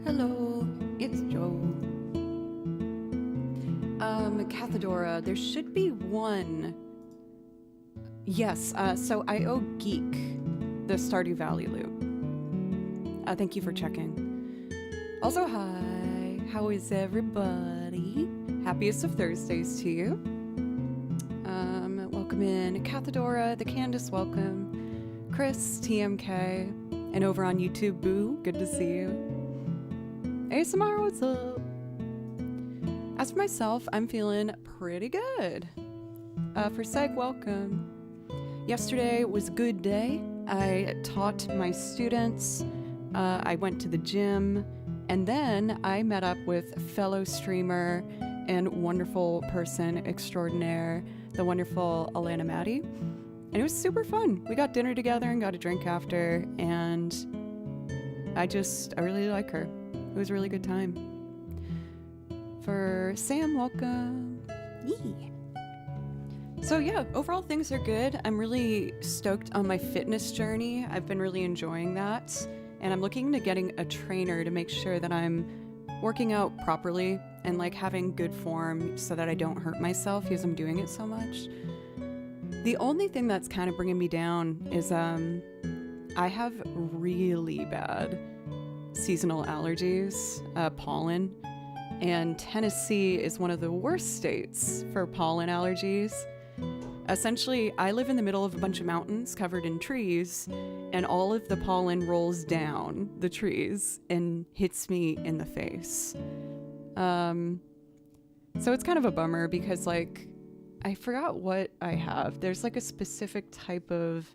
Hello, it's Joe. Cathedora, there should be one. Yes, so I owe Geek the Stardew Valley loot. Thank you for checking. Also, hi, how is everybody? Happiest of Thursdays to you. Welcome in Cathedora, the Candace, welcome. Chris, TMK, and over on YouTube, Boo, good to see you. ASMR, what's up? As for myself, I'm feeling pretty good. For Seg, welcome. Yesterday was a good day. I taught my students, I went to the gym, and then I met up with fellow streamer and wonderful person extraordinaire, the wonderful Alana Maddie. And it was super fun. We got dinner together and got a drink after, and I really like her. It was a really good time. For Sam, welcome. Yee. So yeah, overall things are good. I'm really stoked on my fitness journey. I've been really enjoying that. And I'm looking into getting a trainer to make sure that I'm working out properly and like having good form so that I don't hurt myself because I'm doing it so much. The only thing that's kind of bringing me down is I have really bad seasonal allergies, pollen, and Tennessee is one of the worst states for pollen allergies. Essentially, I live in the middle of a bunch of mountains covered in trees, and all of the pollen rolls down the trees and hits me in the face. So it's kind of a bummer because, like, I forgot what I have. There's like a specific type of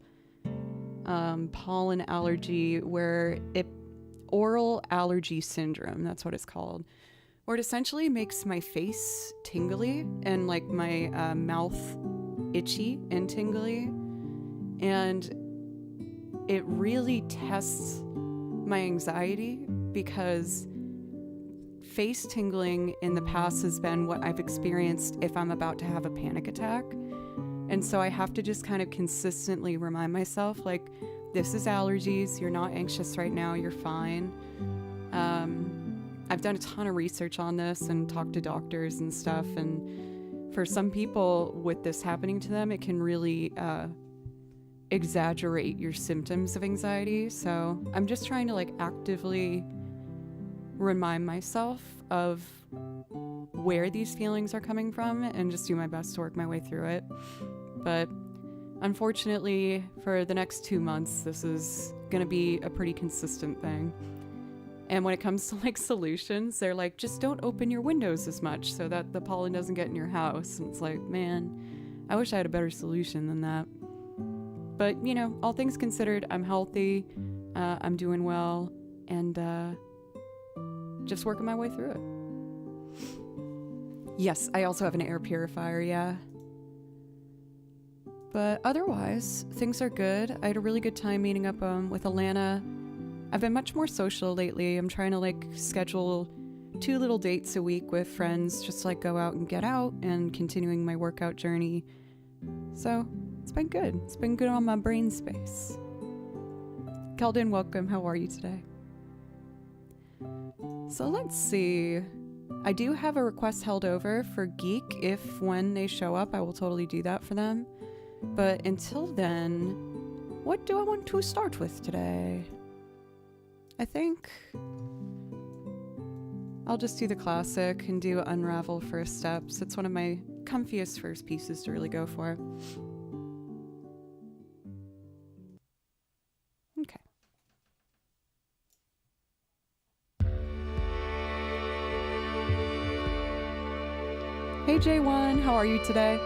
pollen allergy where oral allergy syndrome, that's what it's called, where it essentially makes my face tingly and like my mouth itchy and tingly, and it really tests my anxiety because face tingling in the past has been what I've experienced if I'm about to have a panic attack. And so I have to just kind of consistently remind myself, like, this is allergies, you're not anxious right now, you're fine. I've done a ton of research on this and talked to doctors and stuff, and for some people with this happening to them, it can really exaggerate your symptoms of anxiety. So I'm just trying to like actively remind myself of where these feelings are coming from and just do my best to work my way through it. But unfortunately, for the next 2 months, this is gonna be a pretty consistent thing. And when it comes to like solutions, they're like, just don't open your windows as much so that the pollen doesn't get in your house. And it's like, man, I wish I had a better solution than that. But, you know, all things considered, I'm healthy, I'm doing well, and just working my way through it. Yes, I also have an air purifier, yeah. But otherwise, things are good. I had a really good time meeting up with Alana. I've been much more social lately. I'm trying to like schedule 2 little dates a week with friends, just to, like, go out and get out and continuing my workout journey. So it's been good. It's been good on my brain space. Keldon, welcome. How are you today? So let's see. I do have a request held over for Geek. If when they show up, I will totally do that for them. But until then, what do I want to start with today? I think I'll just do the classic and do Unravel First Steps. It's one of my comfiest first pieces to really go for. Okay. Hey J1, how are you today?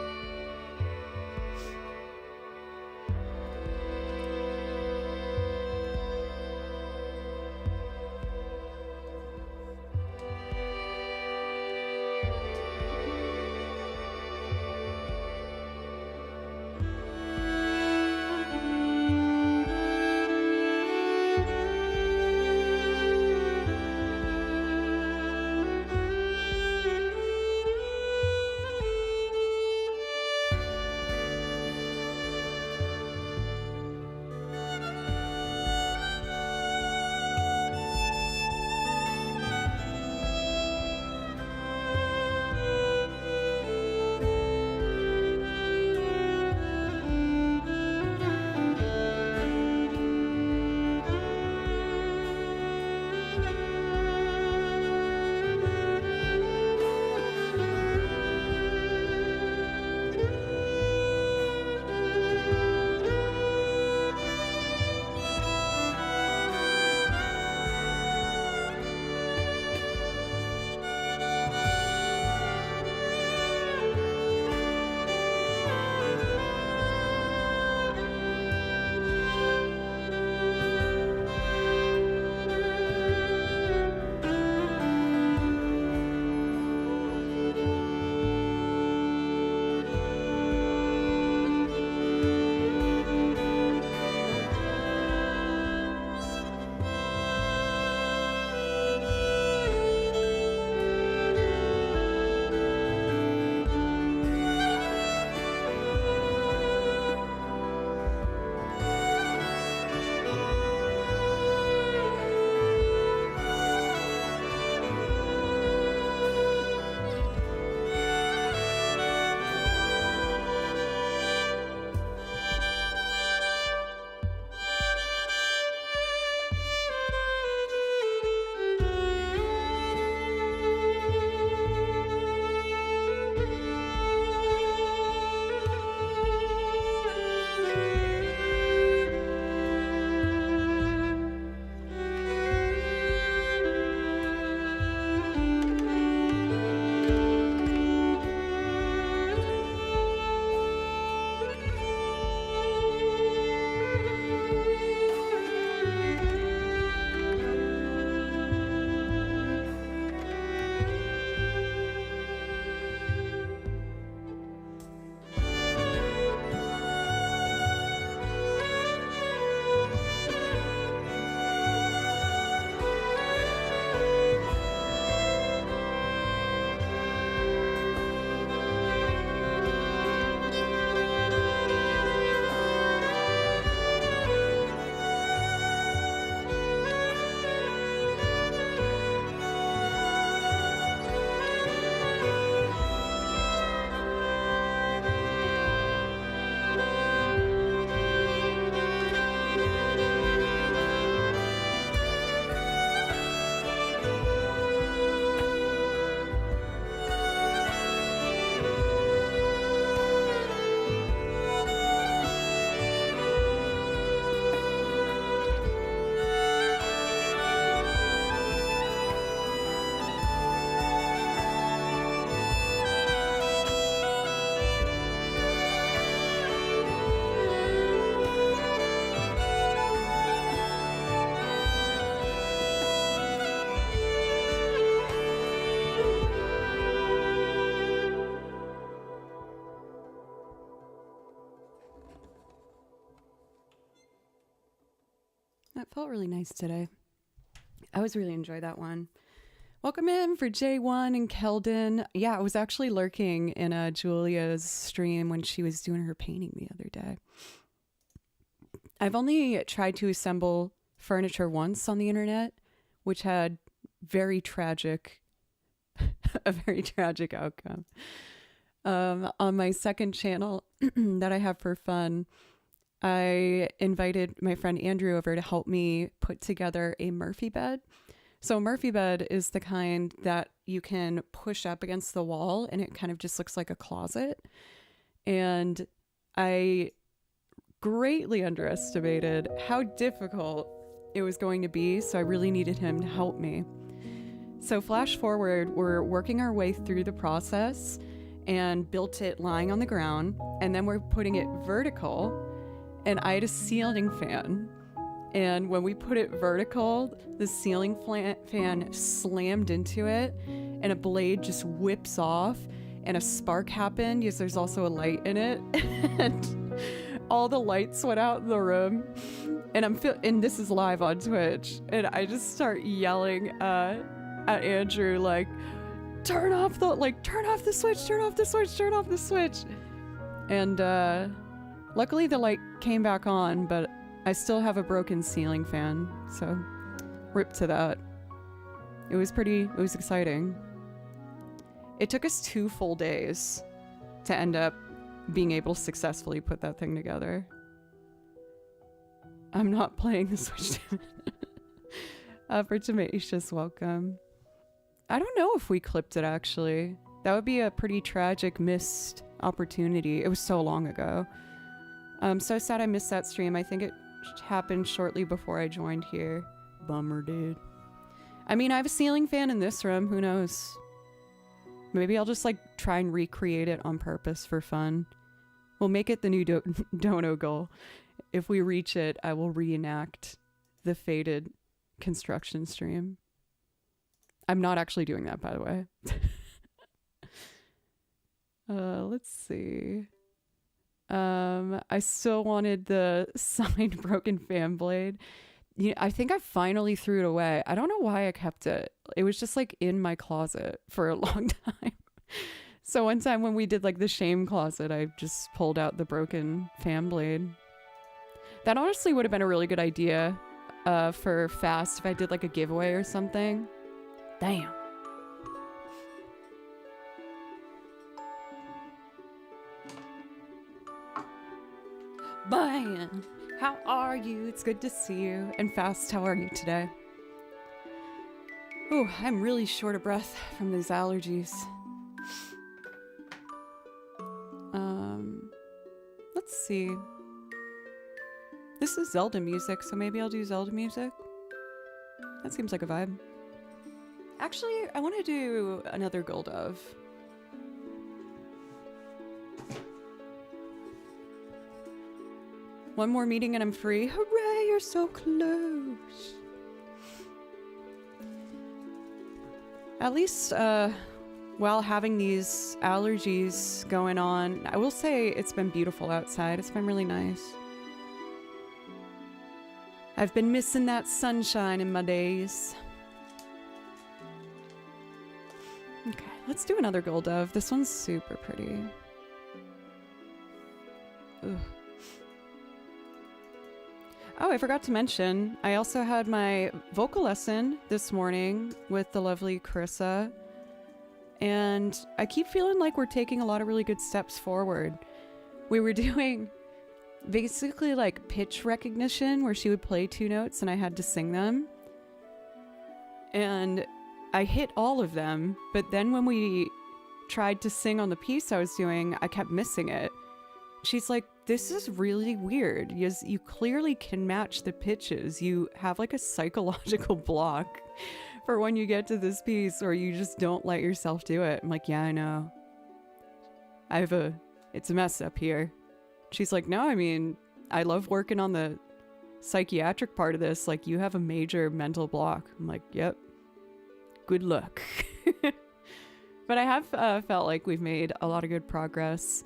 That felt really nice today. I always really enjoy that one. Welcome in for J1 and Keldon. Yeah, I was actually lurking in Julia's stream when she was doing her painting the other day. I've only tried to assemble furniture once on the internet, which had a very tragic outcome. On my second channel that I have for fun, I invited my friend Andrew over to help me put together a Murphy bed. So a Murphy bed is the kind that you can push up against the wall and it kind of just looks like a closet. And I greatly underestimated how difficult it was going to be, so I really needed him to help me. So flash forward, we're working our way through the process and built it lying on the ground, and then we're putting it vertical, and I had a ceiling fan. And when we put it vertical, the ceiling fan slammed into it, and a blade just whips off, and a spark happened because there's also a light in it. And all the lights went out in the room, and and this is live on Twitch, and I just start yelling at Andrew like, turn off the switch. And luckily the light came back on, but I still have a broken ceiling fan, so rip to that. It was exciting. It took us 2 full days to end up being able to successfully put that thing together. I'm not playing the Switch. For Tenacious, welcome. I don't know if we clipped it, actually. That would be a pretty tragic missed opportunity. It was so long ago. I'm so sad I missed that stream. I think it happened shortly before I joined here. Bummer, dude. I mean, I have a ceiling fan in this room. Who knows? Maybe I'll just like try and recreate it on purpose for fun. We'll make it the new dono goal. If we reach it, I will reenact the fated construction stream. I'm not actually doing that, by the way. Let's see. I still wanted the signed broken fan blade. Yeah, I think I finally threw it away. I don't know why I kept it. It was just like in my closet for a long time. So one time when we did like the shame closet, I just pulled out the broken fan blade. That honestly would have been a really good idea for Fast if I did like a giveaway or something. Damn. Brian, how are you? It's good to see you. And Fast, how are you today? Oh, I'm really short of breath from these allergies. Let's see. This is Zelda music, so maybe I'll do Zelda music. That seems like a vibe. Actually, I want to do another Goldove. One more meeting and I'm free. Hooray, you're so close. At least, while having these allergies going on, I will say it's been beautiful outside. It's been really nice. I've been missing that sunshine in my days. Okay, let's do another Goldove. This one's super pretty. Ugh. Oh, I forgot to mention, I also had my vocal lesson this morning with the lovely Carissa. And I keep feeling like we're taking a lot of really good steps forward. We were doing basically like pitch recognition where she would play 2 notes and I had to sing them. And I hit all of them, but then when we tried to sing on the piece I was doing, I kept missing it. She's like, this is really weird. You clearly can match the pitches. You have like a psychological block for when you get to this piece or you just don't let yourself do it. I'm like, yeah, I know. It's a mess up here. She's like, no, I mean, I love working on the psychiatric part of this. Like, you have a major mental block. I'm like, yep. Good luck. But I have felt like we've made a lot of good progress.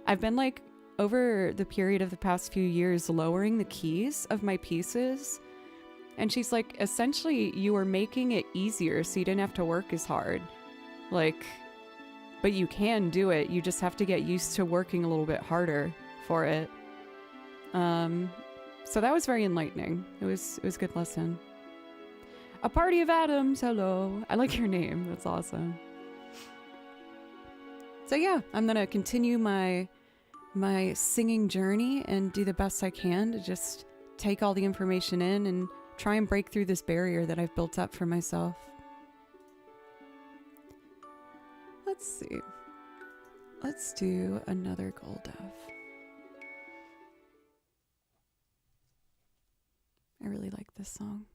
I've been like, over the period of the past few years, lowering the keys of my pieces And she's like, essentially, you were making it easier so you didn't have to work as hard. Like, but you can do it. You just have to get used to working a little bit harder for it. So that was very enlightening. It was a good lesson. A party of atoms, hello. I like your name. That's awesome. So yeah, I'm gonna continue my singing journey and do the best I can to just take all the information in and try and break through this barrier that I've built up for myself. Let's see. Let's do another gold dove. I really like this song.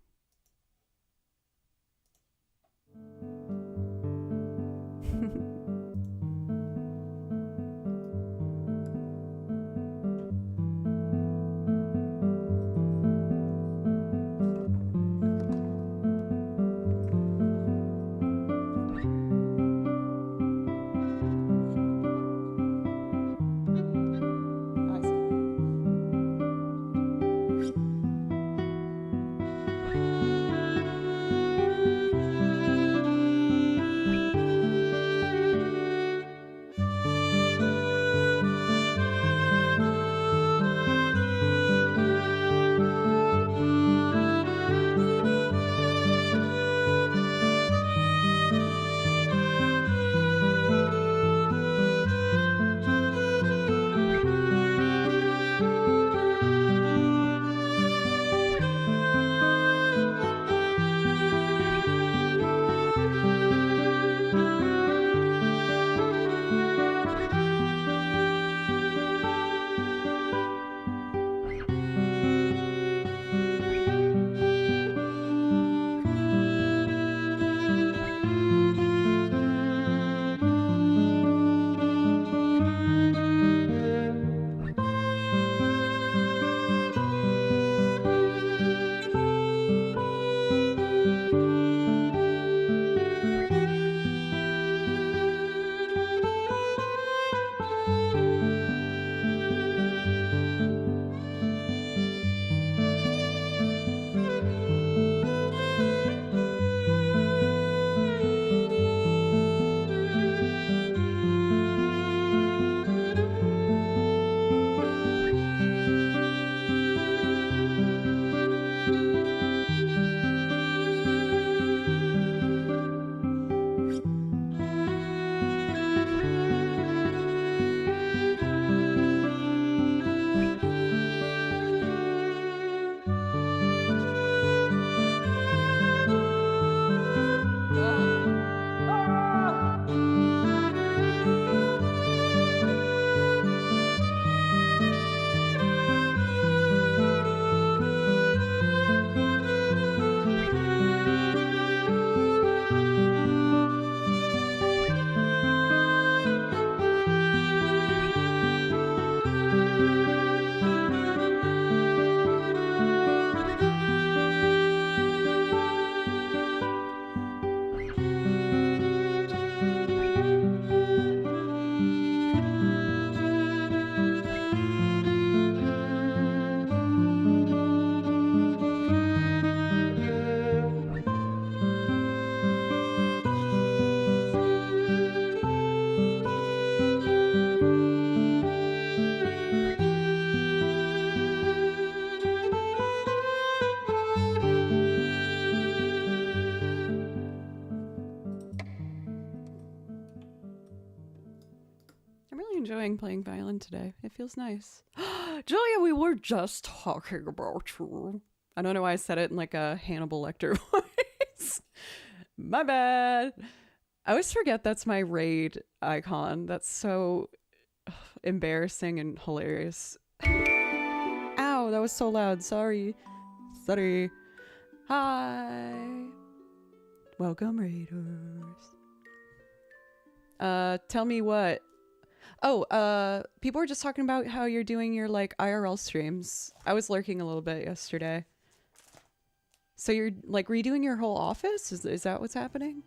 Enjoying playing violin today. It feels nice. Julia, we were just talking about you. I don't know why I said it in like a Hannibal Lecter voice. My bad. I always forget that's my raid icon. That's so embarrassing and hilarious. Ow, that was so loud. Sorry. Sorry. Hi. Welcome, raiders. Tell me what. Oh, people were just talking about how you're doing your, like, IRL streams. I was lurking a little bit yesterday. So you're, like, redoing your whole office? Is that what's happening?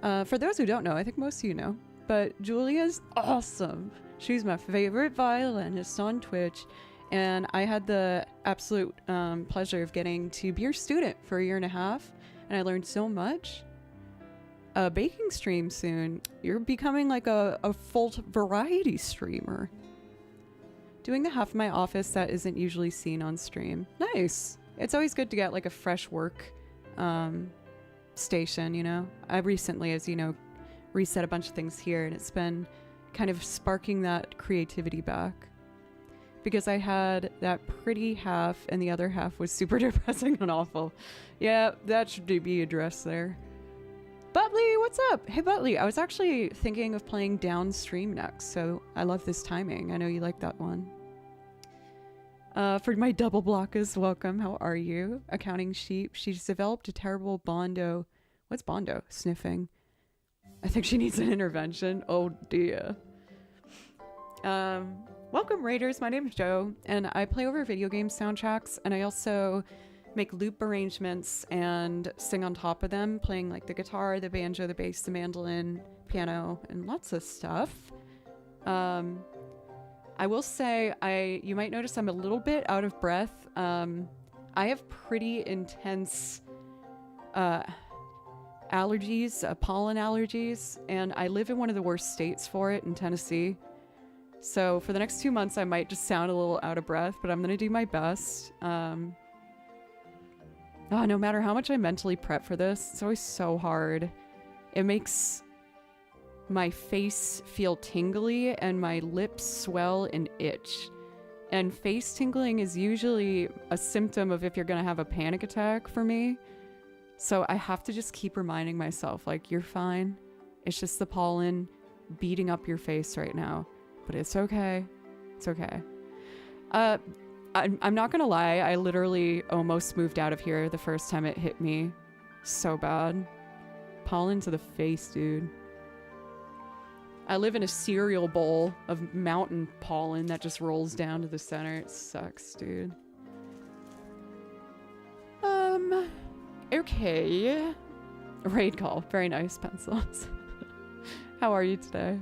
For those who don't know, I think most of you know, but Julia's awesome. She's my favorite violinist on Twitch, And I had the absolute pleasure of getting to be your student for a year and a half, and I learned so much. A baking stream soon. You're becoming like a full variety streamer. Doing the half of my office that isn't usually seen on stream. Nice. It's always good to get like a fresh work station, you know? I recently, as you know, reset a bunch of things here, and it's been kind of sparking that creativity back. Because I had that pretty half and the other half was super depressing and awful. Yeah, that should be addressed there. Butley, what's up? Hey, Butley, I was actually thinking of playing Downstream next, so I love this timing. I know you like that one. For my double blockers, welcome. How are you? Accounting Sheep. She's developed a terrible Bondo. What's Bondo? Sniffing. I think she needs an intervention. Oh, dear. Welcome, Raiders. My name is Joe, and I play over video game soundtracks, and I also make loop arrangements and sing on top of them, playing like the guitar, the banjo, the bass, the mandolin, piano, and lots of stuff. I will say, you might notice I'm a little bit out of breath. I have pretty intense allergies, pollen allergies, and I live in one of the worst states for it in Tennessee. So for the next 2 months, I might just sound a little out of breath, but I'm going to do my best. No matter how much I mentally prep for this, it's always so hard. It makes my face feel tingly and my lips swell and itch. And face tingling is usually a symptom of if you're going to have a panic attack for me. So I have to just keep reminding myself, like, you're fine. It's just the pollen beating up your face right now. But it's okay. It's okay. I'm not gonna lie, I literally almost moved out of here the first time it hit me. So bad. Pollen to the face, dude. I live in a cereal bowl of mountain pollen that just rolls down to the center. It sucks, dude. Okay. Raid call. Very nice, pencils. How are you today?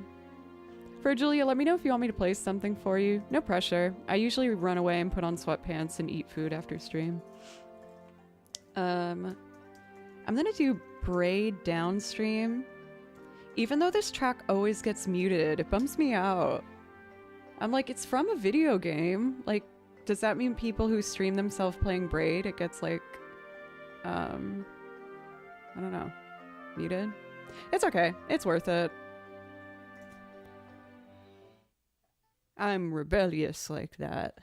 For Julia, let me know if you want me to play something for you. No pressure. I usually run away and put on sweatpants and eat food after stream. I'm gonna do Braid Downstream. Even though this track always gets muted, it bums me out. I'm like, it's from a video game. Like, does that mean people who stream themselves playing Braid, it gets like, I don't know, muted? It's okay. It's worth it. I'm rebellious like that.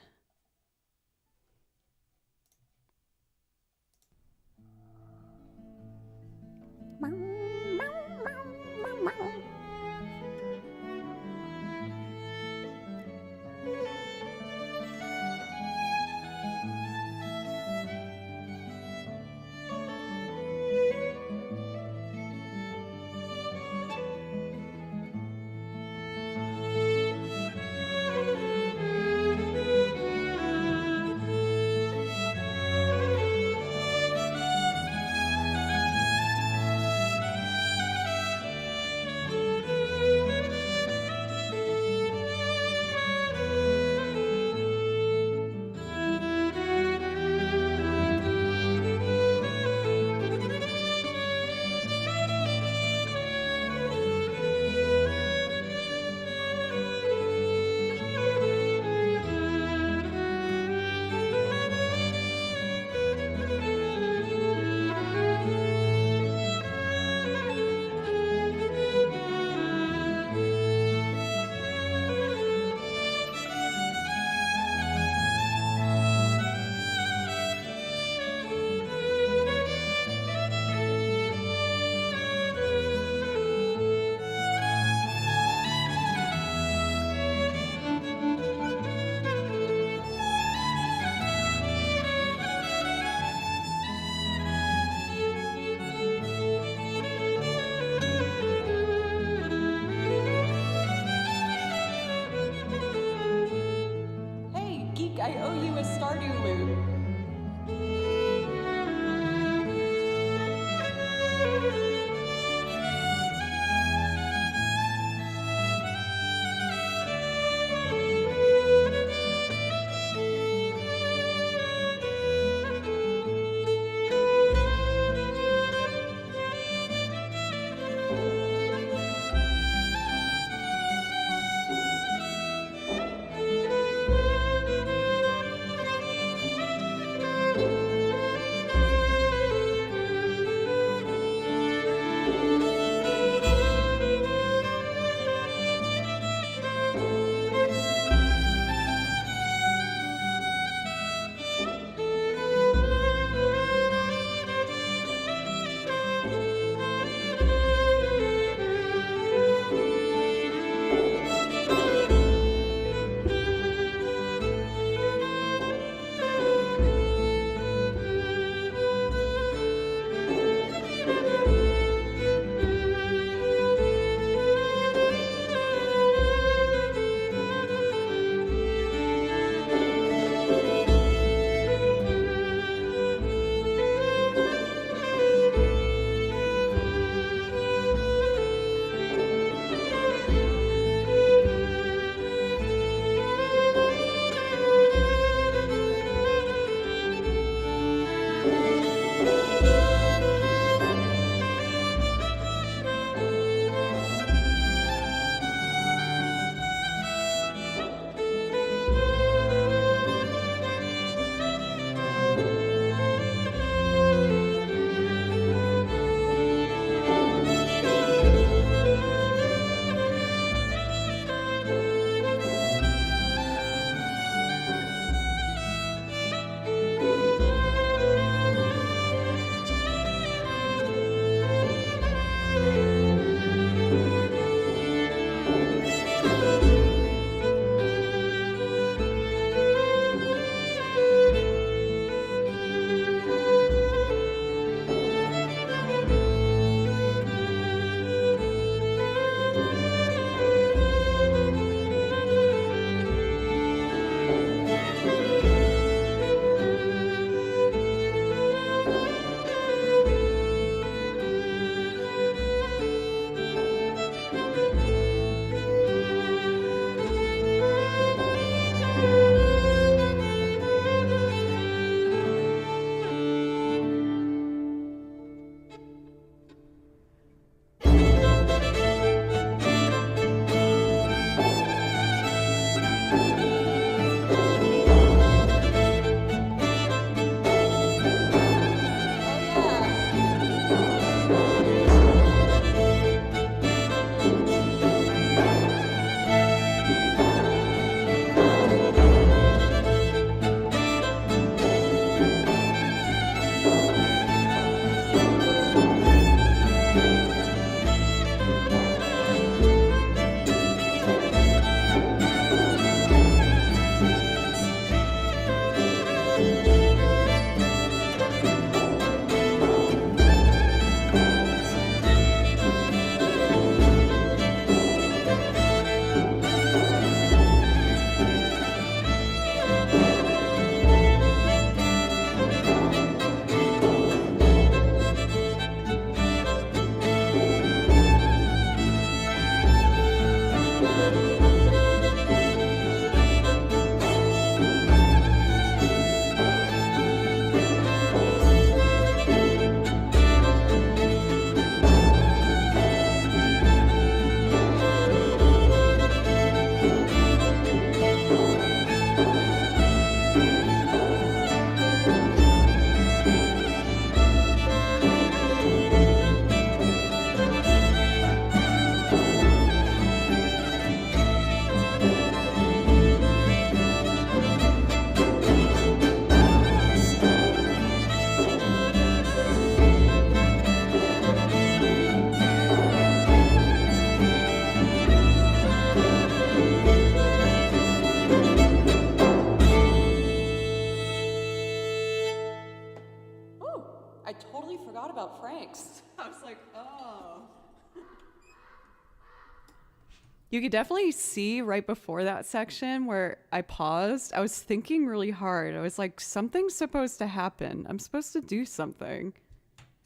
You could definitely see right before that section where I paused. I was thinking really hard. I was like, something's supposed to happen. I'm supposed to do something.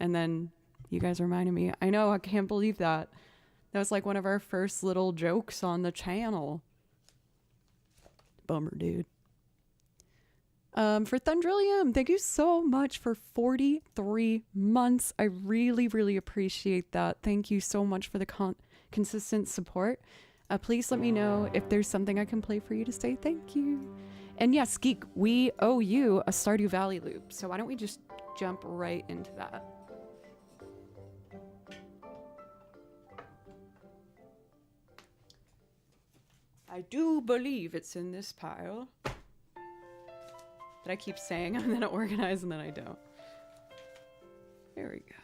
And then you guys reminded me. I know, I can't believe that. That was like one of our first little jokes on the channel. Bummer, dude. For Thundrillium, thank you so much for 43 months. I really, really appreciate that. Thank you so much for the consistent support. Please let me know if there's something I can play for you to say thank you. And yes, Geek, we owe you a Stardew Valley loop. So why don't we just jump right into that? I do believe it's in this pile. That I keep saying I'm gonna organize and then I don't. There we go.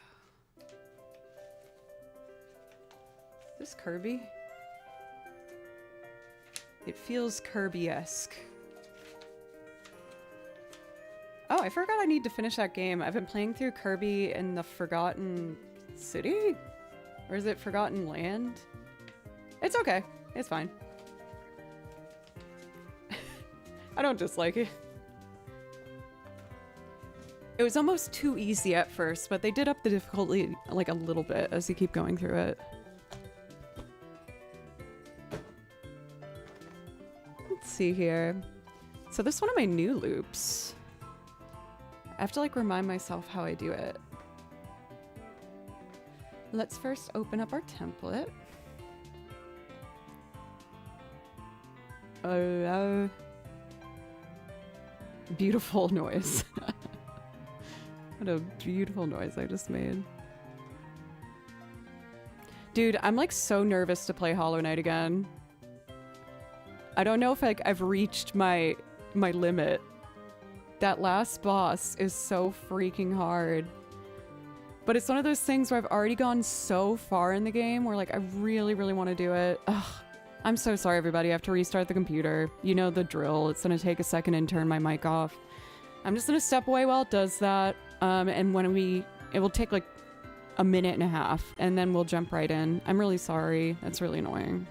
Is this Kirby? It feels Kirby-esque. Oh, I forgot I need to finish that game. I've been playing through Kirby in the Forgotten City? Or is it Forgotten Land? It's okay. It's fine. I don't dislike it. It was almost too easy at first, but they did up the difficulty like a little bit as you keep going through it. Let's see here. So this is one of my new loops. I have to like remind myself how I do it. Let's first open up our template. Beautiful noise. What a beautiful noise I just made. Dude, I'm like so nervous to play Hollow Knight again. I don't know if like I've reached my limit. That last boss is so freaking hard. But it's one of those things where I've already gone so far in the game where like I really, really want to do it. Ugh. I'm so sorry everybody, I have to restart the computer. You know the drill. It's gonna take a second and turn my mic off. I'm just gonna step away while it does that. And when it will take like a minute and a half and then we'll jump right in. I'm really sorry. That's really annoying.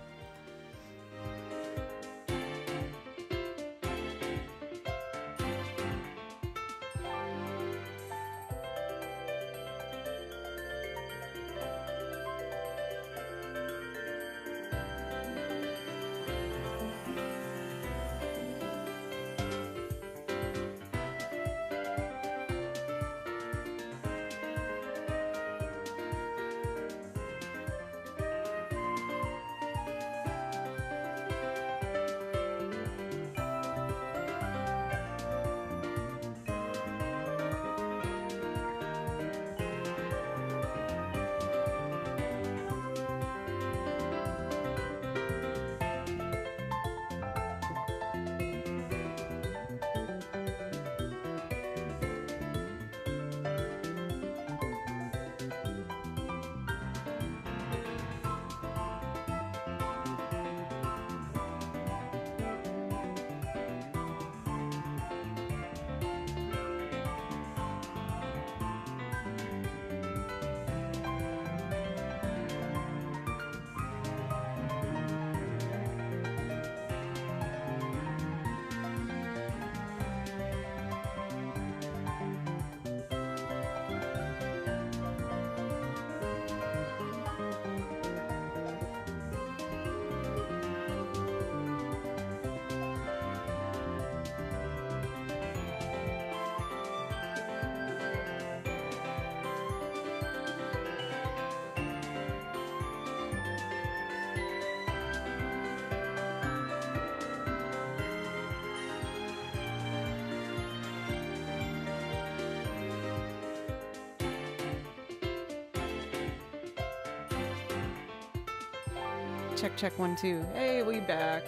Check, check, 1, 2. Hey, we back.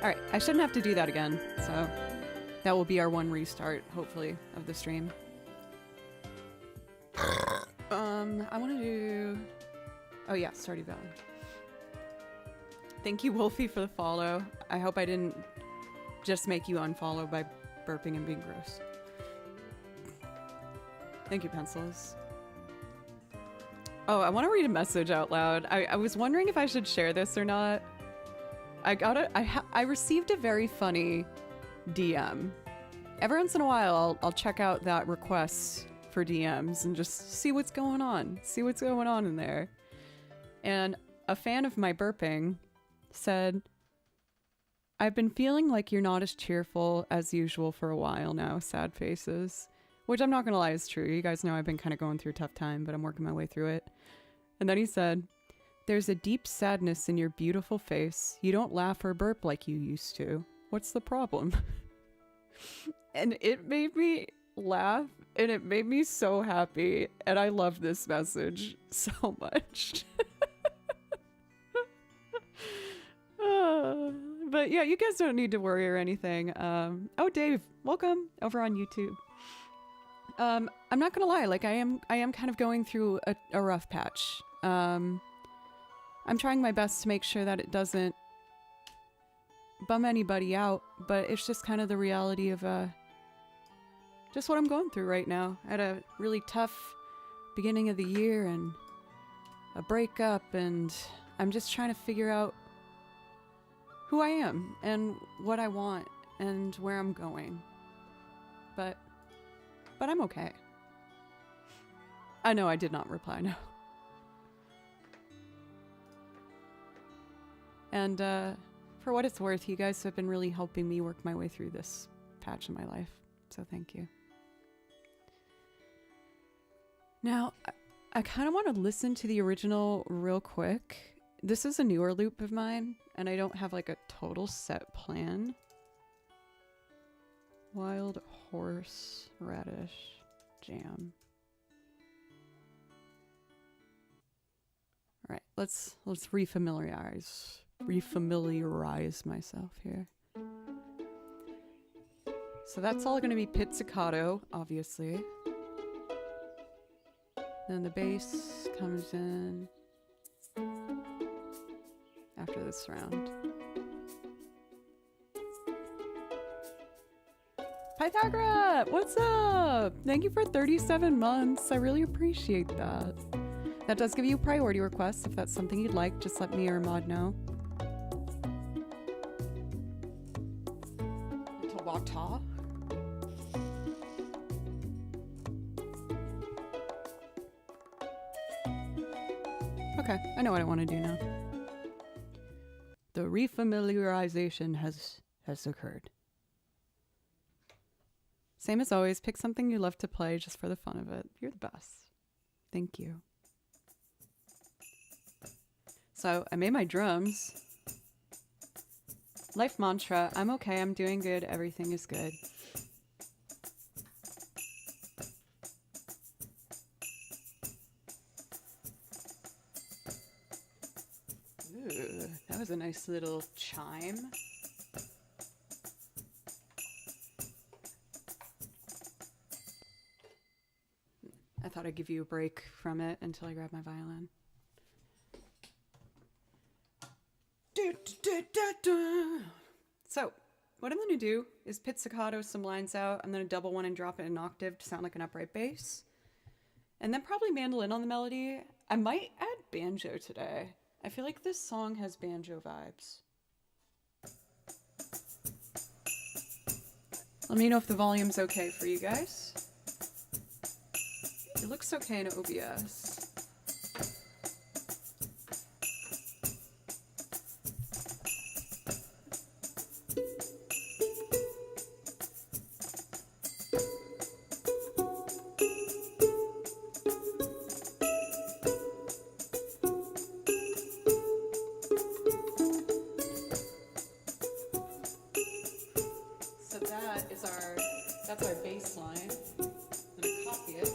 Alright, I shouldn't have to do that again, so that will be our one restart, hopefully, of the stream. I want to do... Oh yeah, Stardew Valley. Thank you, Wolfie, for the follow. I hope I didn't just make you unfollow by burping and being gross. Thank you, Pencils. Oh, I want to read a message out loud. I was wondering if I should share this or not. I received a very funny DM. Every once in a while, I'll check out that request for DMs and just see what's going on. See what's going on in there. And a fan of my burping said, I've been feeling like you're not as cheerful as usual for a while now, sad faces. Which I'm not going to lie is true. You guys know I've been kind of going through a tough time, but I'm working my way through it. And then he said, there's a deep sadness in your beautiful face. You don't laugh or burp like you used to. What's the problem? And it made me laugh, and it made me so happy. And I love this message so much. But yeah, you guys don't need to worry or anything. Oh, Dave, welcome over on YouTube. I'm not gonna lie, like I am kind of going through a rough patch. I'm trying my best to make sure that it doesn't bum anybody out, but it's just kind of the reality of just what I'm going through right now. I had a really tough beginning of the year and a breakup, and I'm just trying to figure out who I am and what I want and where I'm going. But I'm okay. I know I did not reply, no. And for what it's worth, you guys have been really helping me work my way through this patch in my life. So thank you. Now, I kind of want to listen to the original real quick. This is a newer loop of mine, and I don't have like a total set plan. Wild horse radish jam. All right, let's refamiliarize myself here. So that's all going to be pizzicato, obviously. Then the bass comes in after this round. Pythagora, what's up? Thank you for 37 months. I really appreciate that. That does give you priority requests. If that's something you'd like, just let me or Mod know. Tawata. Okay, I know what I want to do now. The refamiliarization has occurred. Same as always, pick something you love to play just for the fun of it. You're the best. Thank you. So I made my drums. Life mantra, I'm okay, I'm doing good, everything is good. Ooh, that was a nice little chime. I thought I'd give you a break from it until I grab my violin. So, what I'm going to do is pizzicato some lines out. I'm going to double one and drop it in an octave to sound like an upright bass. And then probably mandolin on the melody. I might add banjo today. I feel like this song has banjo vibes. Let me know if the volume's okay for you guys. It looks okay in OBS. That's our bass line. I'm gonna copy it.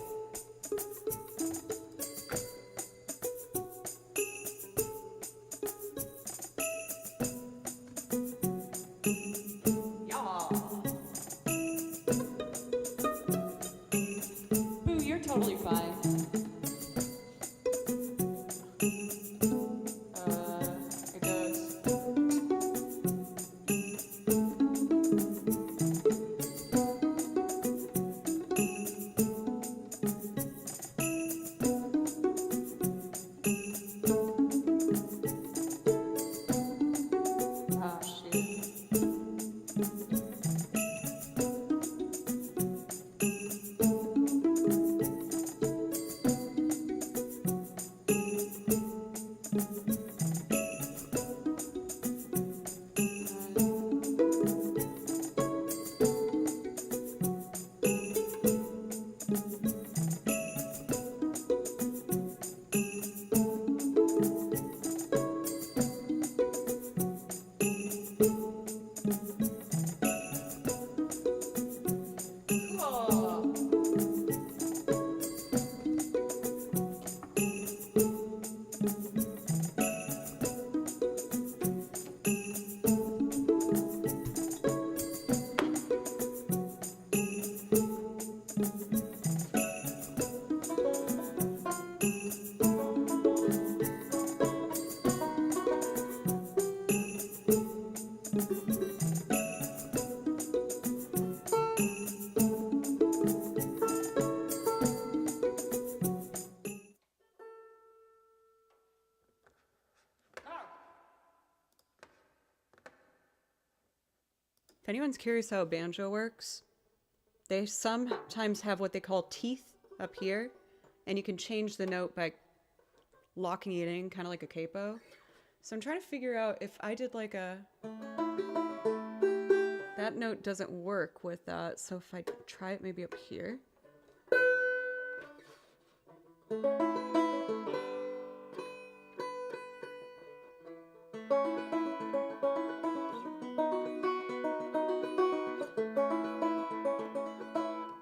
If anyone's curious how a banjo works, they sometimes have what they call teeth up here, and you can change the note by locking it in, kind of like a capo. So I'm trying to figure out if I did like a... That note doesn't work with that, so if I try it maybe up here.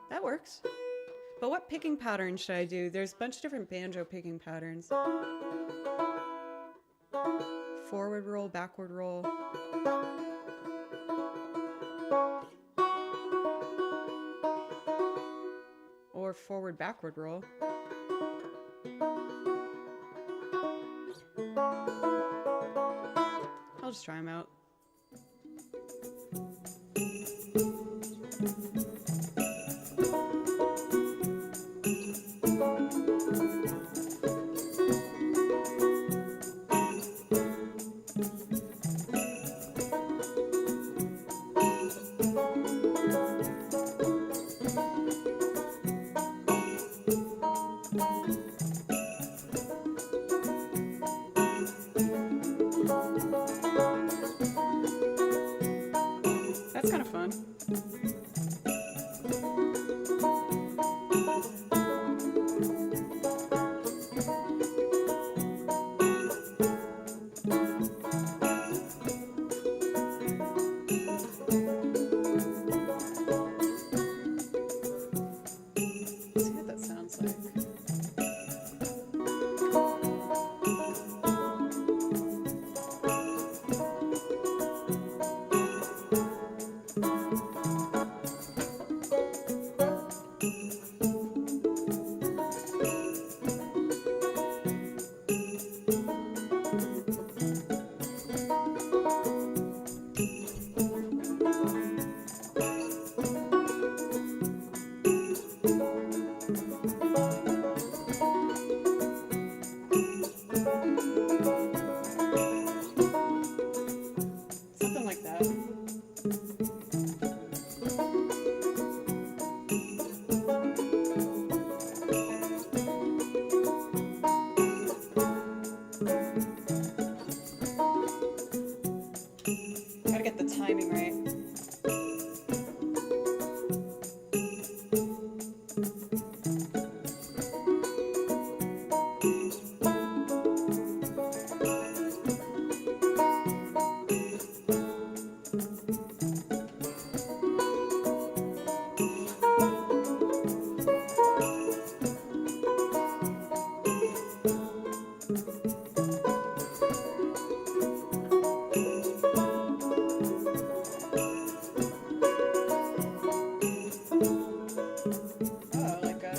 That works. But what picking pattern should I do? There's a bunch of different banjo picking patterns. Forward roll, backward roll. Or forward, backward roll. I'll just try them out. That's kind of fun. Let's see what that sounds like. Something like that. Gotta get the timing right. Oh, like a...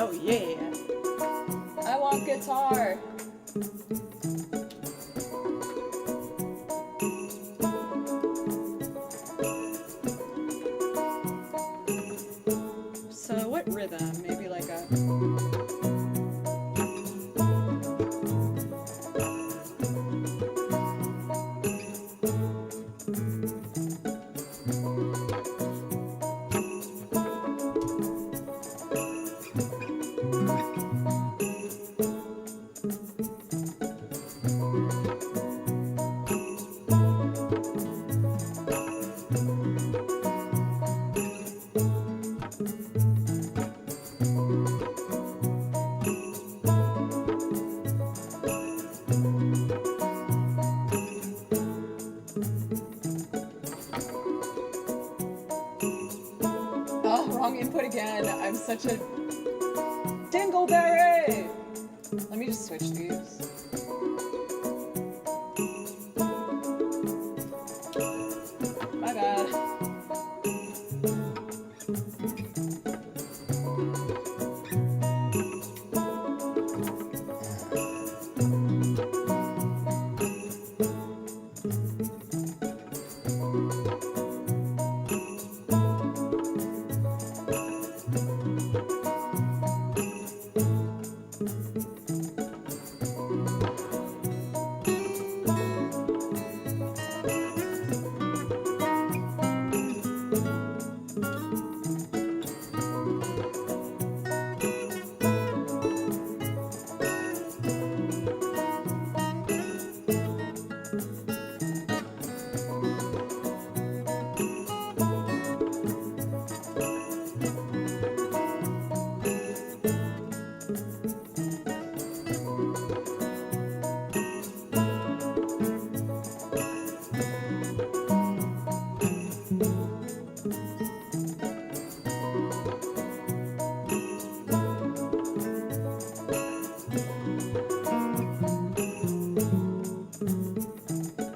Oh yeah. I want guitar. So what rhythm? Maybe like a... Oh, wrong input again. I'm such a dingleberry. Let me just switch these. My bad.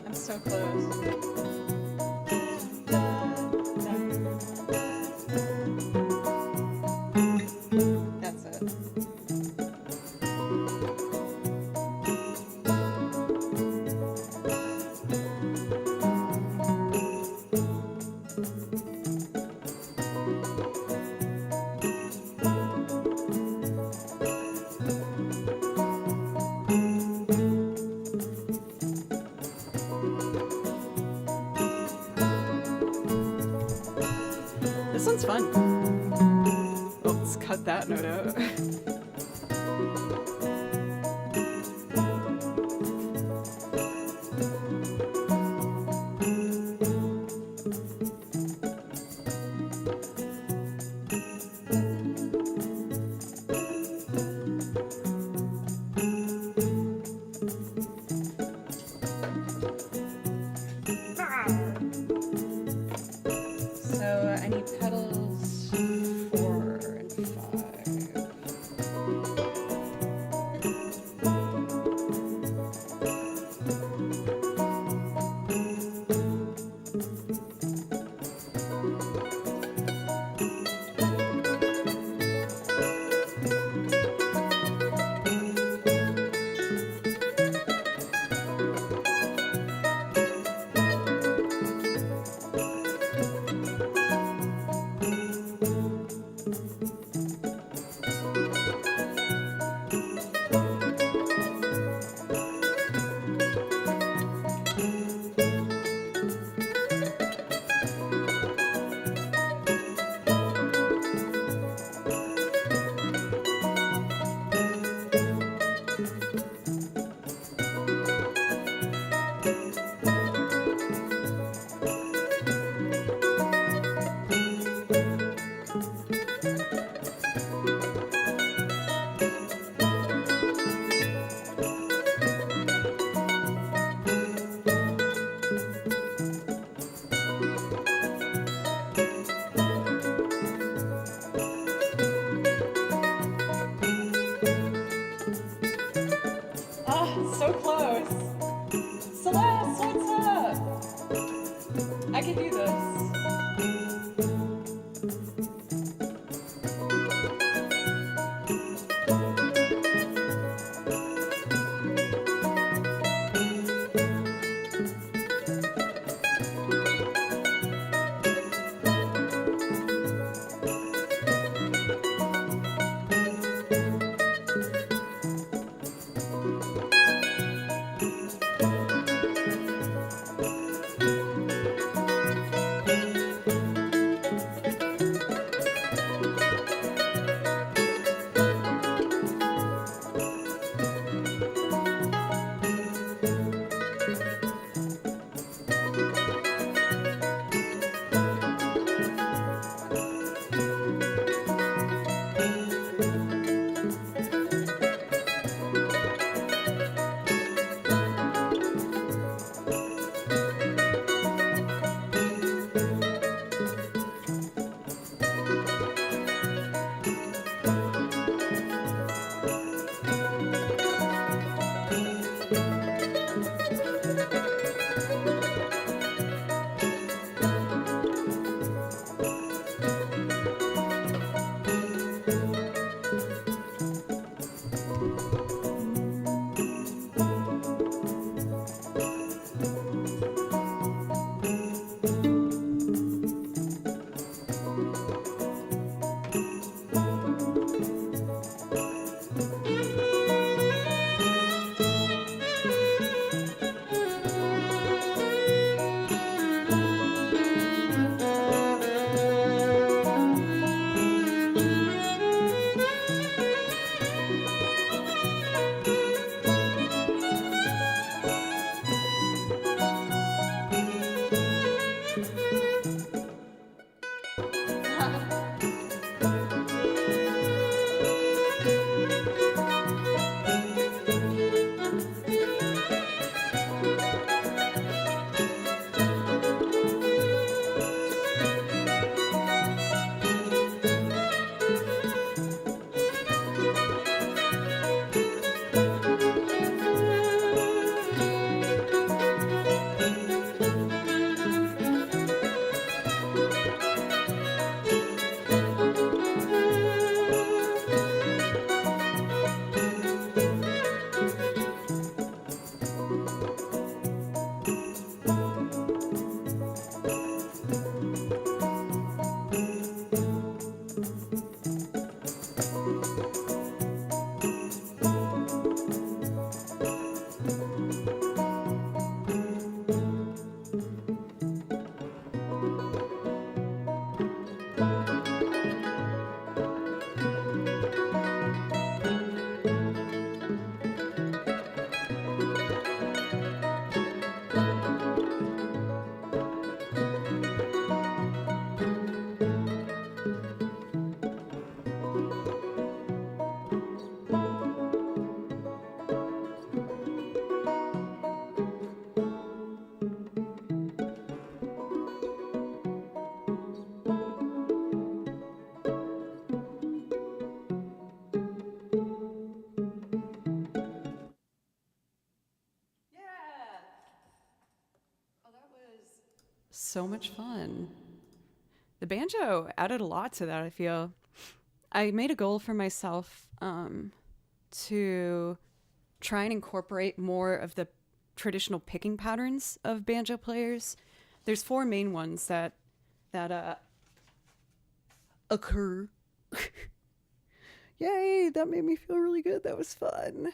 I'm so close. That's it. This one's fun. Oh, let's cut that note out. So I need pedals 4 and 5. so much fun. The banjo added a lot to that, I feel. I made a goal for myself to try and incorporate more of the traditional picking patterns of banjo players. There's 4 main ones that occur. Yay, that made me feel really good. That was fun.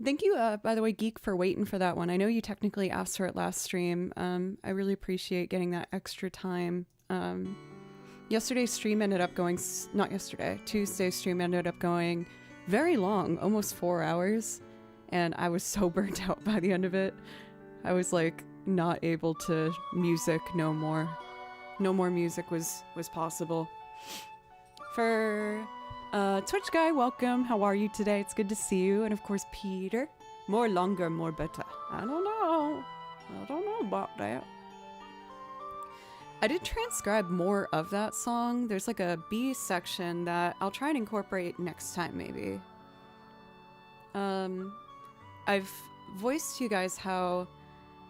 Thank you, by the way, Geek, for waiting for that one. I know you technically asked for it last stream. I really appreciate getting that extra time. Yesterday's stream ended up going, not yesterday, Tuesday's stream ended up going very long, almost 4 hours. And I was so burnt out by the end of it. I was like not able to music no more. No more music was possible. For Twitch guy, welcome. How are you today? It's good to see you. And of course, Peter. More longer, more better. I don't know about that. I did transcribe more of that song. There's like a B section that I'll try and incorporate next time, maybe. I've voiced to you guys how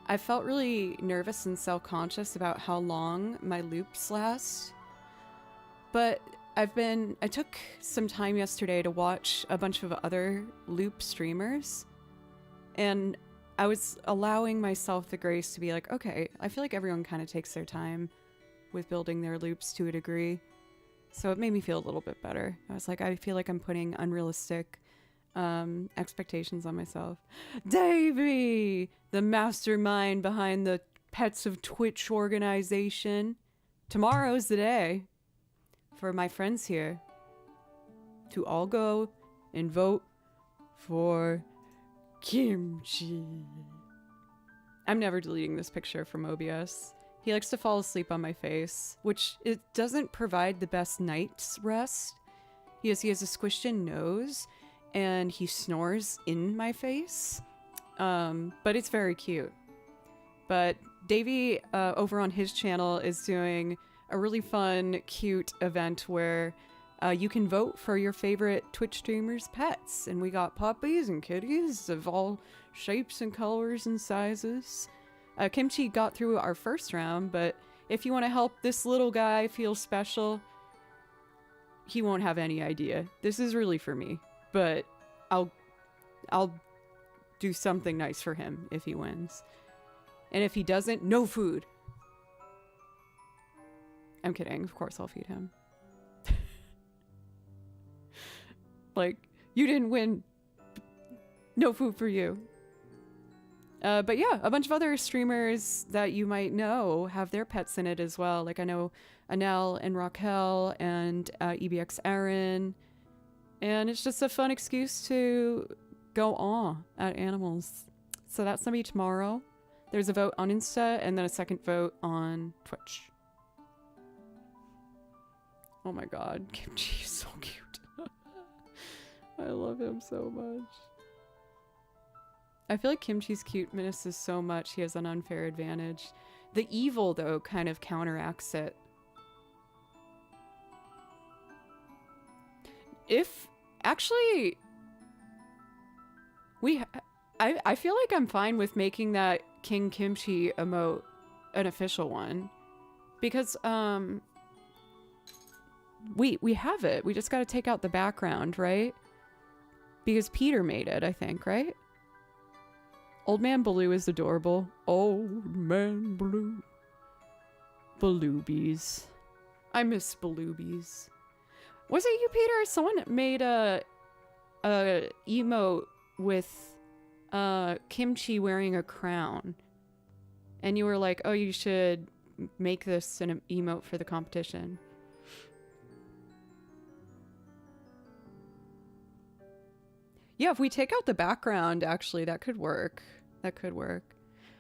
I felt really nervous and self-conscious about how long my loops last. But I took some time yesterday to watch a bunch of other loop streamers, and I was allowing myself the grace to be like, okay, I feel like everyone kind of takes their time with building their loops to a degree. So it made me feel a little bit better. I was like, I feel like I'm putting unrealistic expectations on myself. Davey, the mastermind behind the Pets of Twitch organization. Tomorrow's the day for my friends here to all go and vote for Kimchi. I'm never deleting this picture from OBS. He likes to fall asleep on my face, which it doesn't provide the best night's rest. He has a squished in nose, and he snores in my face. But it's very cute. But Davey, over on his channel, is doing a really fun, cute event where you can vote for your favorite Twitch streamers' pets. And we got puppies and kitties of all shapes and colors and sizes. Kimchi got through our first round, but if you want to help this little guy feel special, he won't have any idea. This is really for me, but I'll do something nice for him if he wins. And if he doesn't, no food. I'm kidding. Of course I'll feed him. Like, you didn't win. No food for you. But yeah, a bunch of other streamers that you might know have their pets in it as well. Like I know Anel and Raquel and EBX Aaron. And it's just a fun excuse to go awe at animals. So that's gonna be tomorrow. There's a vote on Insta and then a second vote on Twitch. Oh my god, Kimchi is so cute. I love him so much. I feel like Kimchi's cuteness is so much he has an unfair advantage. The evil, though, kind of counteracts it. Actually, I feel like I'm fine with making that King Kimchi emote an official one. Because, we have it. We just gotta take out the background, right? Because Peter made it, I think, right? Old Man Baloo is adorable. Old Man Baloo. Baloobies. I miss Baloobies. Was it you, Peter? Someone made a emote with Kimchi wearing a crown. And you were like, oh, you should make this an emote for the competition. Yeah, if we take out the background, actually, that could work. That could work.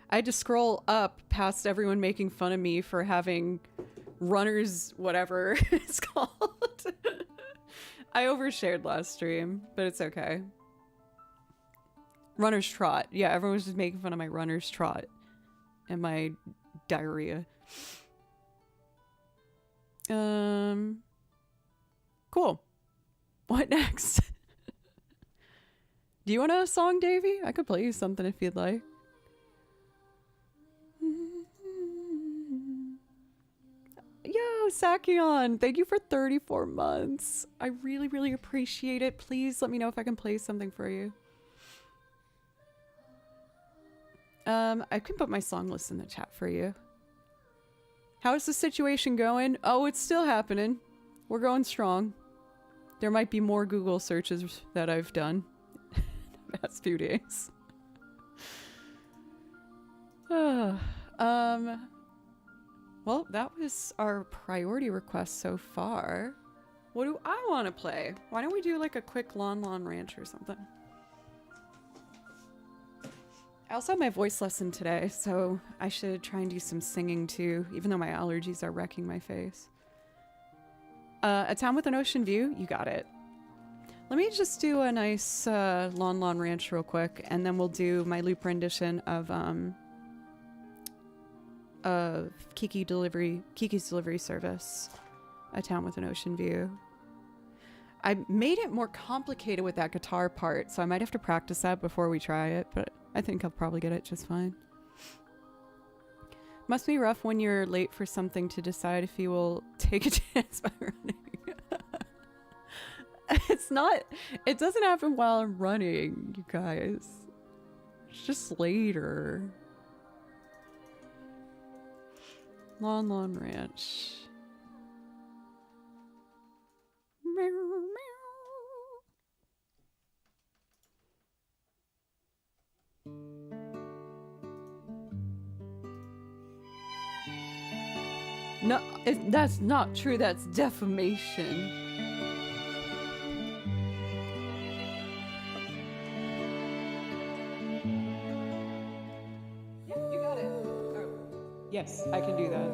I had to scroll up past everyone making fun of me for having runners, whatever it's called. I overshared last stream, but it's okay. Runner's trot. Yeah, everyone was just making fun of my runner's trot and my diarrhea. Cool. What next? Do you want a song, Davey? I could play you something if you'd like. Sakion, thank you for 34 months. I really, really appreciate it. Please let me know if I can play something for you. I can put my song list in the chat for you. How's the situation going? Oh, it's still happening. We're going strong. There might be more Google searches that I've done the past few days. Well, that was our priority request so far. What do I want to play? Why don't we do like a quick Lon Lon Ranch or something? I also have my voice lesson today, so I should try and do some singing too, even though my allergies are wrecking my face. A Town with an Ocean View? You got it. Let me just do a nice Lon Lon Ranch real quick, and then we'll do my loop rendition of Kiki's Delivery Service, A Town with an Ocean View. I made it more complicated with that guitar part, so I might have to practice that before we try it, but I think I'll probably get it just fine. Must be rough when you're late for something to decide if you will take a chance by running. It doesn't happen while I'm running, you guys. It's just later. Lon Lon Ranch. Meow, meow. No, that's not true. That's defamation. Yeah, you got it. Oh. Yes, I can do that.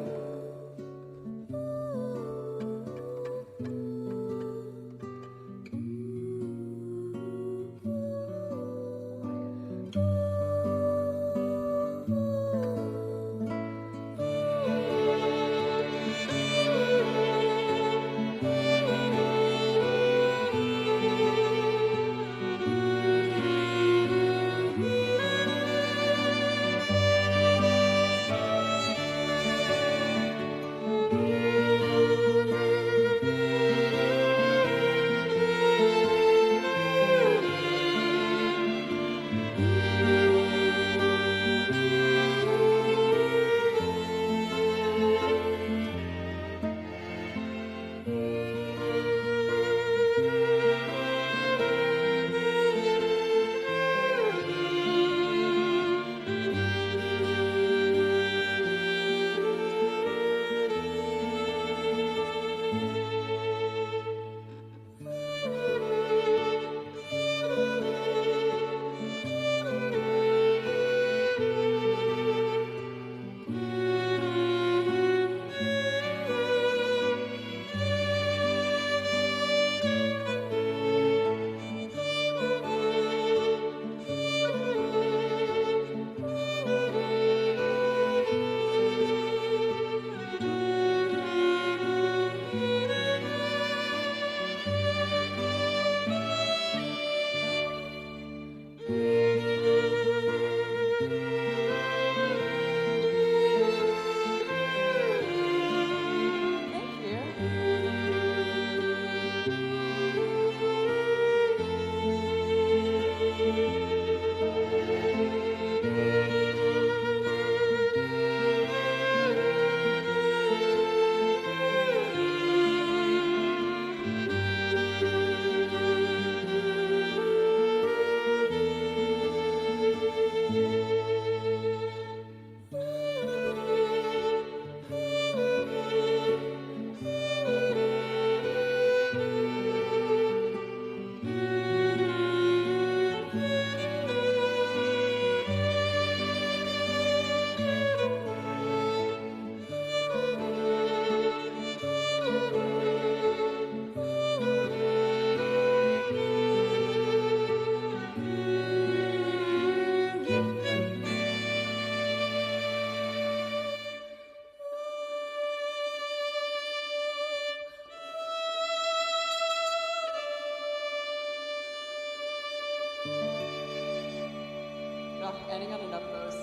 Ending on enough bows.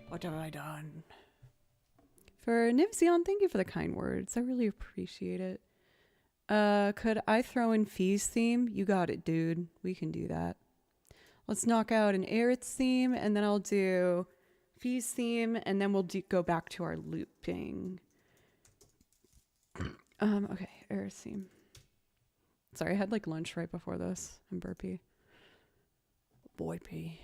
What have I done? For Nivzion, thank you for the kind words. I really appreciate it. Could I throw in Fee's theme? You got it, dude. We can do that. Let's knock out an Aerith's theme, and then I'll do Fee's theme, and then we'll go back to our looping. Okay, Aerith's theme. Sorry, I had like lunch right before this. I'm burpy. Boy pee.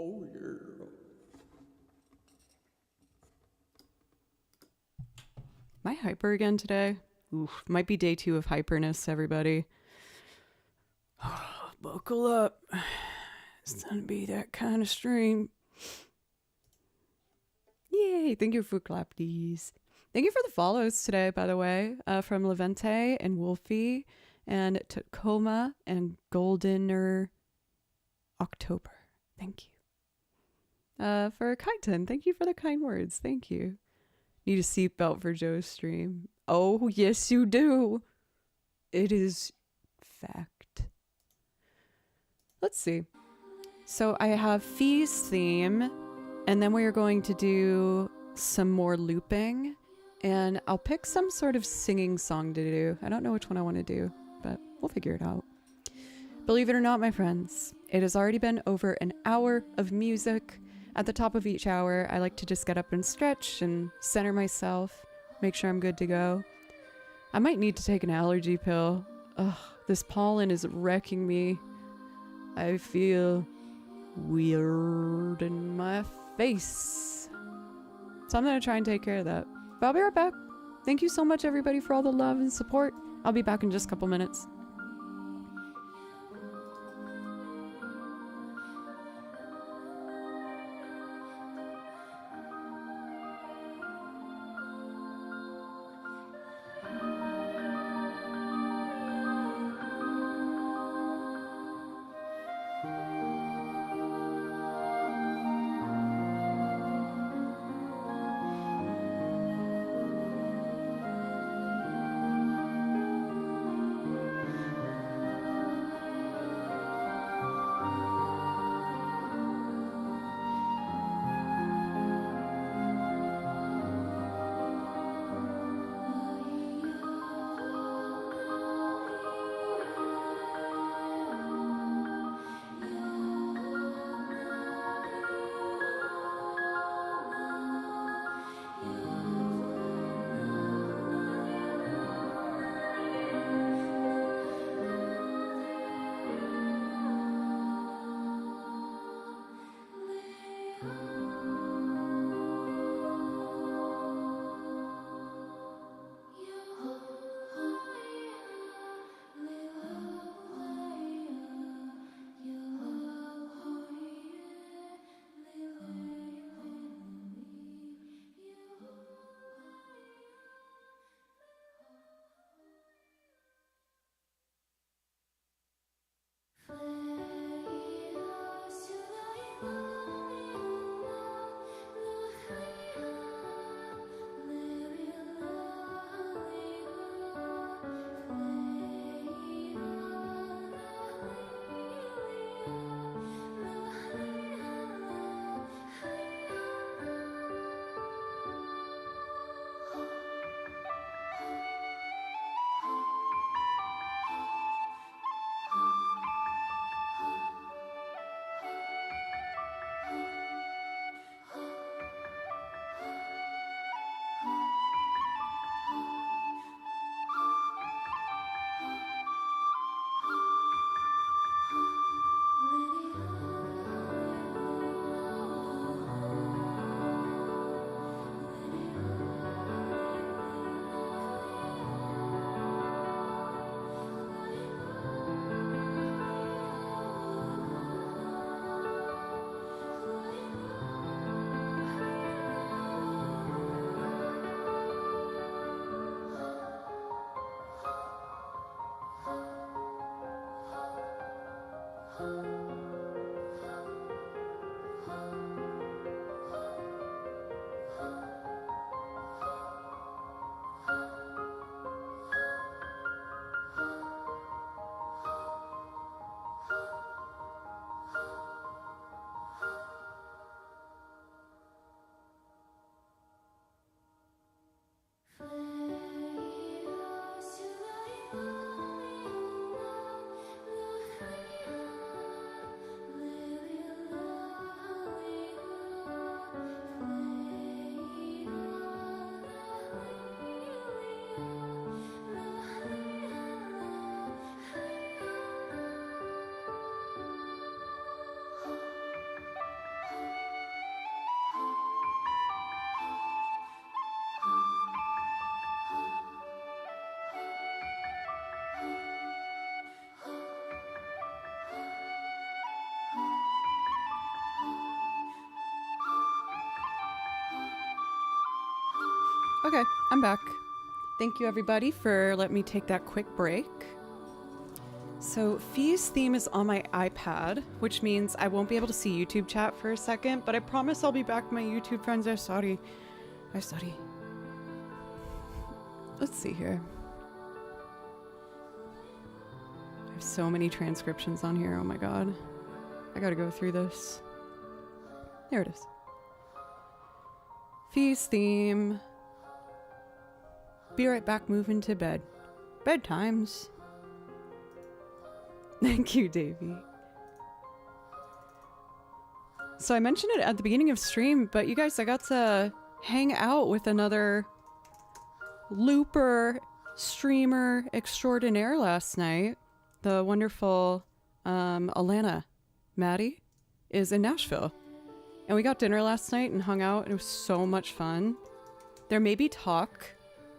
Oh, yeah. Am I hyper again today? Oof, might be day 2 of hyperness, everybody. Buckle up. It's gonna be that kind of stream. Yay! Thank you for clappies. Thank you for the follows today, by the way, from Levente and Wolfie and Tacoma and Goldener October. Thank you. For Kaiton, thank you for the kind words. Thank you. Need a seatbelt for Joe's stream. Oh, yes, you do. It is fact. Let's see. So I have Fee's theme, and then we are going to do some more looping, and I'll pick some sort of singing song to do. I don't know which one I want to do, but we'll figure it out. Believe it or not, my friends, it has already been over an hour of music. At the top of each hour, I like to just get up and stretch and center myself, make sure I'm good to go. I might need to take an allergy pill. Ugh, this pollen is wrecking me. I feel weird in my face. So I'm going to try and take care of that. But I'll be right back. Thank you so much, everybody, for all the love and support. I'll be back in just a couple minutes. Okay, I'm back. Thank you, everybody, for letting me take that quick break. So Fee's theme is on my iPad, which means I won't be able to see YouTube chat for a second, but I promise I'll be back, my YouTube friends. I'm sorry. Let's see here. I have so many transcriptions on here. Oh my god. I gotta go through this. There it is. Feast theme. Be right back, moving to bed. Bedtimes. Thank you, Davey. So I mentioned it at the beginning of stream, but you guys, I got to hang out with another looper streamer extraordinaire last night. The wonderful Alana Maddie is in Nashville. And we got dinner last night and hung out. It was so much fun. There may be talk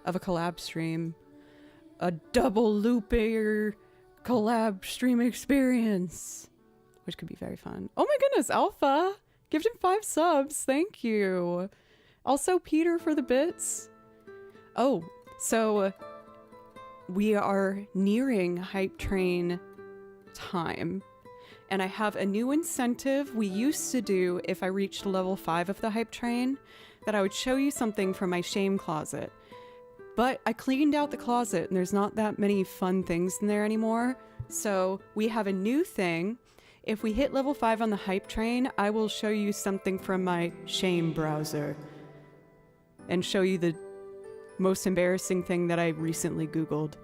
of a collab stream. A double looper collab stream experience. Which could be very fun. Oh my goodness, Alpha! Gifted 5 subs. Thank you. Also, Peter for the bits. Oh, so we are nearing Hype Train time. And I have a new incentive we used to do if I reached level 5 of the Hype Train, that I would show you something from my shame closet. But I cleaned out the closet and there's not that many fun things in there anymore. So we have a new thing. If we hit level 5 on the Hype Train, I will show you something from my shame browser. And show you the most embarrassing thing that I recently Googled.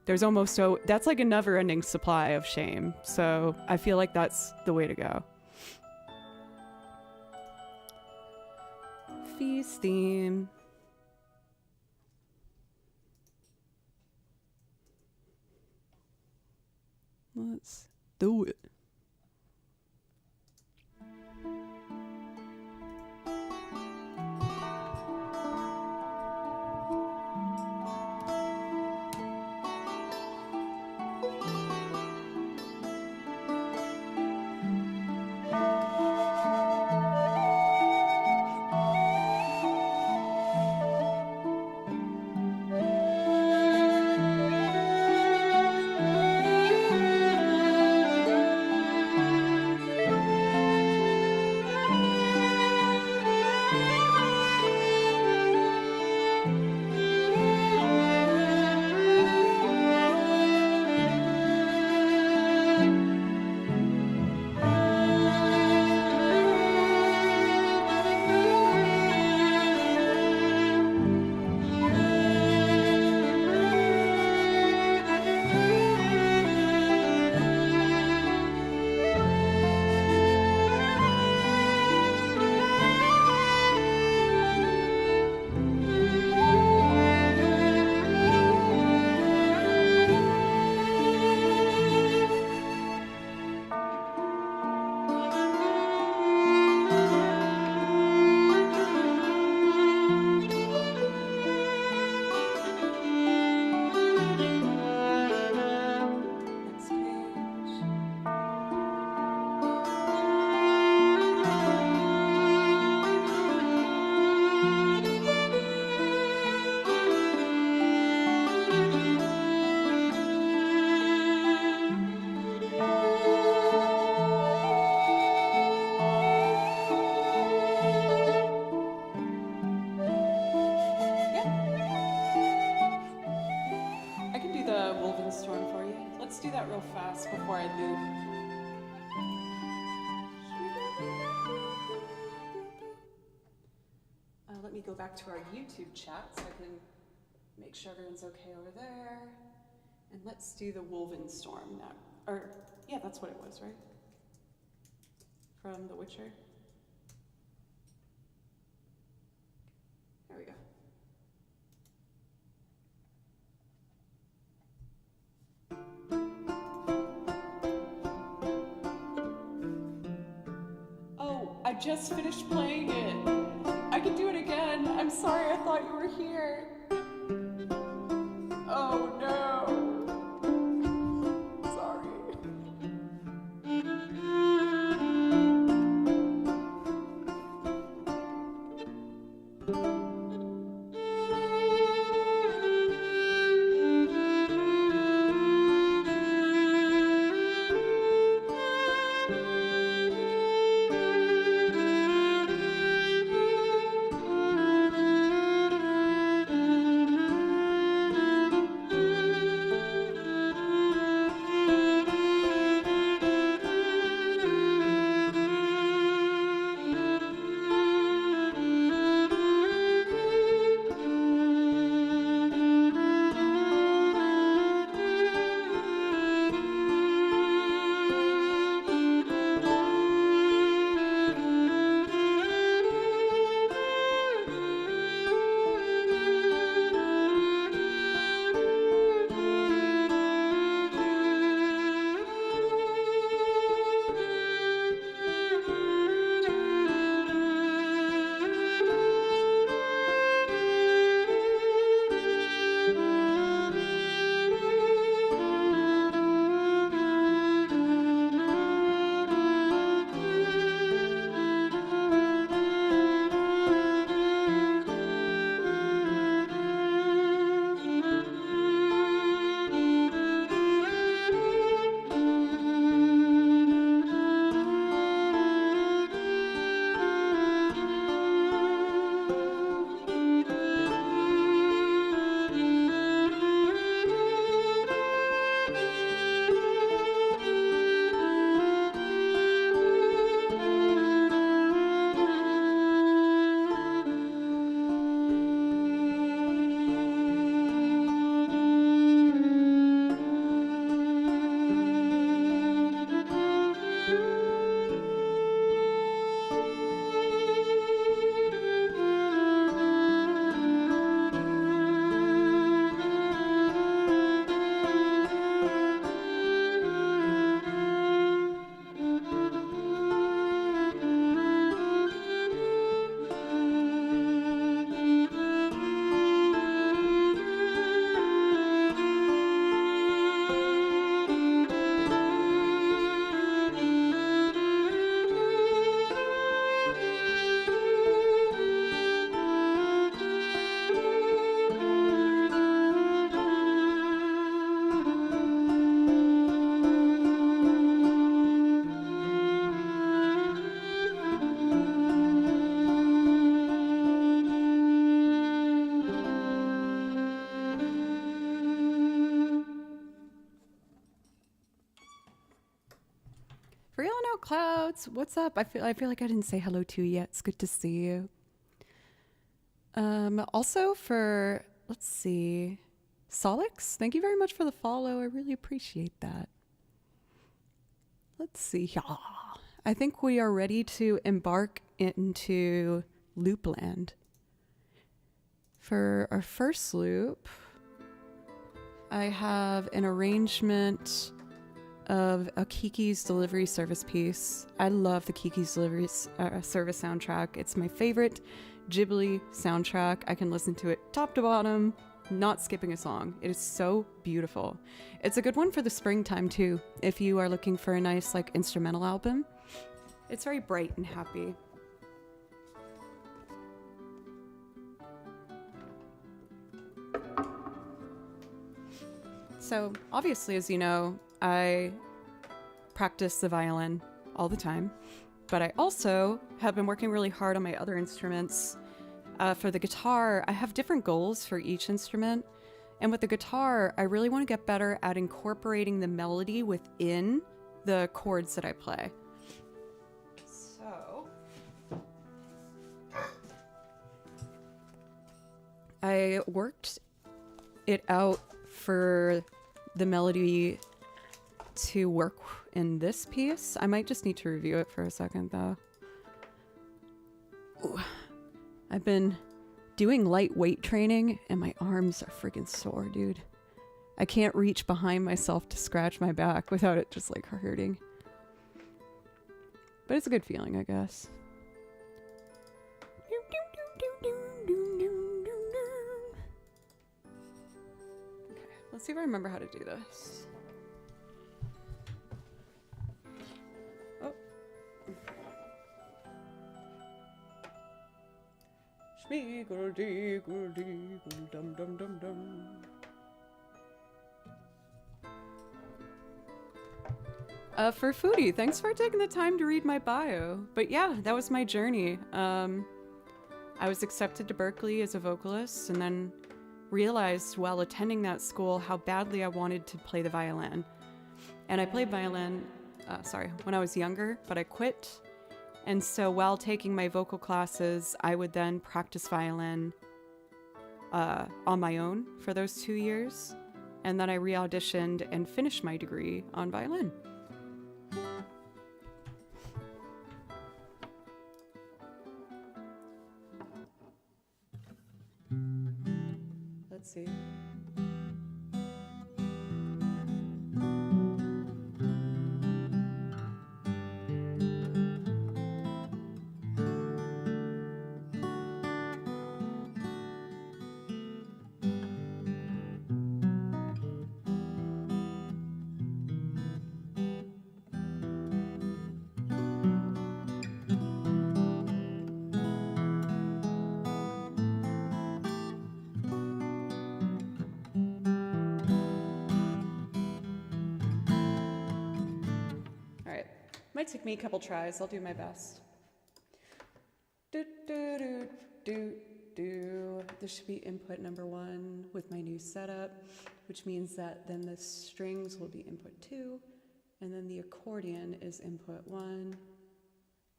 There's almost that's like a never-ending supply of shame. So I feel like that's the way to go. Feast theme. Let's do it. Let me go back to our YouTube chat so I can make sure everyone's okay over there. And let's do the Wolven Storm now. Or, yeah, that's what it was, right? From The Witcher. There we go. Oh, I just finished playing it. I can do it again. I'm sorry, I thought you were here. Oh no. Sorry. Clouds. What's up? I feel like I didn't say hello to you yet. It's good to see you. Also for, let's see, Solix, thank you very much for the follow. I really appreciate that. Let's see. Yeah. I think we are ready to embark into Loopland. For our first loop, I have an arrangement of a Kiki's Delivery Service piece. I love the Kiki's Delivery Service soundtrack. It's my favorite Ghibli soundtrack. I can listen to it top to bottom, not skipping a song. It is so beautiful. It's a good one for the springtime too, if you are looking for a nice like instrumental album. It's very bright and happy. So obviously, as you know, I practice the violin all the time, but I also have been working really hard on my other instruments. For the guitar, I have different goals for each instrument. And with the guitar, I really want to get better at incorporating the melody within the chords that I play. So I worked it out for the melody to work in this piece. I might just need to review it for a second though. Ooh. I've been doing light weight training and my arms are freaking sore, dude. I can't reach behind myself to scratch my back without it just like hurting. But it's a good feeling, I guess. Let's see if I remember how to do this. Oh. Schmeegledee-gledee-gledum-dum-dum-dum. For Foodie, thanks for taking the time to read my bio. But yeah, that was my journey. I was accepted to Berkeley as a vocalist and then realized while attending that school how badly I wanted to play the violin. And I played violin, when I was younger, but I quit. And so while taking my vocal classes, I would then practice violin on my own for those 2 years. And then I re-auditioned and finished my degree on violin. Let's see. Might take me a couple tries. I'll do my best. Do, do, do, do, do. This should be input number 1 with my new setup, which means that then the strings will be input 2, and then the accordion is input 1.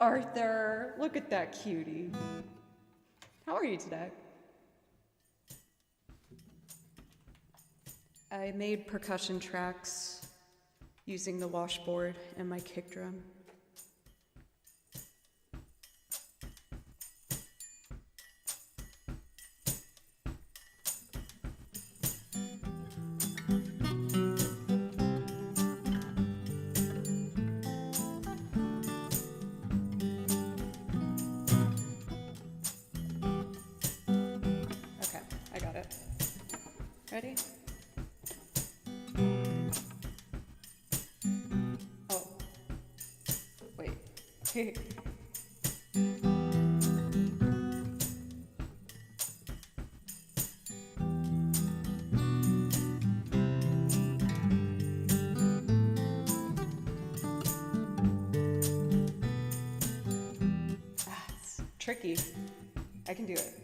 Arthur, look at that cutie. How are you today? I made percussion tracks using the washboard and my kick drum. Okay, I got it. Ready? It's tricky. I can do it.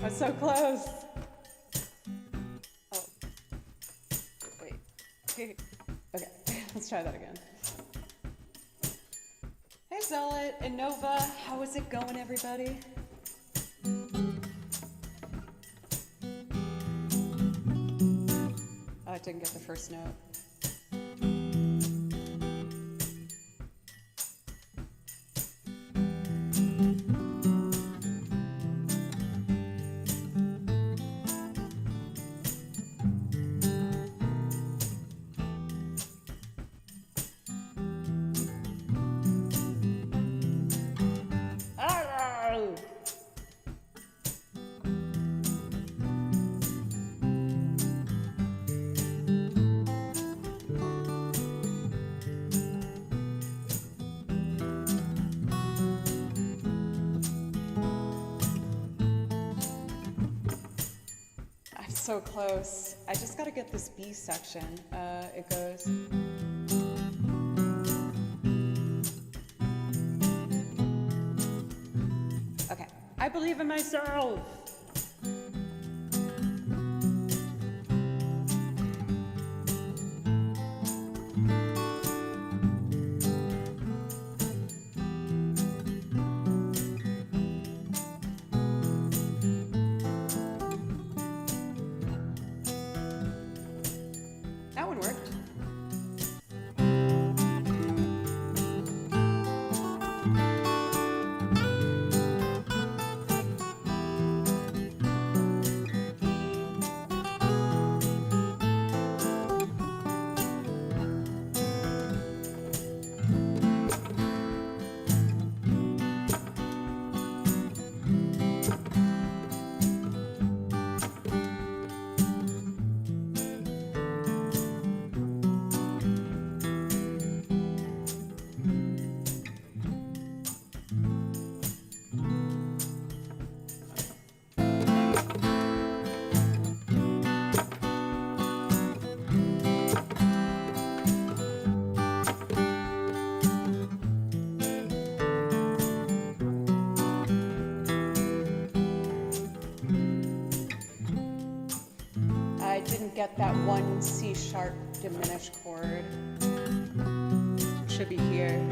I'm so close. Oh, wait. Okay, let's try that again. Hey Zealot and Nova, how is it going, everybody? Oh, I didn't get the first note. So close. I just gotta get this B section. It goes. Okay. I believe in myself. That one worked. I didn't get that one C sharp diminished chord. Should be here.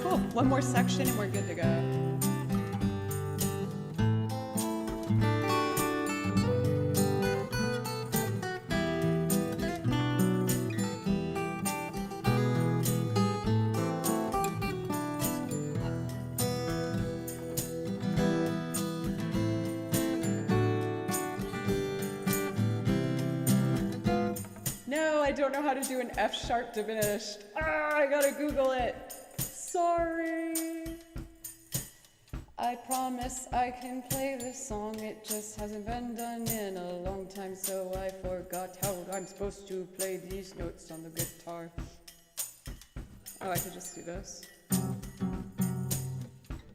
Cool. One more section and we're good to go. No, I don't know how to do an F sharp diminished. I gotta Google it. Sorry. I promise I can play this song. It just hasn't been done in a long time, so I forgot how I'm supposed to play these notes on the guitar. Oh, I could just do this.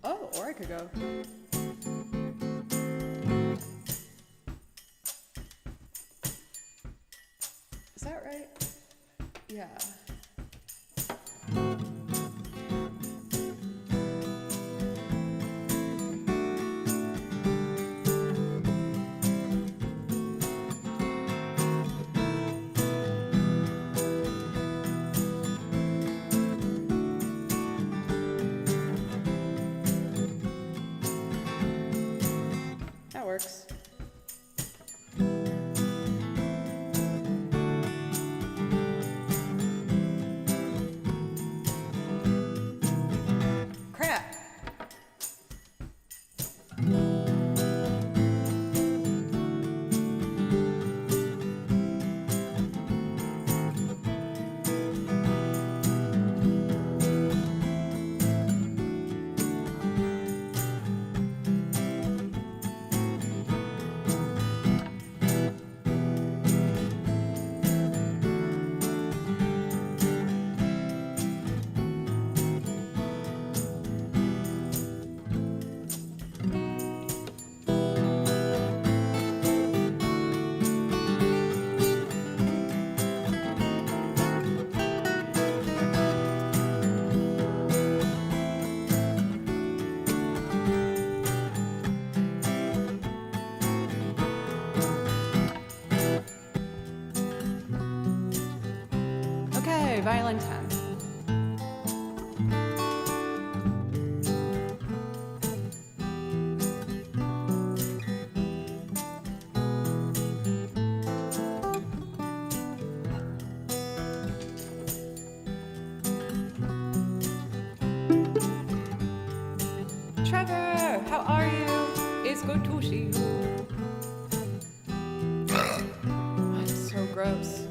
Oh, or I could go. Is that right? Yeah. That works. Crap. violin 10. Trevor, how are you? It's good to see you. Oh, it's so gross.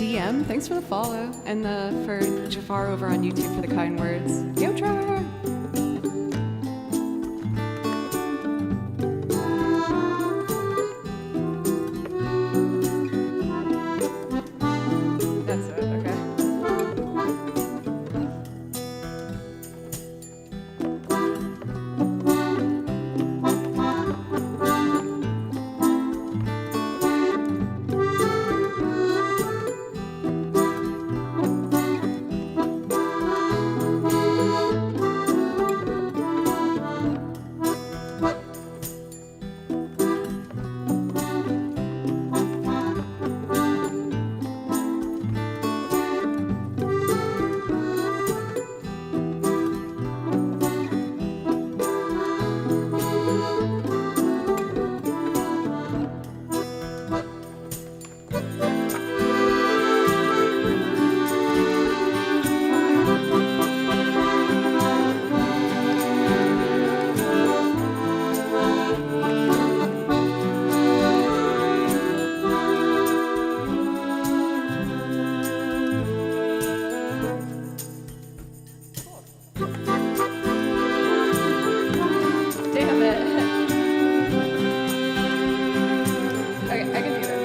DM, thanks for the follow. And for Jafar over on YouTube for the kind words. Yo, Trevor! That's it, okay. Damn it. Okay, I can do this.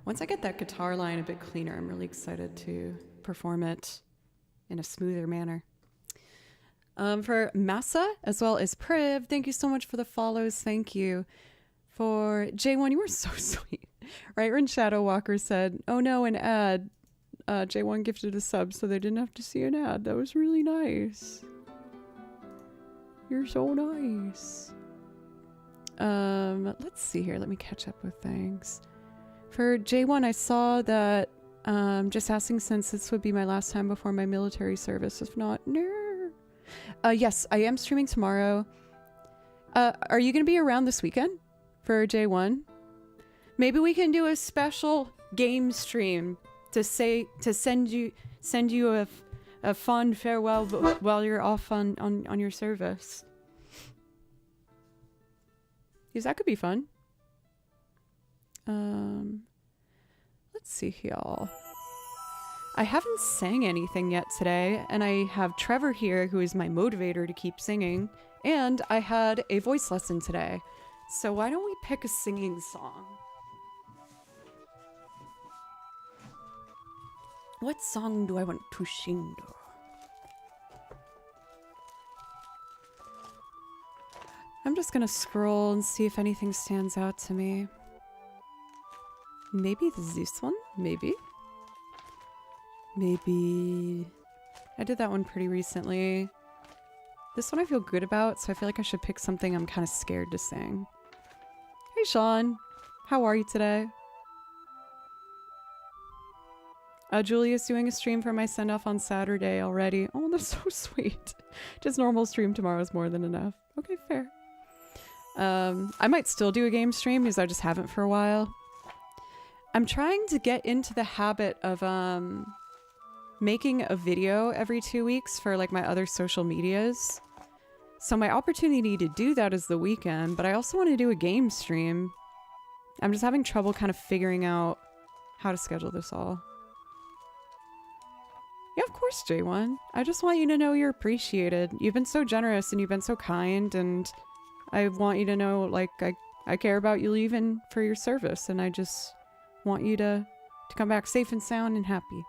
Once I get that guitar line a bit cleaner, I'm really excited to perform it in a smoother manner. For Massa, as well as Priv, thank you so much for the follows. Thank you. For J1, you were so sweet. Right when Shadow Walker said, oh no, an ad, J1 gifted a sub so they didn't have to see an ad. That was really nice. You're so nice. Let's see here. Let me catch up with things. For J1, I saw that just asking since this would be my last time before my military service. If not, no. Yes, I am streaming tomorrow. Are you going to be around this weekend for J1? Maybe we can do a special game stream to send you a fond farewell while you're off on your service. Because that could be fun. Let's see here. I haven't sang anything yet today, and I have Trevor here, who is my motivator to keep singing, and I had a voice lesson today. So why don't we pick a singing song? What song do I want to sing? I'm just gonna scroll and see if anything stands out to me. Maybe this one? Maybe. Maybe... I did that one pretty recently. This one I feel good about, so I feel like I should pick something I'm kind of scared to sing. Hey Sean, how are you today? Julia's doing a stream for my send-off on Saturday already. Oh, that's so sweet. Just normal stream tomorrow is more than enough. Okay, fair. I might still do a game stream because I just haven't for a while. I'm trying to get into the habit of making a video every 2 weeks for like my other social medias. So my opportunity to do that is the weekend, but I also want to do a game stream. I'm just having trouble kind of figuring out how to schedule this all. Yeah, of course, J1. I just want you to know you're appreciated. You've been so generous and you've been so kind, and I want you to know, like, I care about you leaving for your service, and I just want you to come back safe and sound and happy.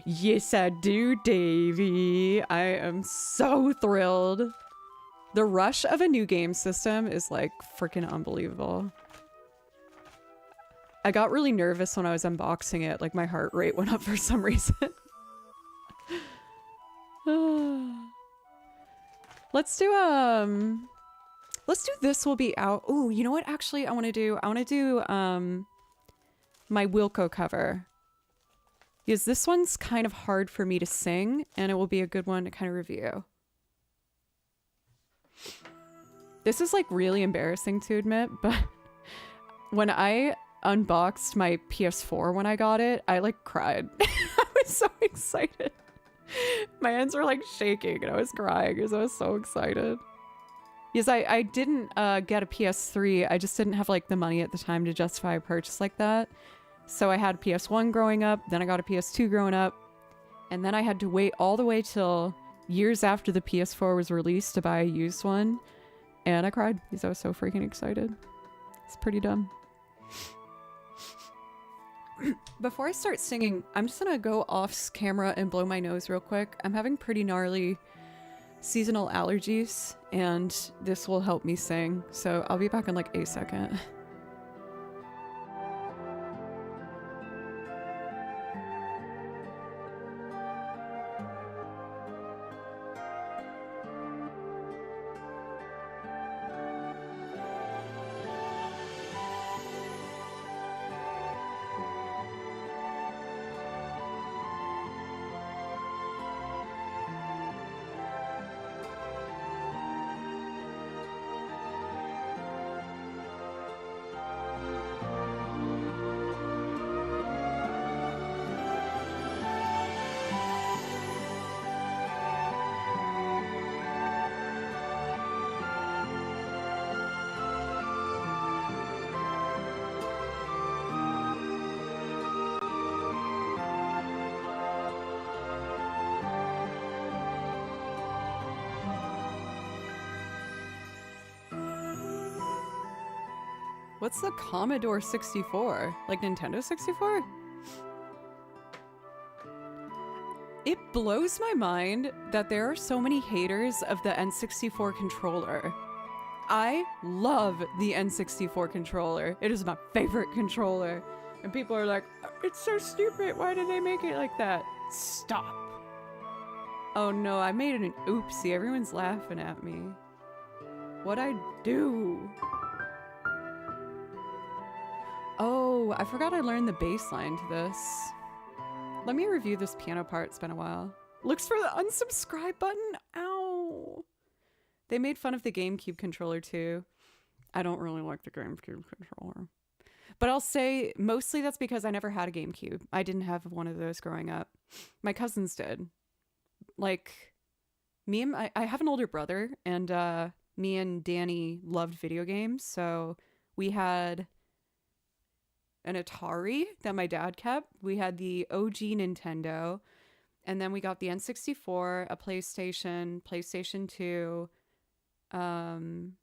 Yes, I do, Davey. I am so thrilled. The rush of a new game system is, like, freaking unbelievable. I got really nervous when I was unboxing it. Like, my heart rate went up for some reason. Let's do This Will Be Out. Oh, you know what actually I want to do? I want to do my Wilco cover. Because this one's kind of hard for me to sing, and it will be a good one to kind of review. This is like really embarrassing to admit, but when I unboxed my PS4 when I got it, I like cried. I was so excited. My hands were like shaking and I was crying because I was so excited. Because I didn't get a PS3, I just didn't have like the money at the time to justify a purchase like that. So I had PS1 growing up, then I got a PS2 growing up, and then I had to wait all the way till years after the PS4 was released to buy a used one. And I cried because I was so freaking excited. It's pretty dumb. Before I start singing, I'm just gonna go off camera and blow my nose real quick. I'm having pretty gnarly seasonal allergies, and this will help me sing. So I'll be back in like a second. What's the Commodore 64? Like Nintendo 64? It blows my mind that there are so many haters of the N64 controller. I love the N64 controller. It is my favorite controller. And people are like, it's so stupid. Why did they make it like that? Stop. Oh no, I made an oopsie. Everyone's laughing at me. What'd I do? Oh, I forgot I learned the bass line to this. Let me review this piano part. It's been a while. Looks for the unsubscribe button. Ow. They made fun of the GameCube controller too. I don't really like the GameCube controller. But I'll say mostly that's because I never had a GameCube. I didn't have one of those growing up. My cousins did. Like, I have an older brother, and me and Danny loved video games. So we had an Atari that my dad kept. We had the OG Nintendo. And then we got the N64, a PlayStation 2, and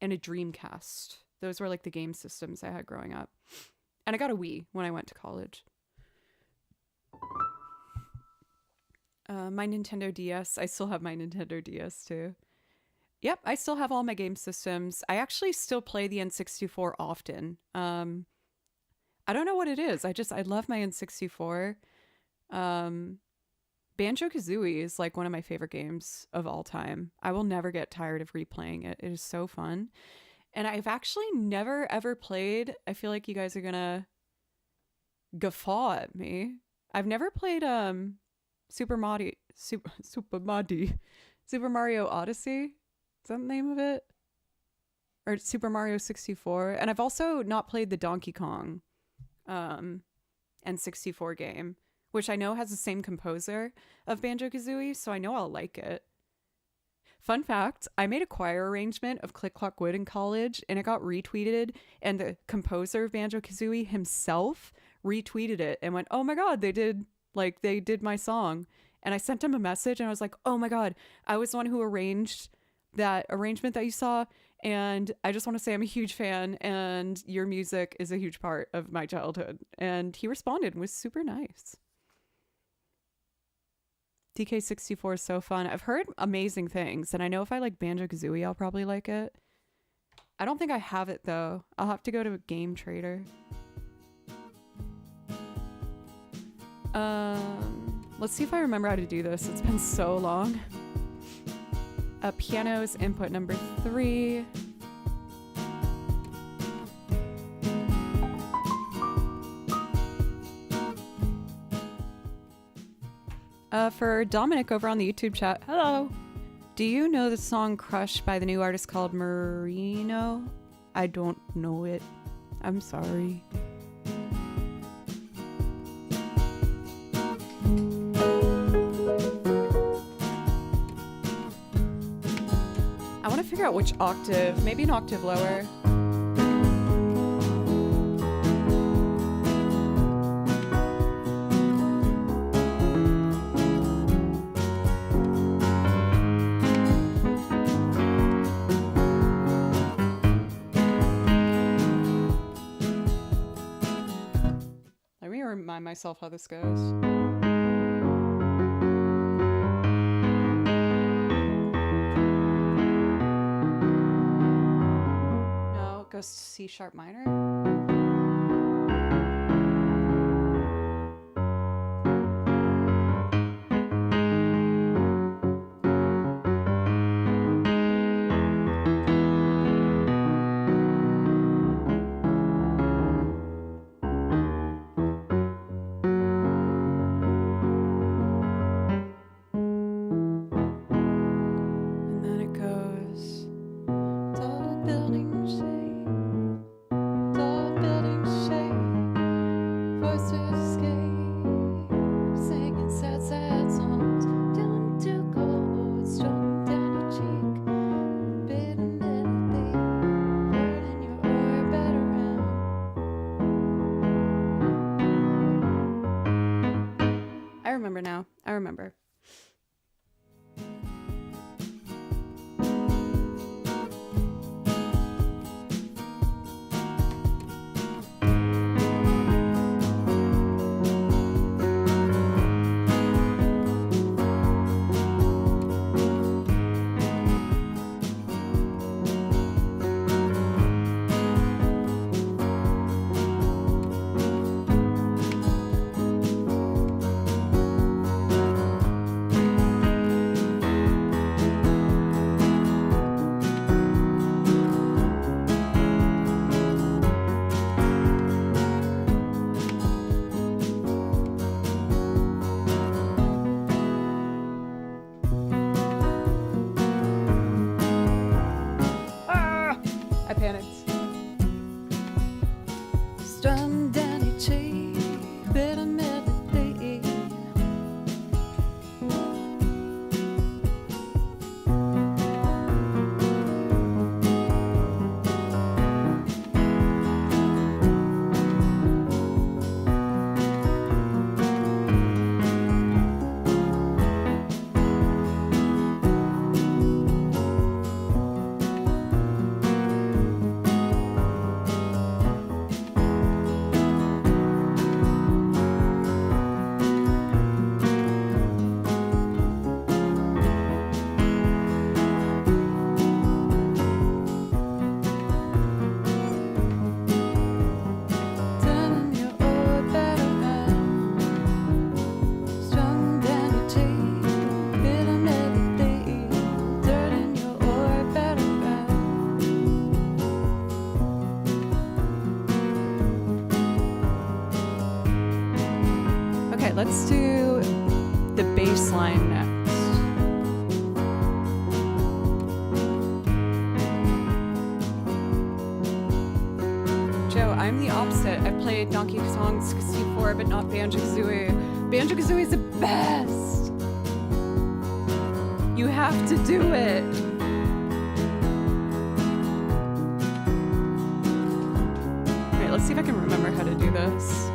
a Dreamcast. Those were like the game systems I had growing up. And I got a Wii when I went to college. My Nintendo DS. I still have my Nintendo DS too. Yep, I still have all my game systems. I actually still play the N64 often. I don't know what it is. I love my N64. Banjo-Kazooie is like one of my favorite games of all time. I will never get tired of replaying it. It is so fun. And I've actually never ever played, I feel like you guys are gonna guffaw at me. I've never played Super Mario Odyssey. Is that the name of it? Or Super Mario 64. And I've also not played the Donkey Kong N64 game, which I know has the same composer of Banjo-Kazooie, so I know I'll like it. Fun fact, I made a choir arrangement of Click Clock Wood in college, and it got retweeted, and the composer of Banjo-Kazooie himself retweeted it and went, oh my god, they did my song. And I sent him a message, and I was like, oh my god, I was the one who arranged that arrangement that you saw, and I just want to say I'm a huge fan, and your music is a huge part of my childhood. And he responded and was super nice. DK64 is so fun. I've heard amazing things, and I know if I like Banjo-Kazooie, I'll probably like it. I don't think I have it, though. I'll have to go to a Game Trader. Let's see if I remember how to do this. It's been so long. Piano's input number 3. For Dominic over on the YouTube chat, hello. Do you know the song Crush by the new artist called Marino? I don't know it. I'm sorry. I want to figure out which octave, maybe an octave lower. Remind myself how this goes. No, it goes to C sharp minor. I remember. let's do the bass line next. Joe, I'm the opposite. I played Donkey Kong 64, but not Banjo-Kazooie. Banjo-Kazooie is the best. You have to do it. All right, let's see if I can remember how to do this.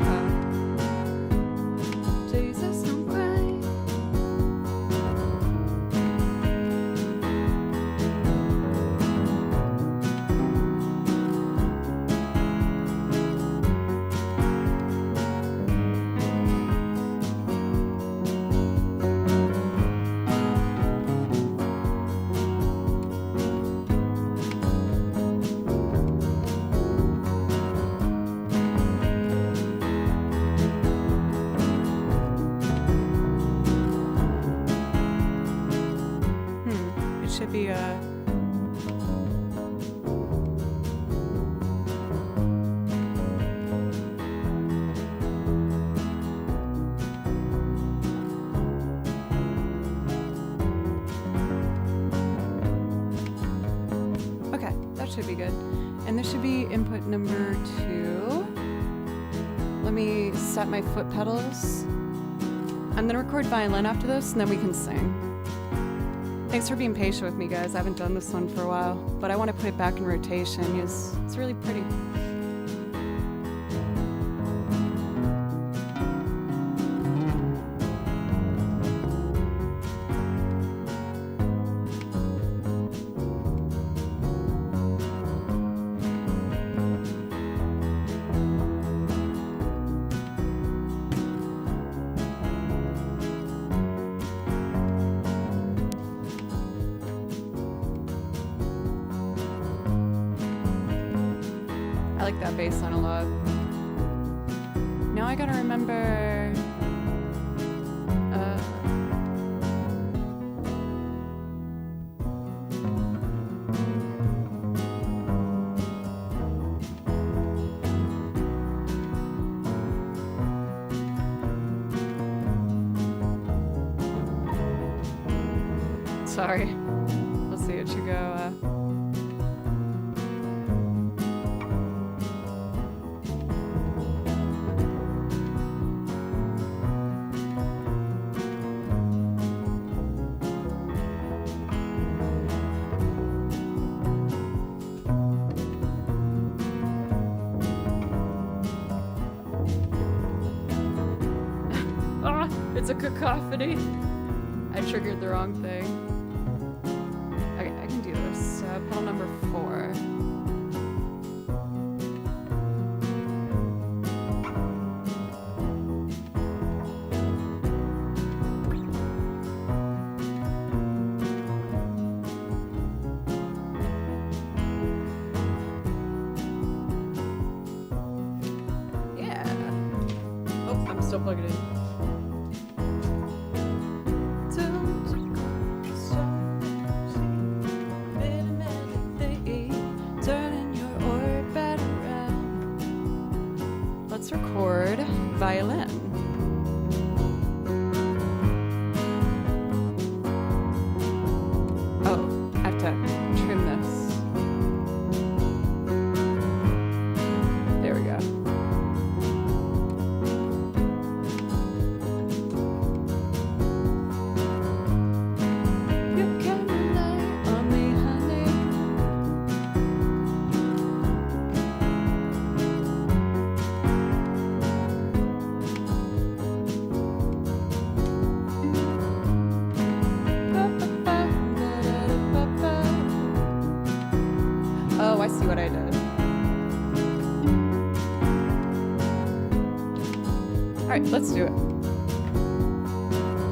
Jesus, don't cry. Should be okay, that should be good. And this should be input number 2. Let me set my foot pedals. I'm gonna record violin after this and then we can sing. Thanks for being patient with me, guys. I haven't done this one for a while, but I want to put it back in rotation. It's really pretty. I like that bass line a lot. Now I gotta remember. Sorry. Let's see, it should go. It's a cacophony. I triggered the wrong thing. Okay, I can do this. Pedal number 4. Yeah. Oh, I'm still plugging it in. Let's record violin. Oh, I have to trim this. There we go. You can rely on me, honey. Oh, I see what I did. All right, let's do it.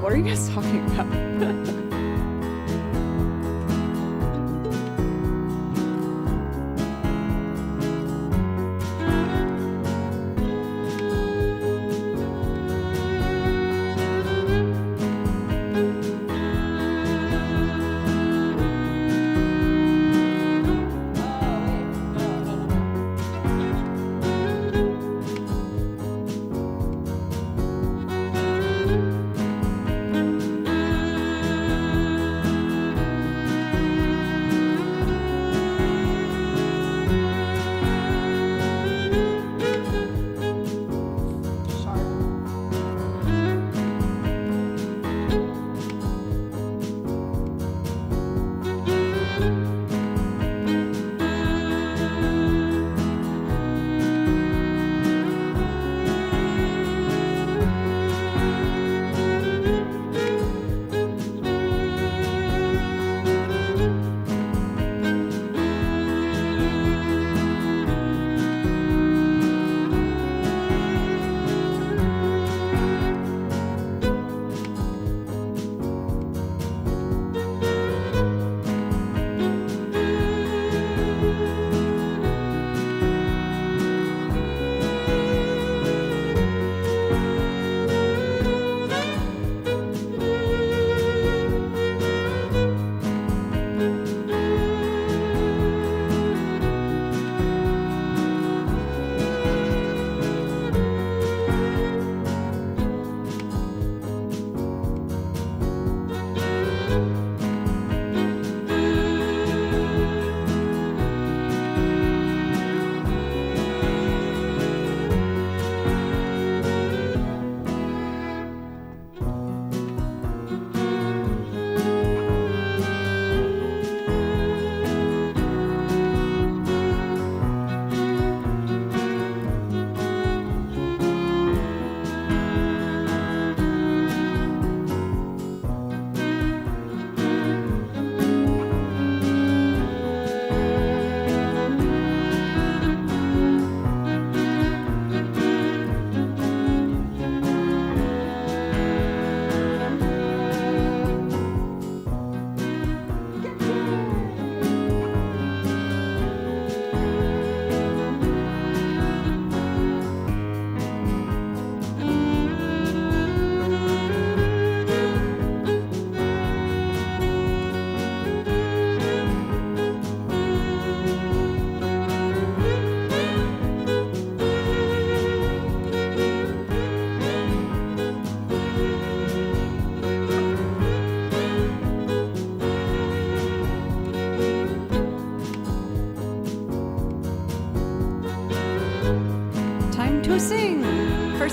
What are you guys talking about?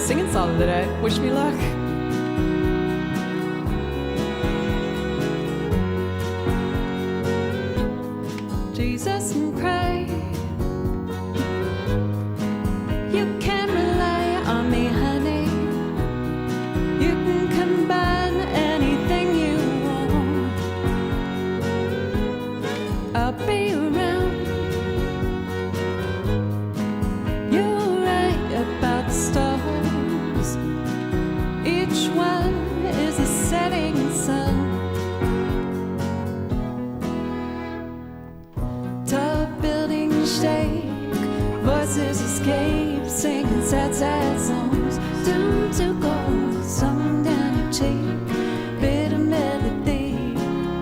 singing solo today. Wish me luck. Jesus and pray. You can rely on me, honey. You can combine anything you want. I'll be around. You're right about the stars. Each one is a setting sun. Tall buildings shake, voices escape, singing sad, sad songs. Doomed to go, some down your cheek, bitter melody,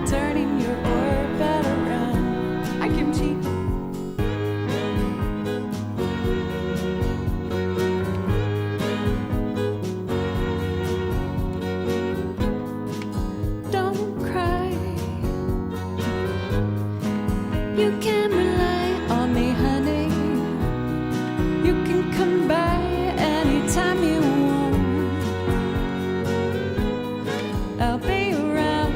turning your orbit around. Hi, Kimchi. Don't cry. You can rely on me, honey. You can come by anytime you want. I'll be around.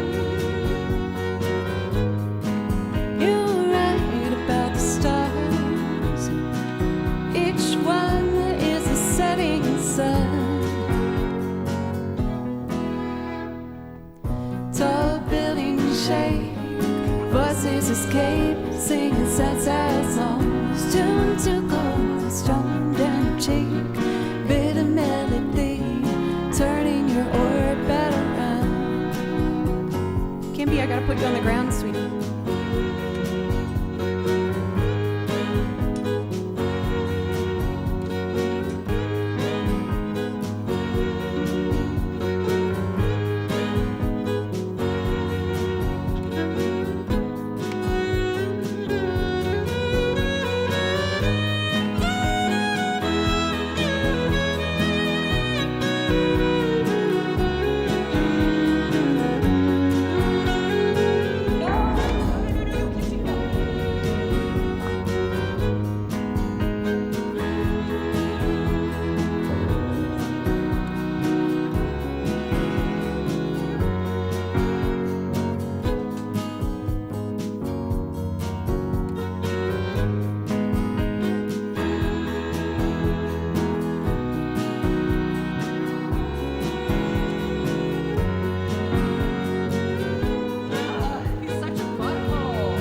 You're right about the stars. Each one is a setting sun. Tall buildings shake, voices escape, singing sad, sad songs. Tuned to go, strong down your cheek, bitter melody, turning your orbit around. Kimby, I gotta put you on the ground, sweetie. He's such a butthole.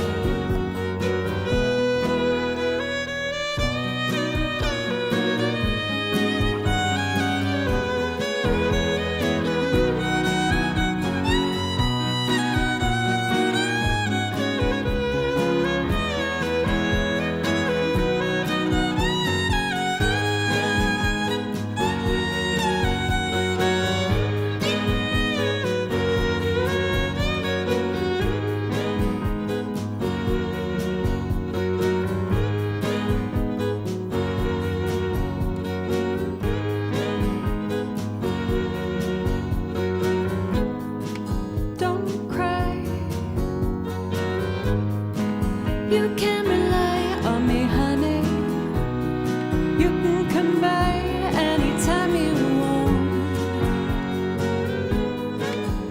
Don't cry. You can rely on me, honey. You can come by anytime you want.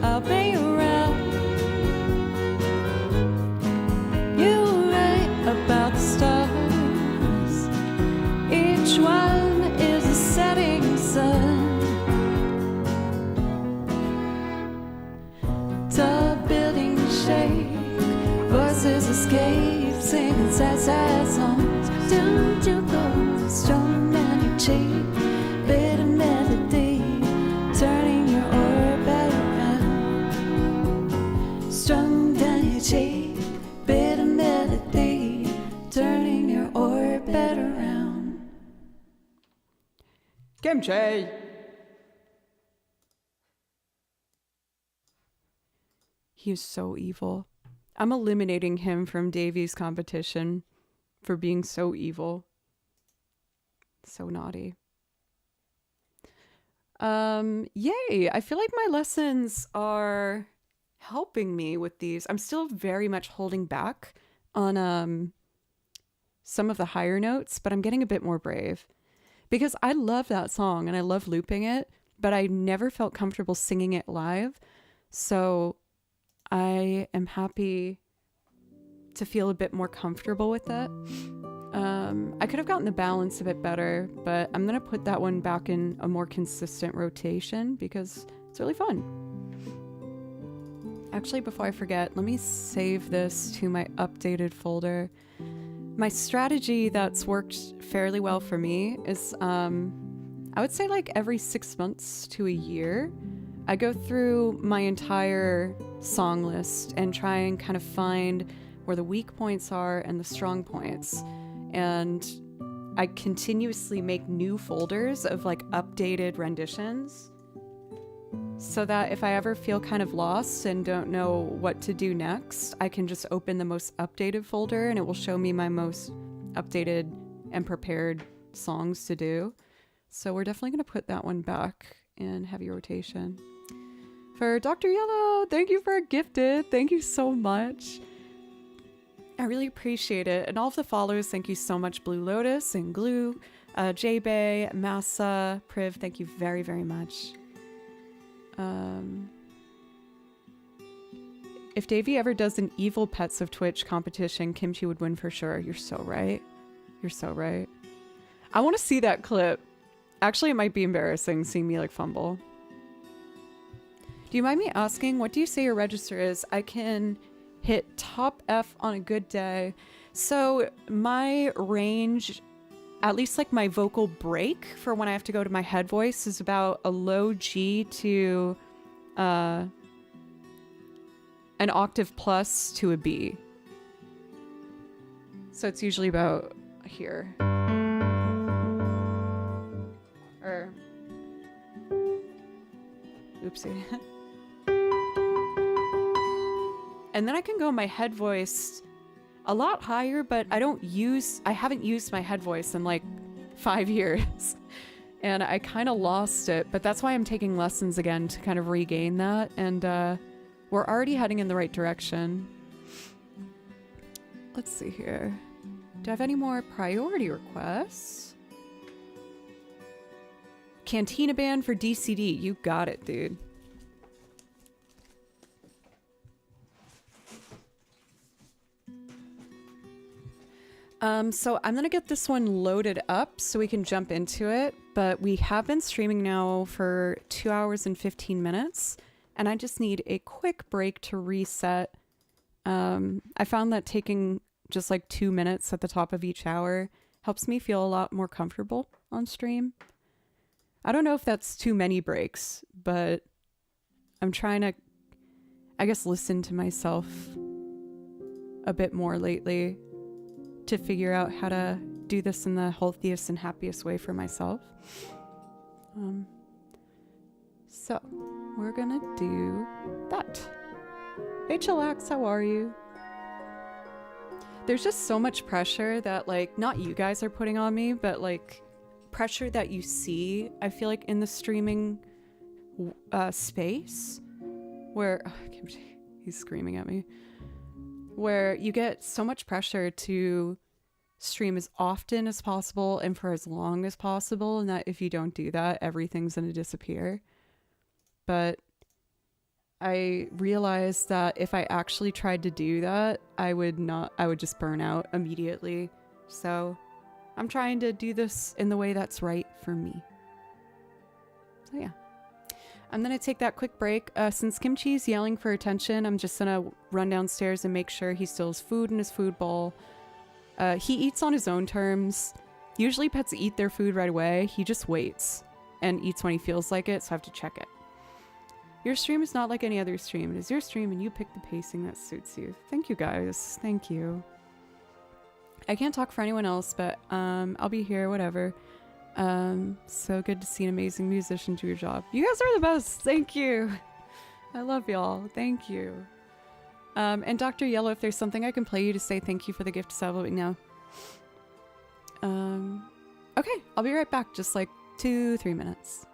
I'll be around. You're right about the stars. Each one is a setting sun. Tall buildings shake, voices escape, singing sad, sad songs. Doomed to go, strong down your cheek, bitter melody, turning your orbit around. Strong down your cheek, bitter melody, turning your orbit around. Kimchi! He is so evil. I'm eliminating him from Davy's competition for being so evil. So naughty. Yay! I feel like my lessons are helping me with these. I'm still very much holding back on some of the higher notes, but I'm getting a bit more brave. because I love that song and I love looping it, but I never felt comfortable singing it live. So I am happy to feel a bit more comfortable with it. I could have gotten the balance a bit better, but I'm going to put that one back in a more consistent rotation because it's really fun. Actually, before I forget, let me save this to my updated folder. My strategy that's worked fairly well for me is, I would say like every 6 months to a year, I go through my entire song list and try and kind of find where the weak points are and the strong points. And I continuously make new folders of like updated renditions so that if I ever feel kind of lost and don't know what to do next, I can just open the most updated folder and it will show me my most updated and prepared songs to do. So we're definitely going to put that one back in heavy rotation. For Dr. Yellow, thank you for gifted. Thank you so much. I really appreciate it. And all of the followers, thank you so much. Blue Lotus and Glue, J-Bay, Massa, Priv, thank you very, very much. If Davey ever does an Evil Pets of Twitch competition, Kimchi would win for sure. You're so right. You're so right. I want to see that clip. Actually, it might be embarrassing seeing me like fumble. Do you mind me asking, what do you say your register is? I can hit top F on a good day. So my range, at least like my vocal break for when I have to go to my head voice, is about a low G to an octave plus to a B. So it's usually about here. Or, oopsie. And then I can go my head voice a lot higher, but I haven't used my head voice in like 5 years. And I kind of lost it, but that's why I'm taking lessons again to kind of regain that. And we're already heading in the right direction. Let's see here. Do I have any more priority requests? Cantina band for DCD. You got it, dude. So I'm gonna get this one loaded up so we can jump into it, but we have been streaming now for 2 hours and 15 minutes, and I just need a quick break to reset. I found that taking just like 2 minutes at the top of each hour helps me feel a lot more comfortable on stream. I don't know if that's too many breaks, but I'm trying to, I guess, listen to myself a bit more lately to figure out how to do this in the healthiest and happiest way for myself. So we're gonna do that. Hey Chillax, how are you? There's just so much pressure that like, not you guys are putting on me, but like pressure that you see, I feel like in the streaming space where, he's screaming at me, where you get so much pressure to stream as often as possible and for as long as possible, and that if you don't do that, everything's going to disappear. But I realized that if I actually tried to do that, I would just burn out immediately. So I'm trying to do this in the way that's right for me. So yeah. I'm going to take that quick break. Since Kimchi's yelling for attention, I'm just going to run downstairs and make sure he still has food in his food bowl. He eats on his own terms. Usually pets eat their food right away. He just waits and eats when he feels like it, so I have to check it. Your stream is not like any other stream. It is your stream and you pick the pacing that suits you. Thank you guys. Thank you. I can't talk for anyone else, but I'll be here, whatever. So good to see an amazing musician do your job. You guys are the best. Thank you. I love y'all. Thank you. And Dr. Yellow, if there's something I can play you to say thank you for the gift sub, let me know. Okay, I'll be right back. Just like 2-3 minutes.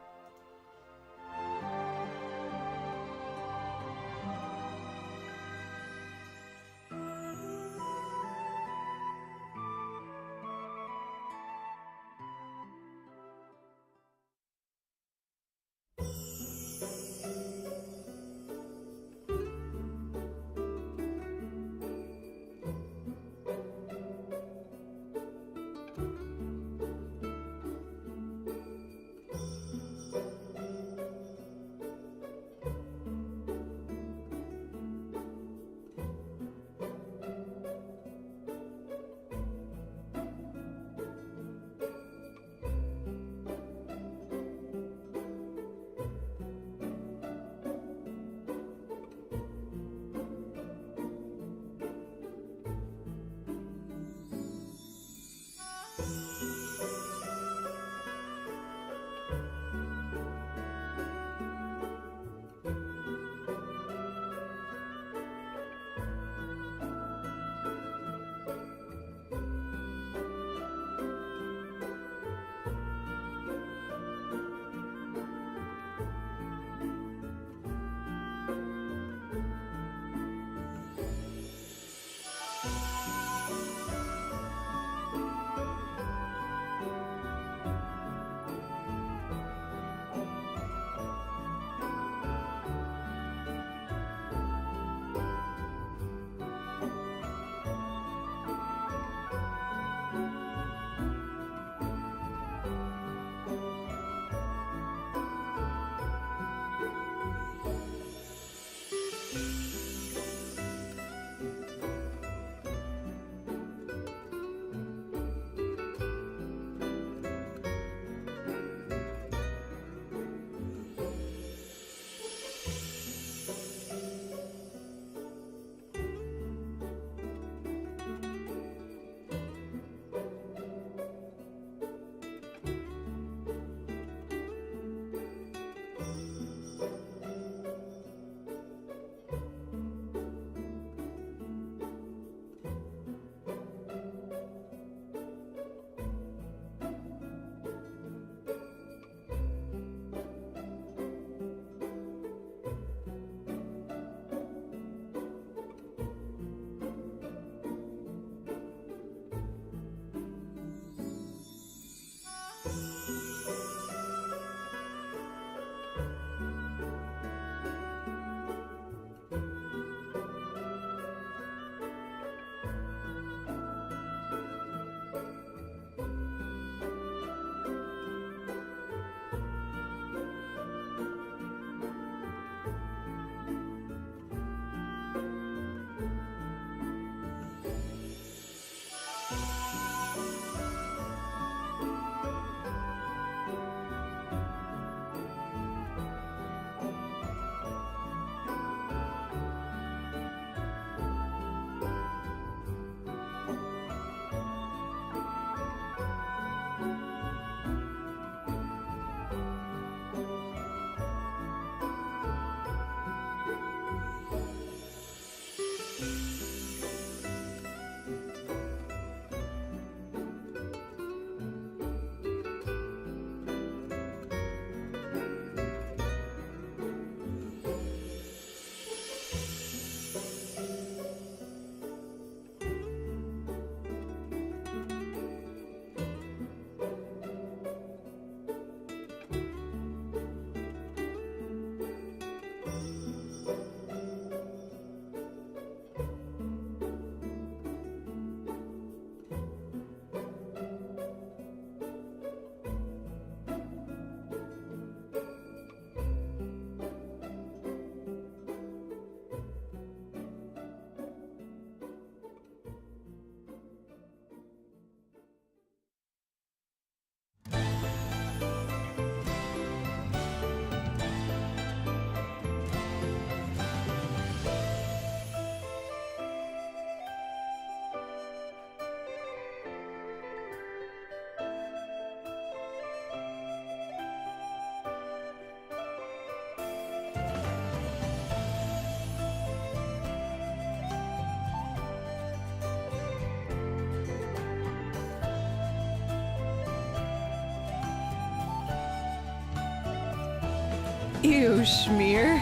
Ew, schmear.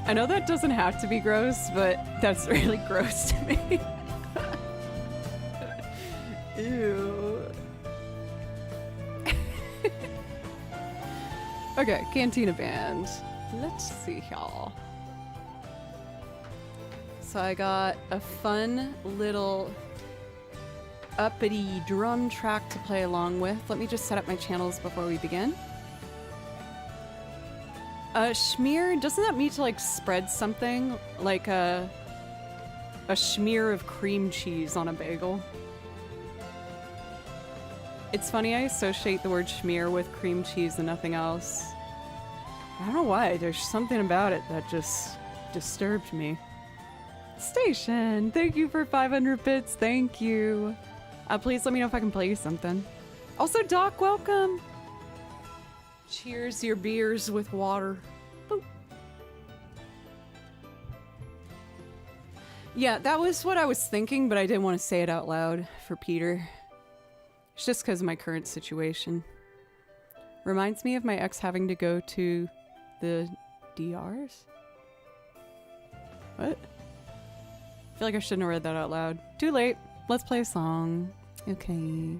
I know that doesn't have to be gross, but that's really gross to me. Ew. Okay, Cantina Band. Let's see y'all. So I got a fun little uppity drum track to play along with. Let me just set up my channels before we begin. Schmear, doesn't that mean to like spread something? Like a smear of cream cheese on a bagel? It's funny, I associate the word schmear with cream cheese and nothing else. I don't know why, there's something about it that just disturbed me. Station, thank you for 500 bits, thank you. Please let me know if I can play you something. Also, Doc, welcome. Cheers your beers with water. Boop. Yeah, that was what I was thinking, but I didn't want to say it out loud for Peter. It's just because of my current situation. Reminds me of my ex having to go to the DRs? What? I feel like I shouldn't have read that out loud. Too late. Let's play a song. Okay.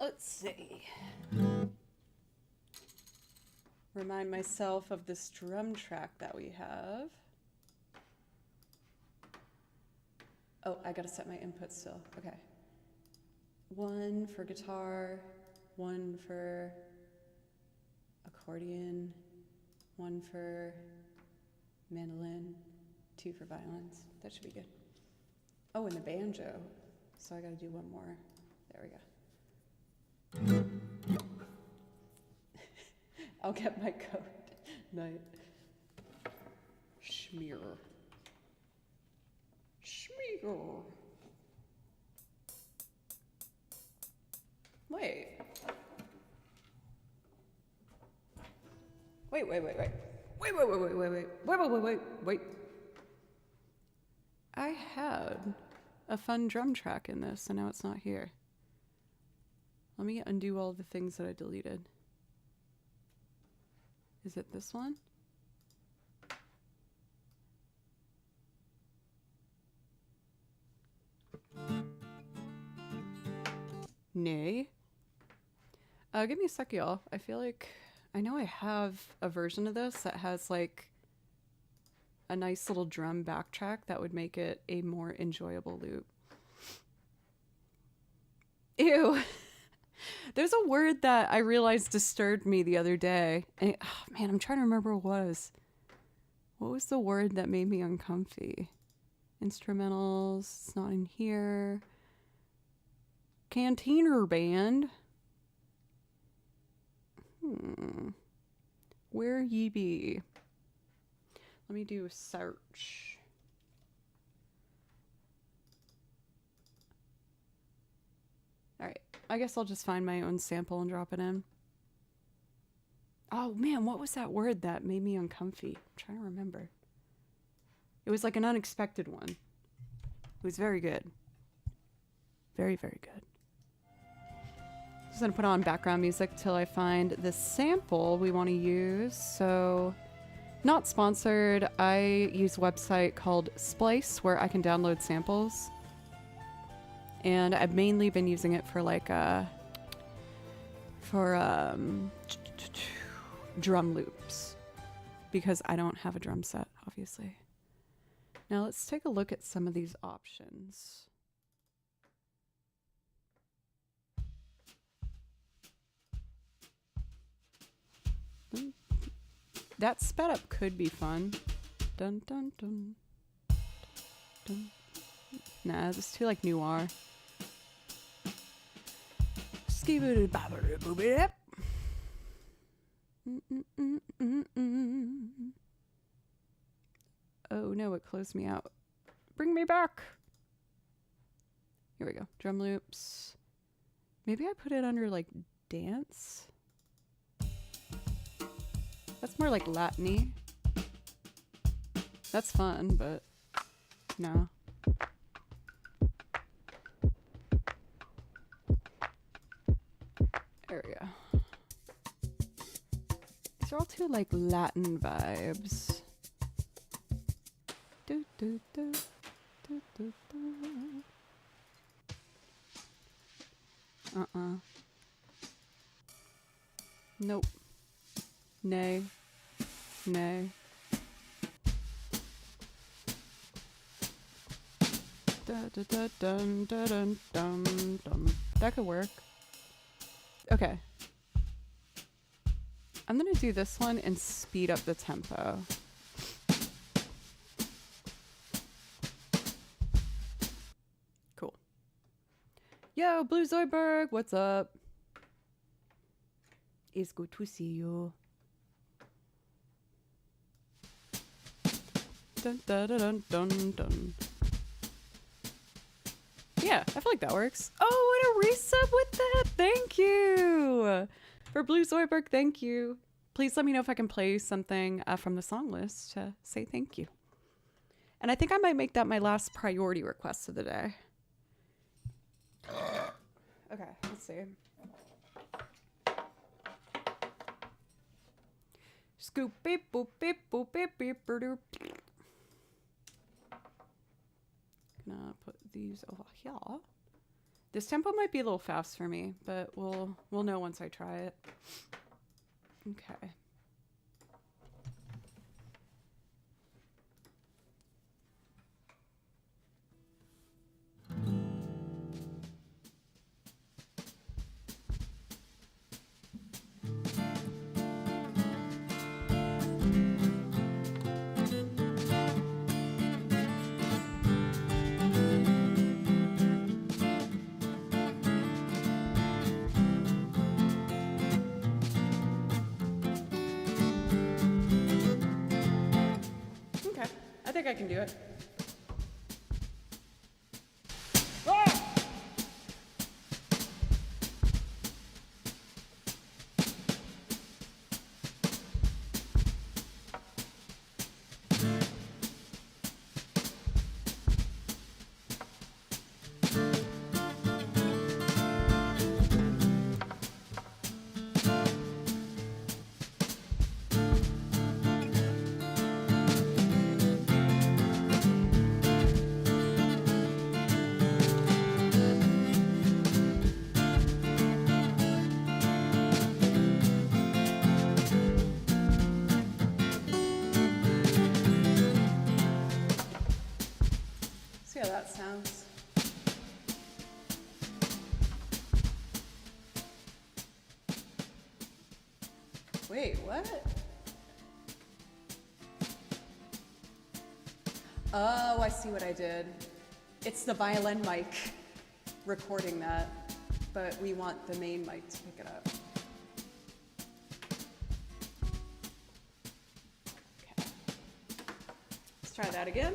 Let's see. Remind myself of this drum track that we have. Oh, I gotta set my input still. Okay. One for guitar, one for accordion, one for mandolin, two for violins. That should be good. Oh, and the banjo. So I gotta do one more. There we go. I'll get my coat. Night. Schmear. Schmear. Wait. Wait. I had a fun drum track in this, and now it's not here. Let me undo all the things that I deleted. Is it this one? Nay. Give me a sec, y'all. I feel like I know I have a version of this that has like a nice little drum backtrack that would make it a more enjoyable loop. Ew. There's a word that I realized disturbed me the other day. And oh man, I'm trying to remember what it was. What was the word that made me uncomfy? Instrumentals. It's not in here. Cantina Band. Where ye be? Let me do a search. Alright, I guess I'll just find my own sample and drop it in. Oh man, what was that word that made me uncomfy? I'm trying to remember. It was like an unexpected one. It was very good. Very, very good. Just gonna put on background music till I find the sample we want to use. So, not sponsored. I use a website called Splice where I can download samples. And I've mainly been using it for like drum loops because I don't have a drum set, obviously. Now let's take a look at some of these options. That sped up could be fun. Dun dun dun. Dun. Nah, this is too like noir. Oh no, it closed me out. Bring me back. Here we go. Drum loops. Maybe I put it under like dance. That's more like Latin-y. That's fun, but no. There we go. These are all too like Latin vibes. Do, do, do, do, do, do. Nope. Nay. Nay. Da, da, da, dun, da, dun, dun, dun. That could work. Okay. I'm gonna do this one and speed up the tempo. Cool. Yo, Blue Zoidberg, what's up? It's good to see you. Dun, dun, dun, dun, dun. Yeah, I feel like that works. Oh, what a resub with that. Thank you. For Blue Zoidberg, thank you. Please let me know if I can play something from the song list to say thank you. And I think I might make that my last priority request of the day. Okay, let's see. Scoop beep boop beep boop beep beep boop. Gonna put these over here. This tempo might be a little fast for me, but we'll know once I try it. Okay. I think I can do it. Ah! See how that sounds. Wait, what? Oh, I see what I did. It's the violin mic recording that, but we want the main mic to pick it up. Okay. Let's try that again.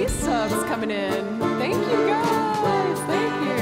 resubs coming in. Thank you guys. Thank you.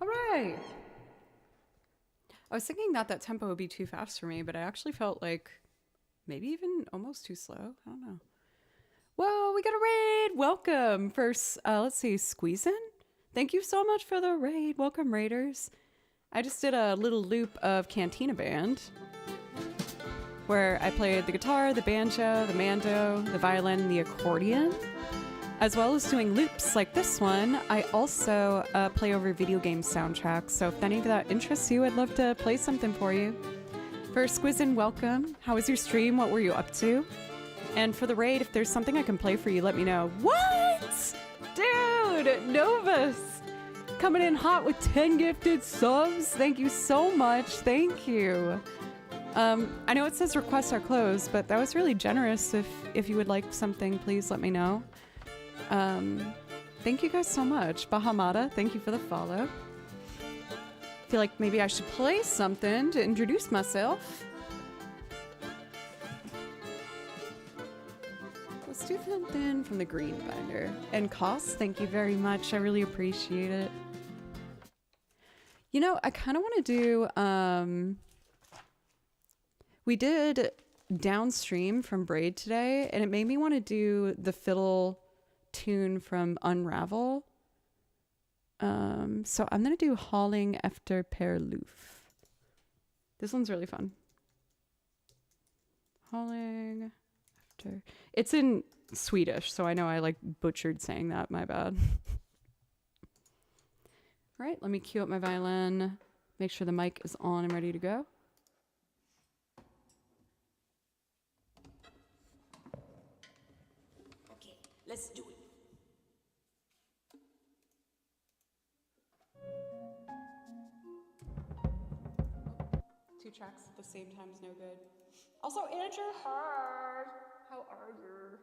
All right. I was thinking that tempo would be too fast for me, but I actually felt like maybe even almost too slow. I don't know. Whoa, we got a raid. Welcome. First, let's see, Squeezin'? Thank you so much for the raid. Welcome, raiders. I just did a little loop of Cantina Band where I played the guitar, the banjo, the mando, the violin, and the accordion, as well as doing loops like this one. I also play over video game soundtracks, so if any of that interests you, I'd love to play something for you. For Squizzin, welcome. How was your stream? What were you up to? And for the raid, if there's something I can play for you, let me know. What? Dude, Novus coming in hot with 10 gifted subs. Thank you so much. Thank you. I know it says requests are closed, but that was really generous. If you would like something, please let me know. Thank you guys so much. Bahamada, thank you for the follow. feel like maybe I should play something to introduce myself. Let's do something from the green binder. And Cost, thank you very much. I really appreciate it. You know, I kind of want to do, we did Downstream from Braid today, and it made me want to do the fiddle tune from Unravel. So I'm going to do Hauling Efter Per Loof. This one's really fun. Hauling Efter. It's in Swedish, so I know I like butchered saying that. My bad. All right, let me cue up my violin. Make sure the mic is on and ready to go. Okay, let's do it. 2 tracks at the same time is no good. Also, Andrew Hard, how are you?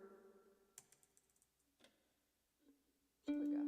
Here we go.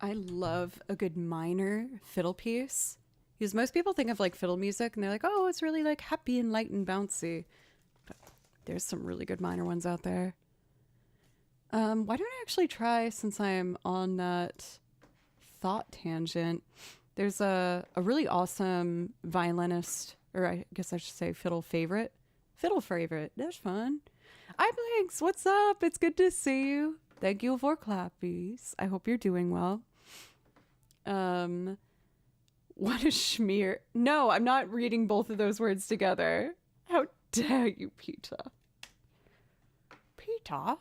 I love a good minor fiddle piece. Because most people think of like fiddle music and they're like, oh, it's really like happy and light and bouncy. But there's some really good minor ones out there. Why don't I actually try, since I'm on that thought tangent, there's a really awesome violinist, or I guess I should say fiddle favorite. Fiddle favorite, that's fun. Hi Blinks, what's up? It's good to see you. Thank you for clappies. I hope you're doing well. What a schmear. No, I'm not reading both of those words together. How dare you, Peter? Peter?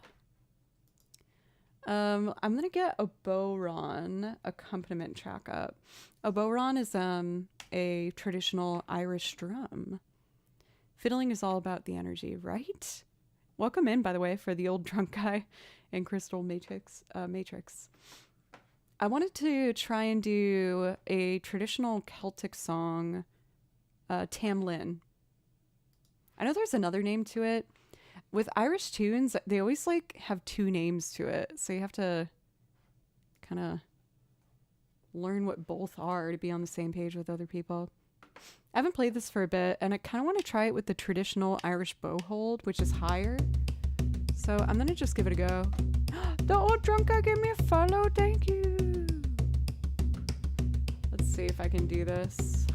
I'm gonna get a Boron accompaniment track up. A Boron is a traditional Irish drum. Fiddling is all about the energy, right? Welcome in, by the way, for the old drunk guy in Crystal Matrix. I wanted to try and do a traditional Celtic song, Tam Lin. I know there's another name to it. With Irish tunes, they always like have two names to it. So you have to kind of learn what both are to be on the same page with other people. I haven't played this for a bit, and I kind of want to try it with the traditional Irish bow hold, which is higher. So I'm going to just give it a go. The old drunk guy gave me a follow. Thank you. Let's see if I can do this.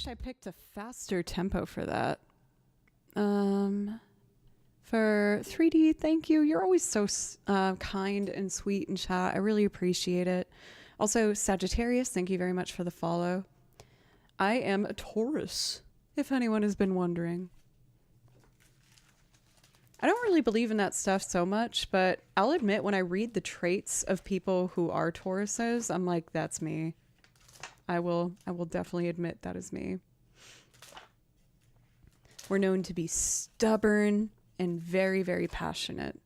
I picked a faster tempo for that. For 3D, thank you. You're always so kind and sweet in chat. I really appreciate it. Also, Sagittarius, thank you very much for the follow. I am a Taurus, if anyone has been wondering. I don't really believe in that stuff so much, but I'll admit when I read the traits of people who are Tauruses, I'm like, that's me. I will definitely admit that is me. We're known to be stubborn and very, very passionate.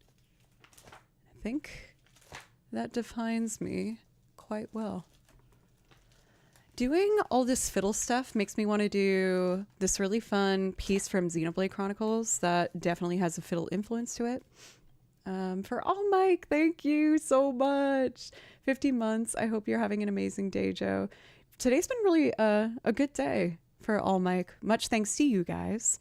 I think that defines me quite well. Doing all this fiddle stuff makes me want to do this really fun piece from Xenoblade Chronicles that definitely has a fiddle influence to it. For all Mike, thank you so much. 50 months. I hope you're having an amazing day, Joe. Today's been really a good day for All Mike. Much thanks to you guys.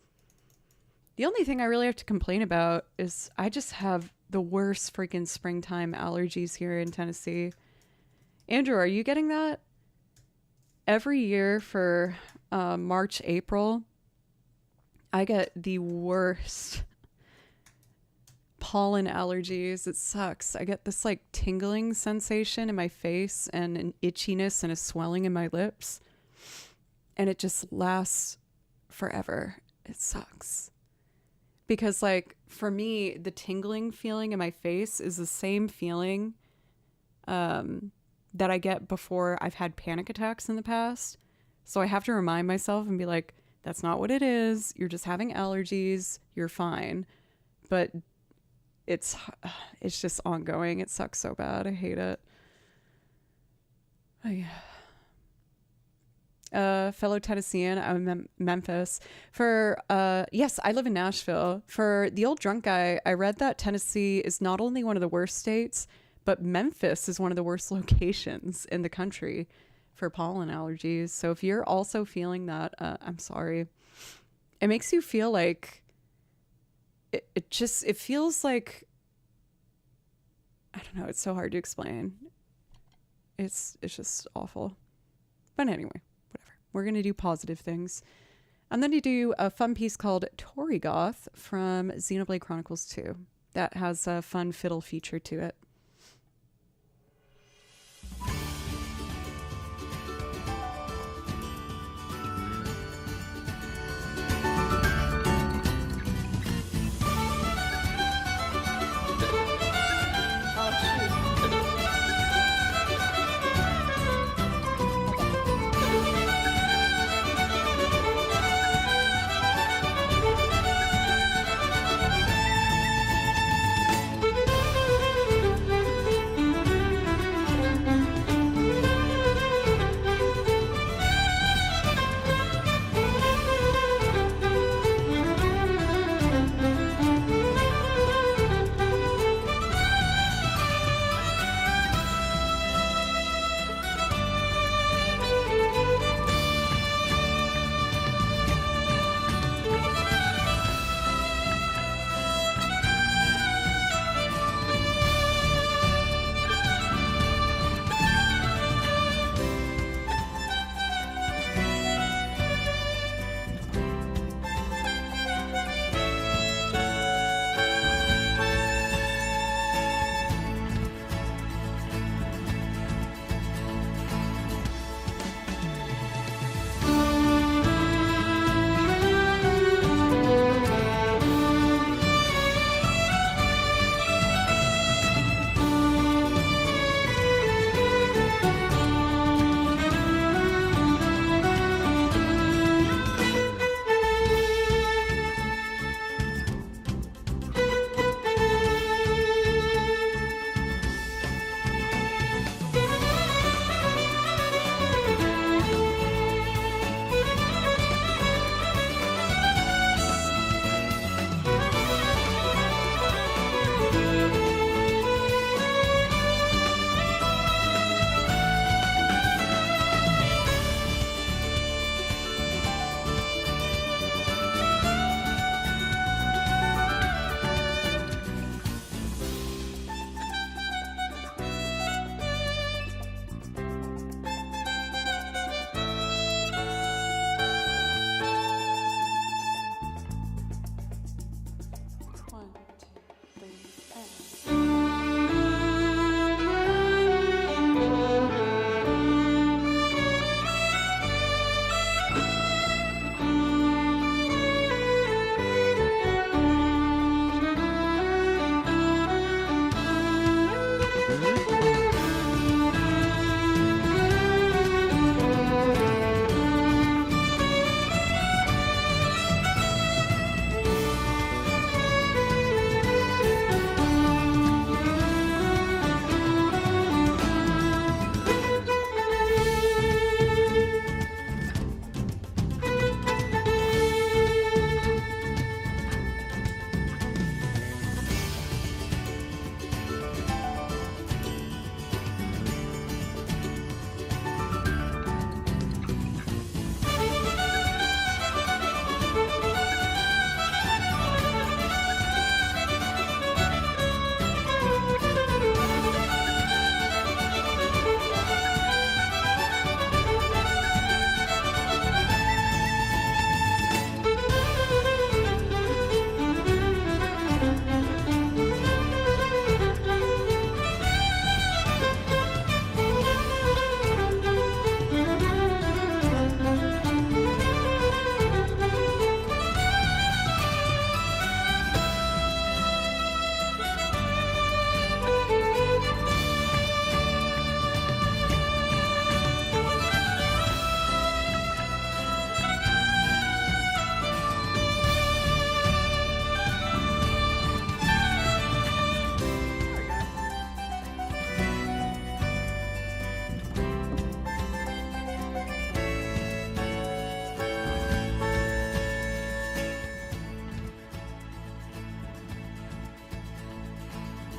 The only thing I really have to complain about is I just have the worst freaking springtime allergies here in Tennessee. Andrew, are you getting that? Every year for March, April, I get the worst pollen allergies. It sucks. I get this like tingling sensation in my face and an itchiness and a swelling in my lips. And it just lasts forever. It sucks. Because like for me, the tingling feeling in my face is the same feeling that I get before I've had panic attacks in the past. So I have to remind myself and be like, that's not what it is. You're just having allergies. You're fine. But it's just ongoing. It sucks so bad. I hate it. Fellow Tennessean, I'm in Memphis. Yes, I live in Nashville. For the old drunk guy, I read that Tennessee is not only one of the worst states, but Memphis is one of the worst locations in the country for pollen allergies. So if you're also feeling that, I'm sorry. It makes you feel like it feels like, I don't know, it's so hard to explain. It's just awful. But anyway, whatever. We're going to do positive things. I'm going to do a fun piece called Torigoth from Xenoblade Chronicles 2. That has a fun fiddle feature to it.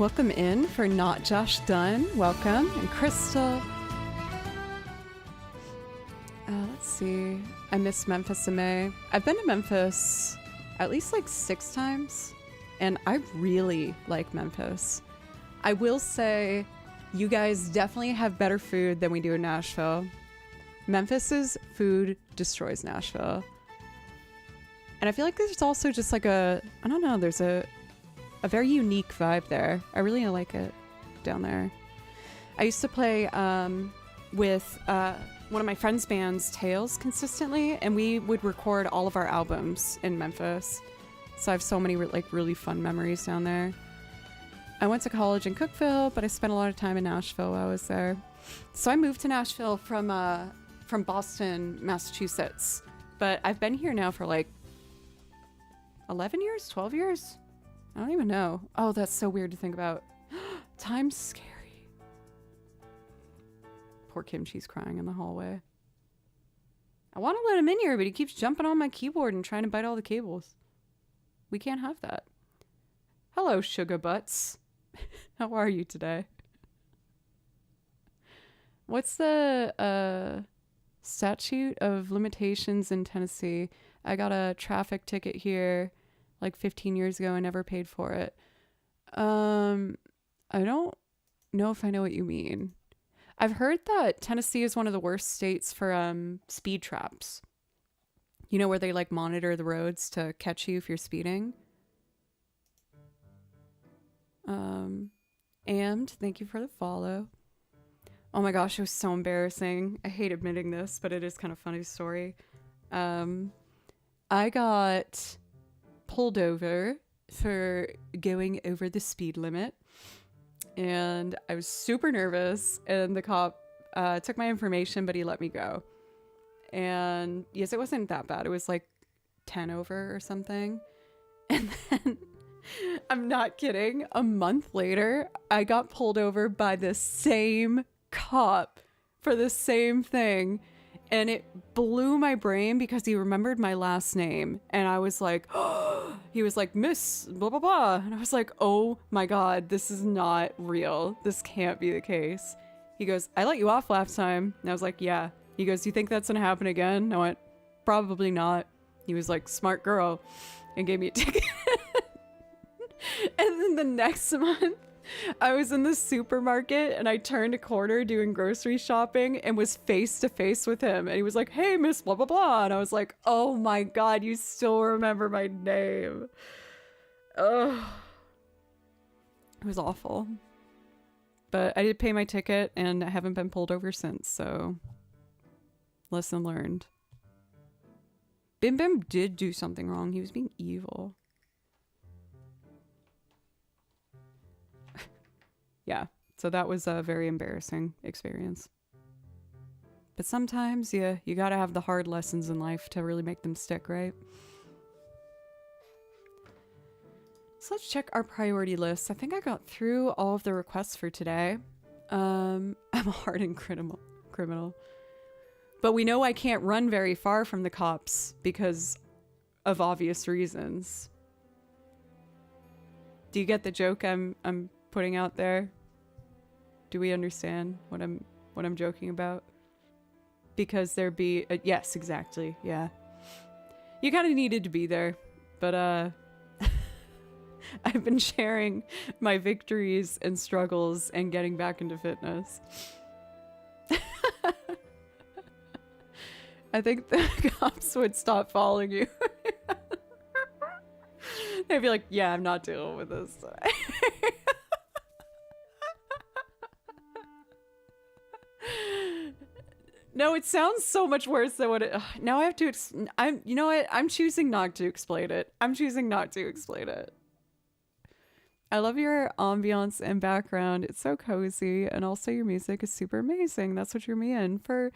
welcome in for Not Josh Dunn. Welcome. And Crystal. Let's see. I miss Memphis in May. I've been to Memphis at least like 6 times, and I really like Memphis. I will say you guys definitely have better food than we do in Nashville. Memphis's food destroys Nashville. And I feel like there's also just like I don't know, there's a very unique vibe there. I really like it down there. I used to play with one of my friend's bands, Tails, consistently, and we would record all of our albums in Memphis. So I have so many really fun memories down there. I went to college in Cookeville, but I spent a lot of time in Nashville while I was there. So I moved to Nashville from Boston, Massachusetts, but I've been here now for like 11 years, 12 years? I don't even know. Oh, that's so weird to think about. Time's scary. Poor Kimchi's crying in the hallway. I want to let him in here, but he keeps jumping on my keyboard and trying to bite all the cables. We can't have that. Hello, Sugar Butts. How are you today? What's the statute of limitations in Tennessee? I got a traffic ticket here like 15 years ago. I never paid for it. I don't know if I know what you mean. I've heard that Tennessee is one of the worst states for speed traps. You know, where they like monitor the roads to catch you if you're speeding. And thank you for the follow. Oh my gosh, it was so embarrassing. I hate admitting this, but it is kind of a funny story. I got pulled over for going over the speed limit, and I was super nervous, and the cop took my information, but he let me go. And yes, it wasn't that bad. It was like 10 over or something. And then I'm not kidding, a month later I got pulled over by the same cop for the same thing, and it blew my brain because he remembered my last name, and I was like, oh, he was like, Miss blah blah blah, and I was like, oh my god, this is not real, this can't be the case. He goes, I let you off last time, and I was like, yeah. He goes, you think that's gonna happen again? I went, probably not. He was like, smart girl, and gave me a ticket. And then the next month I was in the supermarket and I turned a corner doing grocery shopping and was face to face with him, and he was like, hey, Miss blah blah blah, and I was like, oh my god, you still remember my name. Ugh. It was awful, but I did pay my ticket and I haven't been pulled over since, so lesson learned. Bim Bim did do something wrong. He was being evil. Yeah, so that was a very embarrassing experience. But sometimes, yeah, you gotta have the hard lessons in life to really make them stick, right? So let's check our priority list. I think I got through all of the requests for today. I'm a hardened criminal. But we know I can't run very far from the cops because of obvious reasons. Do you get the joke I'm putting out there? Do we understand what I'm joking about? Because there'd be yes, exactly. Yeah. You kind of needed to be there, but I've been sharing my victories and struggles and getting back into fitness. I think the cops would stop following you. They'd be like, yeah, I'm not dealing with this today. No, it sounds so much worse than what it... Now I have to... you know what? I'm choosing not to explain it. I love your ambiance and background. It's so cozy. And also your music is super amazing. That's what drew me in. For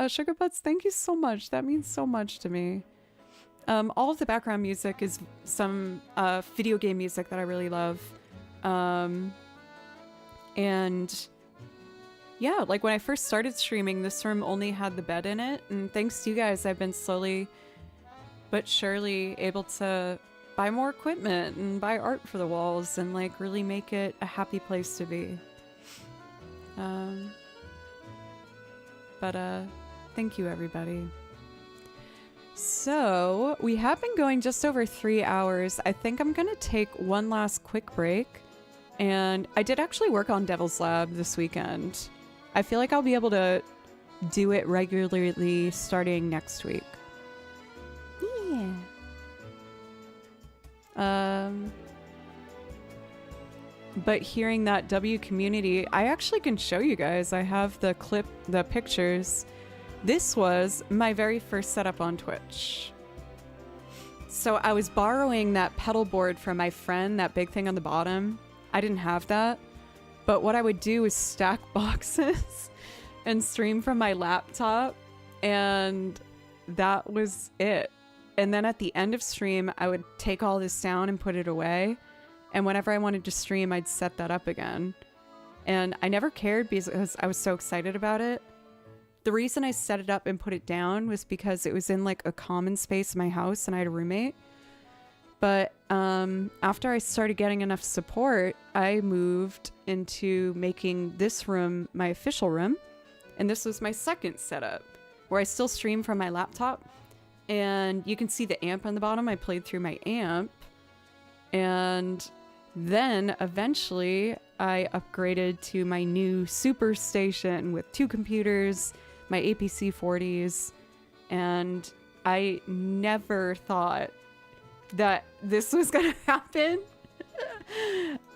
Sugar Butts, thank you so much. That means so much to me. All of the background music is some video game music that I really love. And... yeah, like when I first started streaming, this room only had the bed in it. And thanks to you guys, I've been slowly but surely able to buy more equipment and buy art for the walls and like really make it a happy place to be. But thank you, everybody. So we have been going just over 3 hours. I think I'm gonna take one last quick break. And I did actually work on Devil's Lab this weekend. I feel like I'll be able to do it regularly starting next week. Yeah. But hearing that W community, I actually can show you guys. I have the pictures. This was my very first setup on Twitch. So I was borrowing that pedal board from my friend, that big thing on the bottom. I didn't have that. But what I would do is stack boxes and stream from my laptop. And that was it. And then at the end of stream, I would take all this down and put it away. And whenever I wanted to stream, I'd set that up again. And I never cared because I was so excited about it. The reason I set it up and put it down was because it was in like a common space in my house and I had a roommate. But after I started getting enough support, I moved into making this room my official room. And this was my second setup where I still stream from my laptop. And you can see the amp on the bottom. I played through my amp. And then eventually I upgraded to my new super station with 2 computers, my APC 40s, and I never thought that this was gonna happen.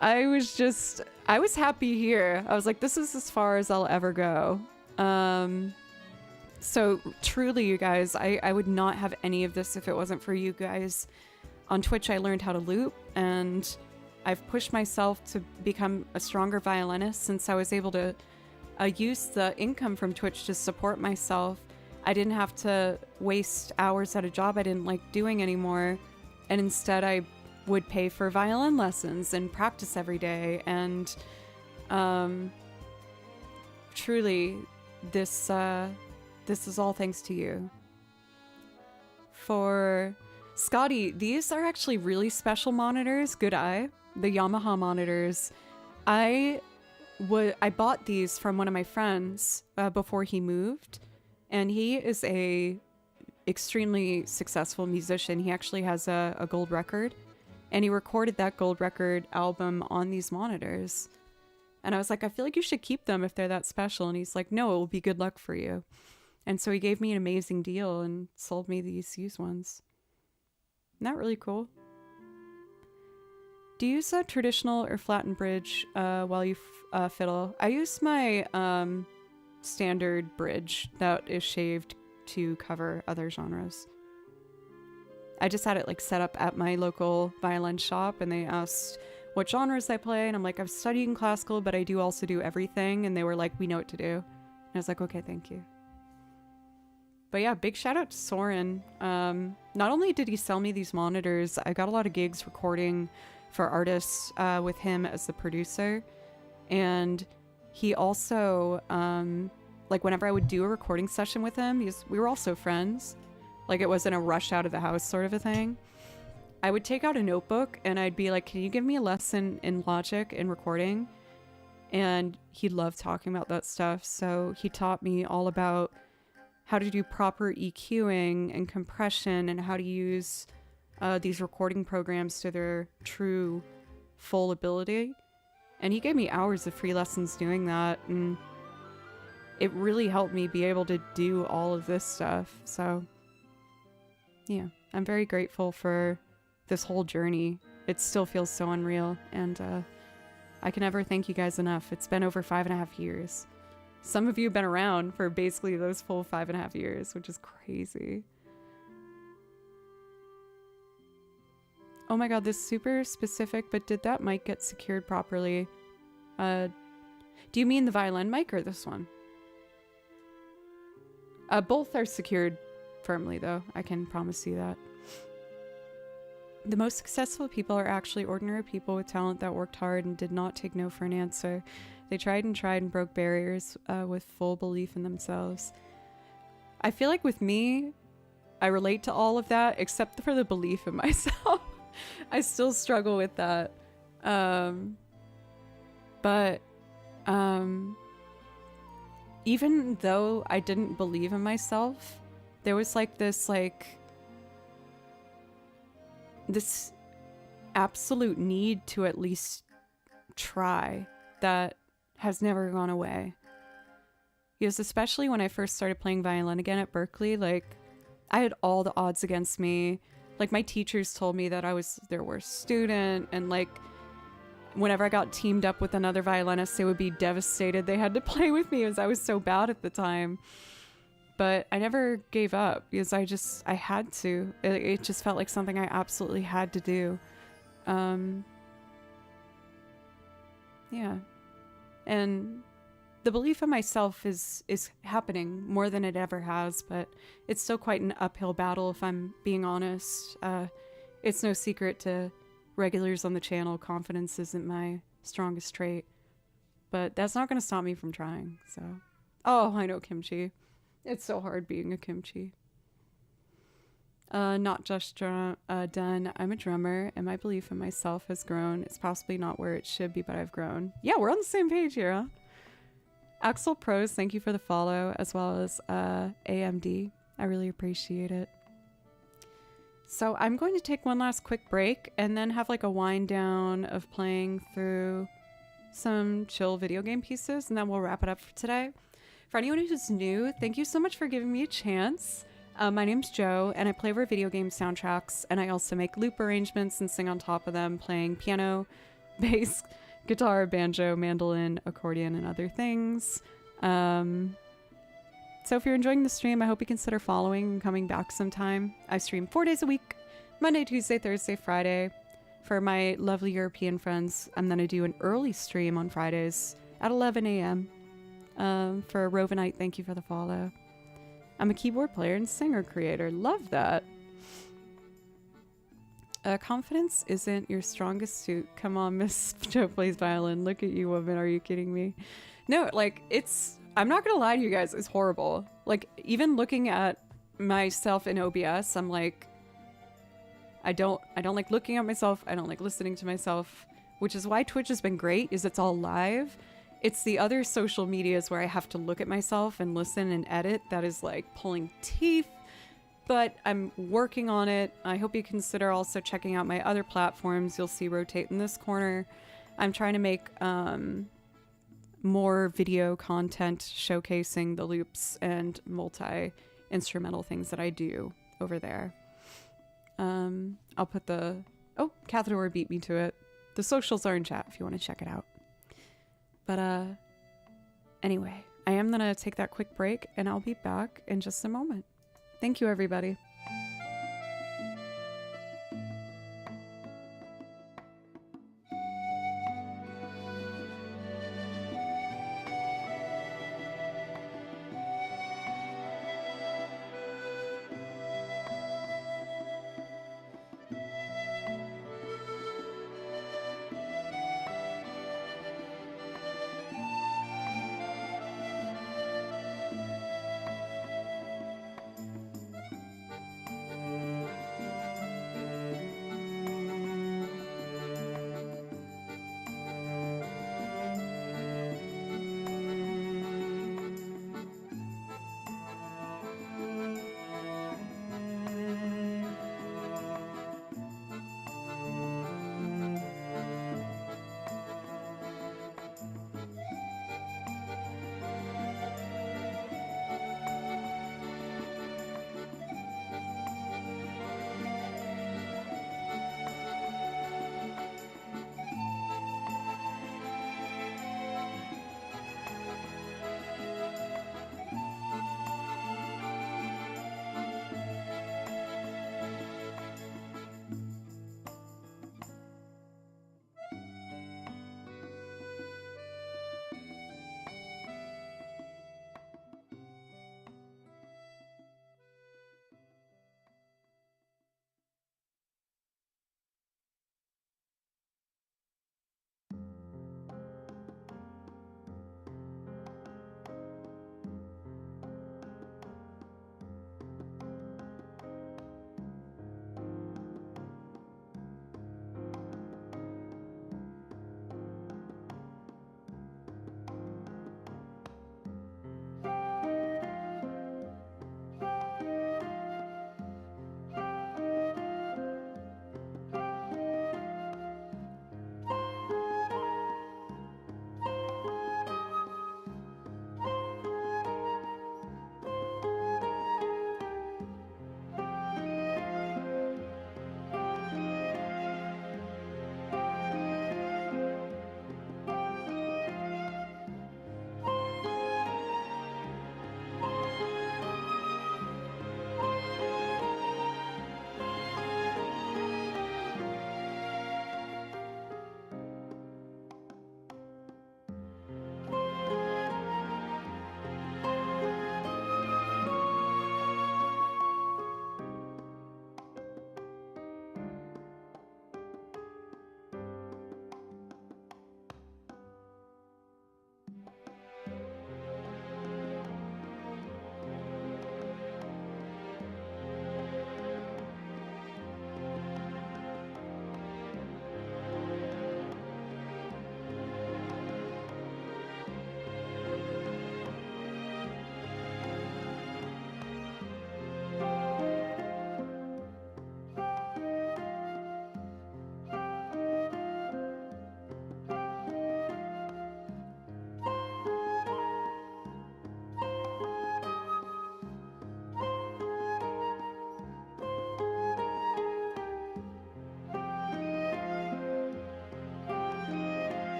I was happy here. I was like, this is as far as I'll ever go. So truly, you guys, I would not have any of this if it wasn't for you guys. On Twitch, I learned how to loop, and I've pushed myself to become a stronger violinist since I was able to use the income from Twitch to support myself. I didn't have to waste hours at a job I didn't like doing anymore, and instead I would pay for violin lessons and practice every day. And truly, this is all thanks to you. For Scotty, these are actually really special monitors. Good eye. The Yamaha monitors. I bought these from one of my friends before he moved, and he is a extremely successful musician. He actually has a gold record, and he recorded that gold record album on these monitors. And I was like, I feel like you should keep them if they're that special. And he's like, no, it will be good luck for you. And so he gave me an amazing deal and sold me these used ones. Isn't that really cool? Do you use a traditional or flattened bridge while you fiddle? I use my standard bridge that is shaved to cover other genres. I just had it like set up at my local violin shop, and they asked what genres I play, and I'm like, I'm studying classical, but I do also do everything, and they were like, we know what to do. And I was like, okay, thank you. But yeah, big shout out to Soren. Not only did he sell me these monitors, I got a lot of gigs recording for artists with him as the producer. And he also, like whenever I would do a recording session with him, we were also friends. Like it wasn't a rush out of the house sort of a thing. I would take out a notebook and I'd be like, can you give me a lesson in Logic and recording? And he loved talking about that stuff. So he taught me all about how to do proper EQing and compression and how to use these recording programs to their true full ability. And he gave me hours of free lessons doing that, and it really helped me be able to do all of this stuff. So yeah, I'm very grateful for this whole journey. It still feels so unreal, and I can never thank you guys enough. It's been over 5.5 years. Some of you have been around for basically those full 5.5 years, which is crazy. Oh my god, this is super specific, but did that mic get secured properly? Do you mean the violin mic or this one? Both are secured firmly, though. I can promise you that. The most successful people are actually ordinary people with talent that worked hard and did not take no for an answer. They tried and broke barriers with full belief in themselves. I feel like with me, I relate to all of that except for the belief in myself. I still struggle with that. But even though I didn't believe in myself, there was like this absolute need to at least try that has never gone away. Because especially when I first started playing violin again at Berkeley, like I had all the odds against me. Like my teachers told me that I was their worst student, and like whenever I got teamed up with another violinist, they would be devastated they had to play with me as I was so bad at the time. But I never gave up because I had to. It just felt like something I absolutely had to do. Yeah. And the belief in myself is happening more than it ever has, but it's still quite an uphill battle if I'm being honest. It's no secret to regulars on the channel, confidence isn't my strongest trait, but that's not going to stop me from trying. So, oh, I know kimchi. It's so hard being a kimchi. Not just done. I'm a drummer, and my belief in myself has grown. It's possibly not where it should be, but I've grown. Yeah, we're on the same page here, huh? Axel Pros, thank you for the follow, as well as AMD. I really appreciate it. So I'm going to take one last quick break and then have like a wind down of playing through some chill video game pieces, and then we'll wrap it up for today. For anyone who's new, thank you so much for giving me a chance. My name's Joe, and I play over video game soundtracks, and I also make loop arrangements and sing on top of them, playing piano, bass, guitar, banjo, mandolin, accordion, and other things. So if you're enjoying the stream, I hope you consider following and coming back sometime. I stream 4 days a week, Monday, Tuesday, Thursday, Friday. For my lovely European friends, I'm going to do an early stream on Fridays at 11 a.m. For Rovenite, thank you for the follow. I'm a keyboard player and singer creator. Love that. Confidence isn't your strongest suit. Come on, Miss Joe plays violin. Look at you, woman. Are you kidding me? No, like, I'm not gonna lie to you guys, it's horrible. Like, even looking at myself in OBS, I'm like, I don't like looking at myself. I don't like listening to myself, which is why Twitch has been great, is it's all live. It's the other social medias where I have to look at myself and listen and edit that is like pulling teeth. But I'm working on it. I hope you consider also checking out my other platforms. You'll see rotate in this corner. I'm trying to make more video content showcasing the loops and multi-instrumental things that I do over there. I'll put oh, Cathador beat me to it. The socials are in chat if you want to check it out. But anyway, I am gonna take that quick break and I'll be back in just a moment. Thank you, everybody.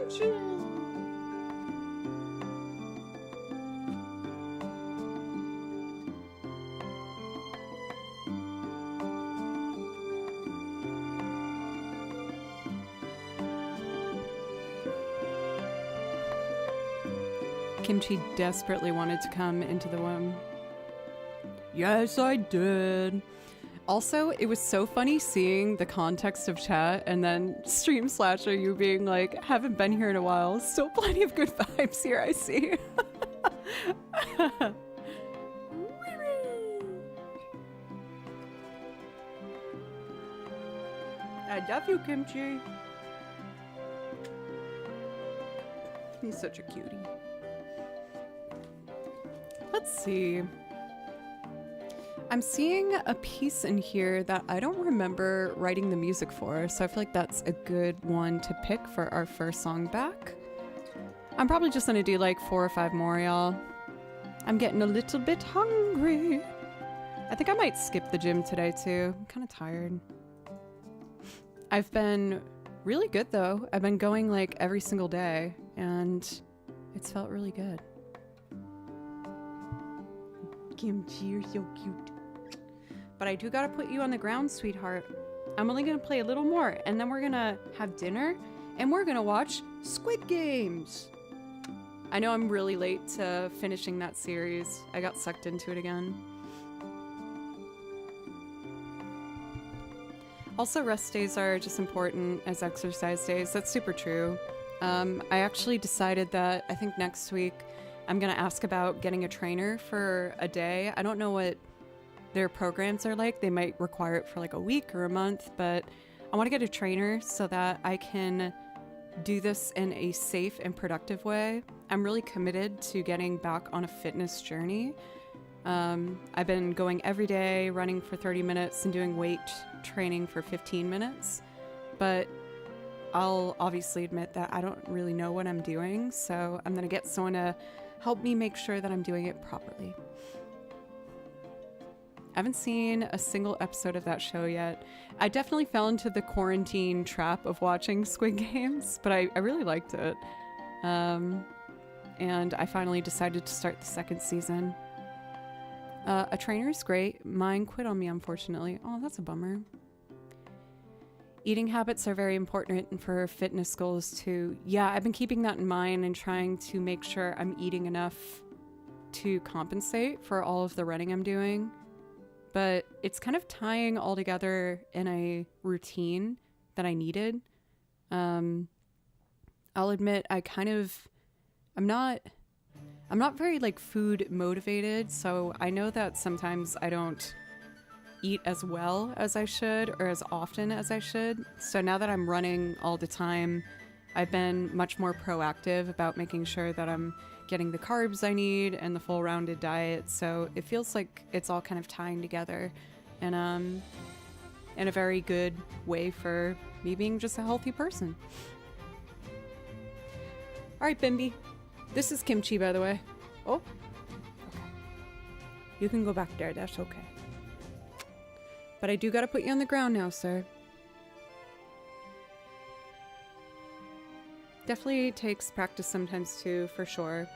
kimchi. Kimchi desperately wanted to come into the room. Yes, I did. Also, it was so funny seeing the context of chat and then Stream Slasher, you being like, haven't been here in a while. Still plenty of good vibes here, I see. I love you, Kimchi. He's such a cutie. Let's see. I'm seeing a piece in here that I don't remember writing the music for, so I feel like that's a good one to pick for our first song back. I'm probably just gonna do like 4 or 5 more, y'all. I'm getting a little bit hungry. I think I might skip the gym today too. I'm kind of tired. I've been really good though. I've been going like every single day and it's felt really good. Kimchi, you're so cute. But I do gotta put you on the ground, sweetheart. I'm only gonna play a little more and then we're gonna have dinner and we're gonna watch Squid Games. I know I'm really late to finishing that series. I got sucked into it again. Also, rest days are just important as exercise days. That's super true. I actually decided that I think next week I'm gonna ask about getting a trainer for a day. I don't know what their programs are like. They might require it for like a week or a month, but I want to get a trainer so that I can do this in a safe and productive way. I'm really committed to getting back on a fitness journey. I've been going every day, running for 30 minutes and doing weight training for 15 minutes, but I'll obviously admit that I don't really know what I'm doing, so I'm gonna get someone to help me make sure that I'm doing it properly. I haven't seen a single episode of that show yet. I definitely fell into the quarantine trap of watching Squid Games, but I really liked it. And I finally decided to start the second season. A trainer is great. Mine quit on me, unfortunately. Oh, that's a bummer. Eating habits are very important for fitness goals too. Yeah, I've been keeping that in mind and trying to make sure I'm eating enough to compensate for all of the running I'm doing. But it's kind of tying all together in a routine that I needed. I'll admit I'm not very like food motivated, so I know that sometimes I don't eat as well as I should or as often as I should. So now that I'm running all the time, I've been much more proactive about making sure that I'm getting the carbs I need and the full rounded diet. So it feels like it's all kind of tying together and in a very good way for me being just a healthy person. All right, Bimby. This is Kimchi, by the way. Oh, okay. You can go back there. That's okay. But I do gotta put you on the ground now, sir. Definitely takes practice sometimes too, for sure.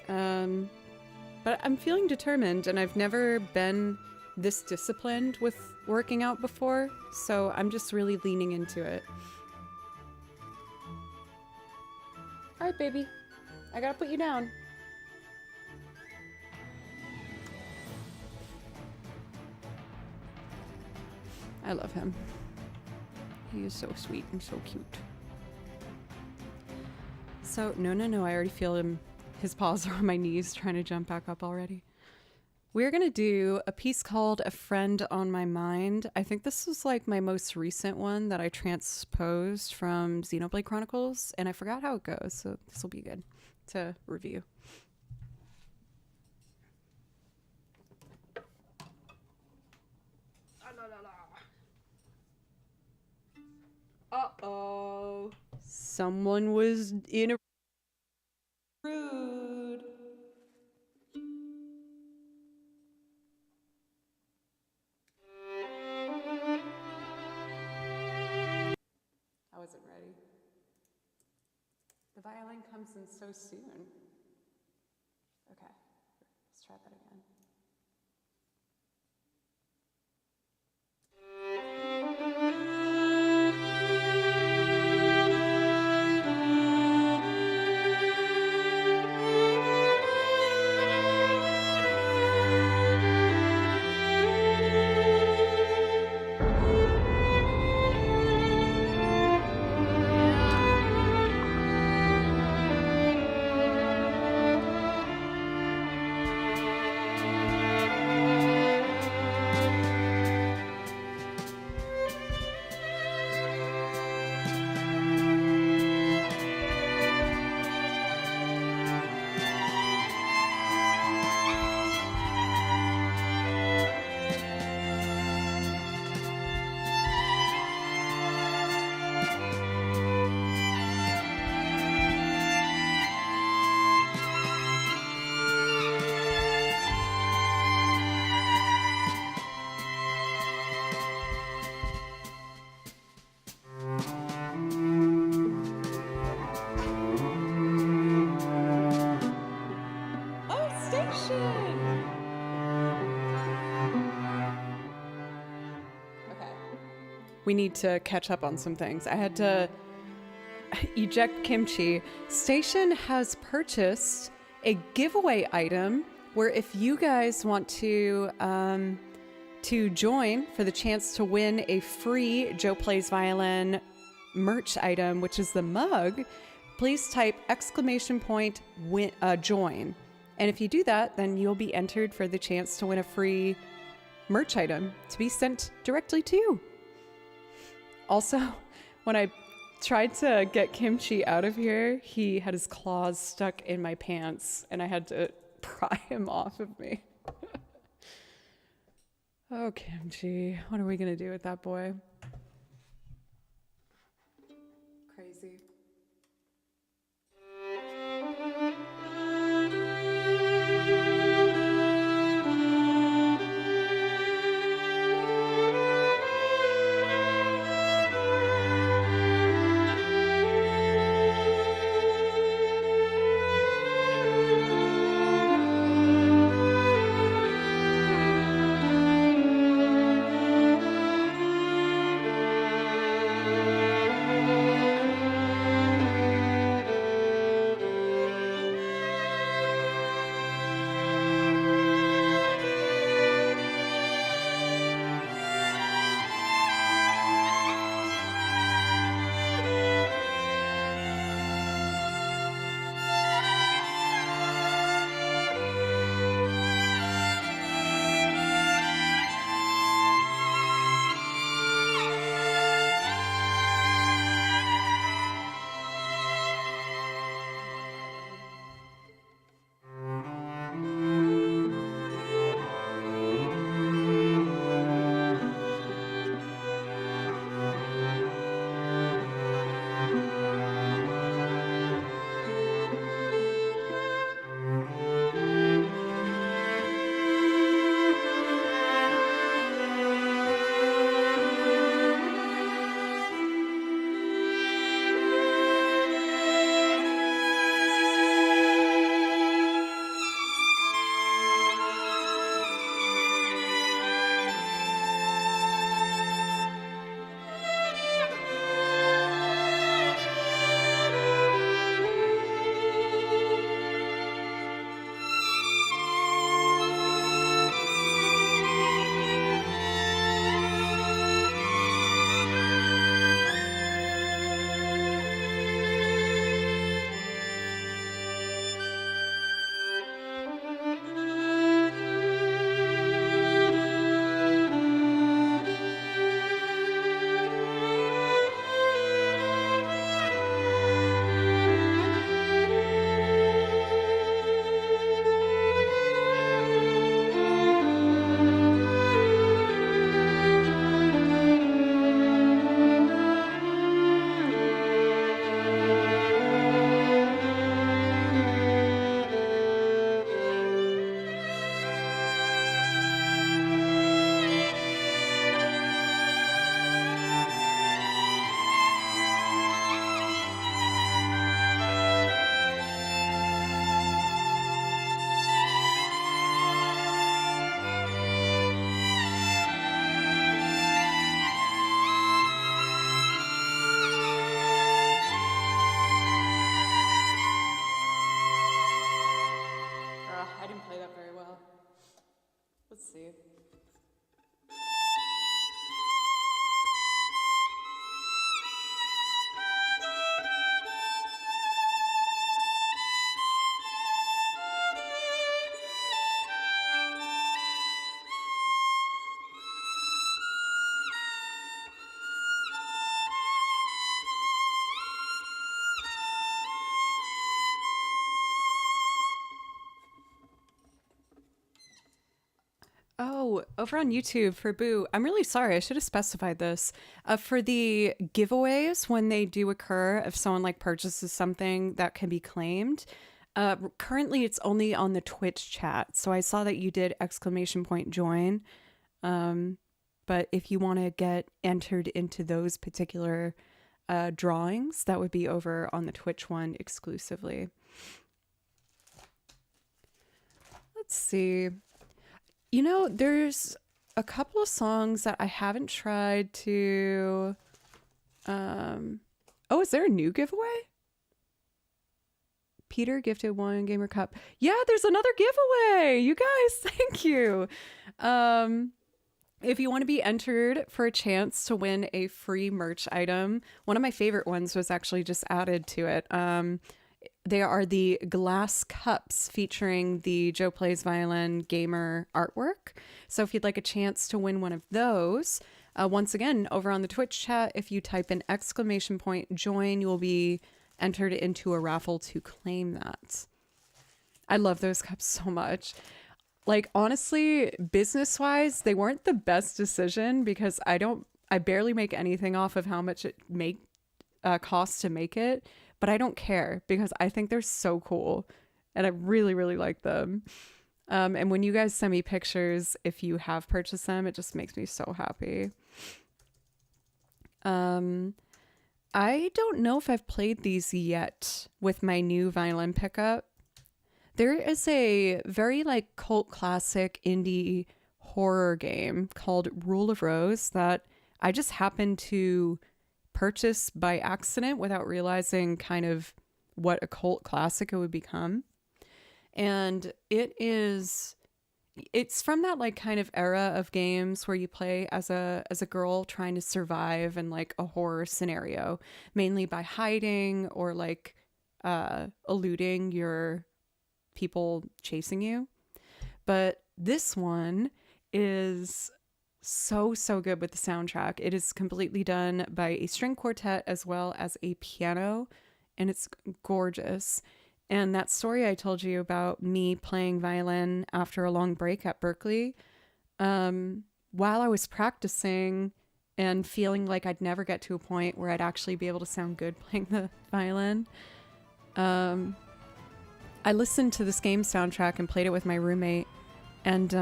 But I'm feeling determined, and I've never been this disciplined with working out before, so I'm just really leaning into it. Alright, baby. I gotta put you down. I love him. He is so sweet and so cute. So, no, I already feel him. His paws are on my knees trying to jump back up already. We're gonna do a piece called A Friend on My Mind. I think this was like my most recent one that I transposed from Xenoblade Chronicles, and I forgot how it goes, so this will be good to review. Uh-oh. Someone was in a rude. I wasn't ready. The violin comes in so soon. Okay, let's try that again. We need to catch up on some things. I had to eject Kimchi. Station has purchased a giveaway item where if you guys want to join for the chance to win a free Joe Plays Violin merch item, which is the mug, please type !join. And if you do that, then you'll be entered for the chance to win a free merch item to be sent directly to you. Also, when I tried to get Kimchi out of here, he had his claws stuck in my pants and I had to pry him off of me. Oh, Kimchi, what are we gonna do with that boy? Crazy. Oh, over on YouTube for Boo. I'm really sorry. I should have specified this. For the giveaways, when they do occur, if someone like purchases something that can be claimed, currently it's only on the Twitch chat. So I saw that you did exclamation point join. But if you want to get entered into those particular drawings, that would be over on the Twitch one exclusively. Let's see. You know, there's a couple of songs that I haven't tried to. Oh, is there a new giveaway? Peter gifted one gamer cup. Yeah, there's another giveaway. You guys, thank you. If you want to be entered for a chance to win a free merch item, one of my favorite ones was actually just added to it. They are the glass cups featuring the Joe Plays Violin gamer artwork. So if you'd like a chance to win one of those, once again, over on the Twitch chat, if you type in exclamation point join, you will be entered into a raffle to claim that. I love those cups so much. Like, honestly, business-wise, they weren't the best decision because I barely make anything off of how much it costs to make it, but I don't care because I think they're so cool and I really, really like them. And when you guys send me pictures, if you have purchased them, it just makes me so happy. I don't know if I've played these yet with my new violin pickup. There is a very like cult classic indie horror game called Rule of Rose that I just happened to purchase by accident without realizing kind of what a cult classic it would become. And it's from that like kind of era of games where you play as a girl trying to survive in like a horror scenario, mainly by hiding or like eluding your people chasing you. But this one is so good with the soundtrack. It is completely done by a string quartet as well as a piano, and it's gorgeous. And that story I told you about me playing violin after a long break at Berkeley, while I was practicing and feeling like I'd never get to a point where I'd actually be able to sound good playing the violin, I listened to this game soundtrack and played it with my roommate, and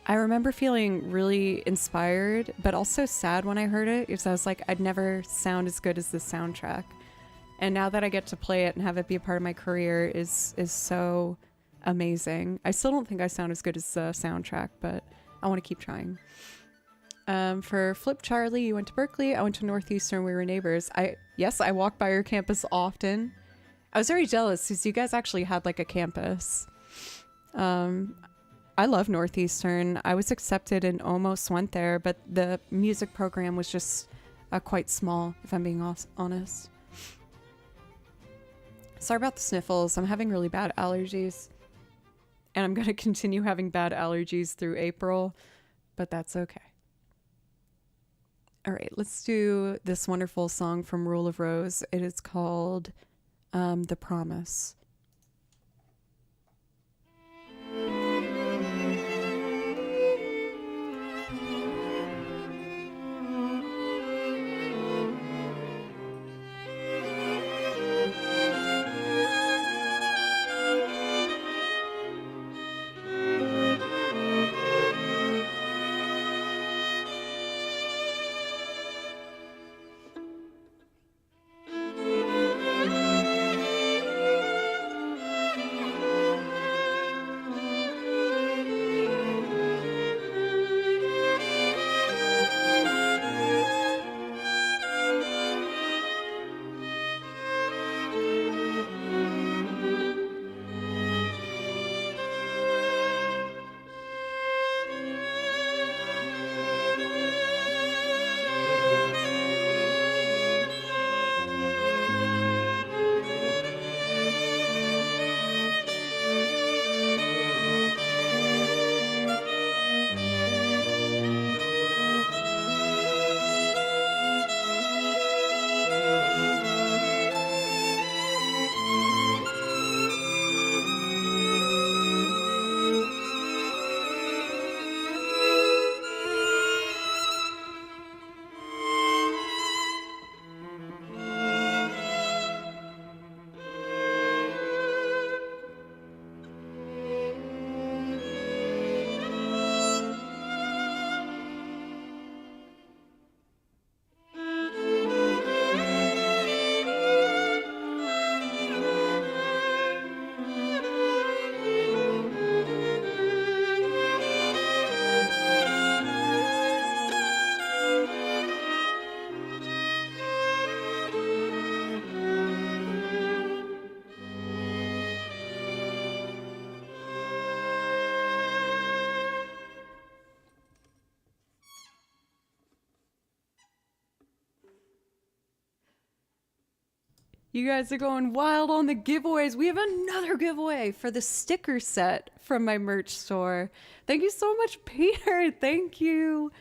I remember feeling really inspired, but also sad when I heard it, because I was like, I'd never sound as good as this soundtrack. And now that I get to play it and have it be a part of my career is so amazing. I still don't think I sound as good as the soundtrack, but I want to keep trying. For Flip Charlie, you went to Berkeley. I went to Northeastern. We were neighbors. Yes, I walk by your campus often. I was very jealous because you guys actually had like a campus. I love Northeastern. I was accepted and almost went there, but the music program was just quite small, if I'm being honest. Sorry about the sniffles. I'm having really bad allergies. And I'm going to continue having bad allergies through April, but that's okay. All right, let's do this wonderful song from Rule of Rose. It is called The Promise. You guys are going wild on the giveaways. We have another giveaway for the sticker set from my merch store. Thank you so much, Peter. Thank you.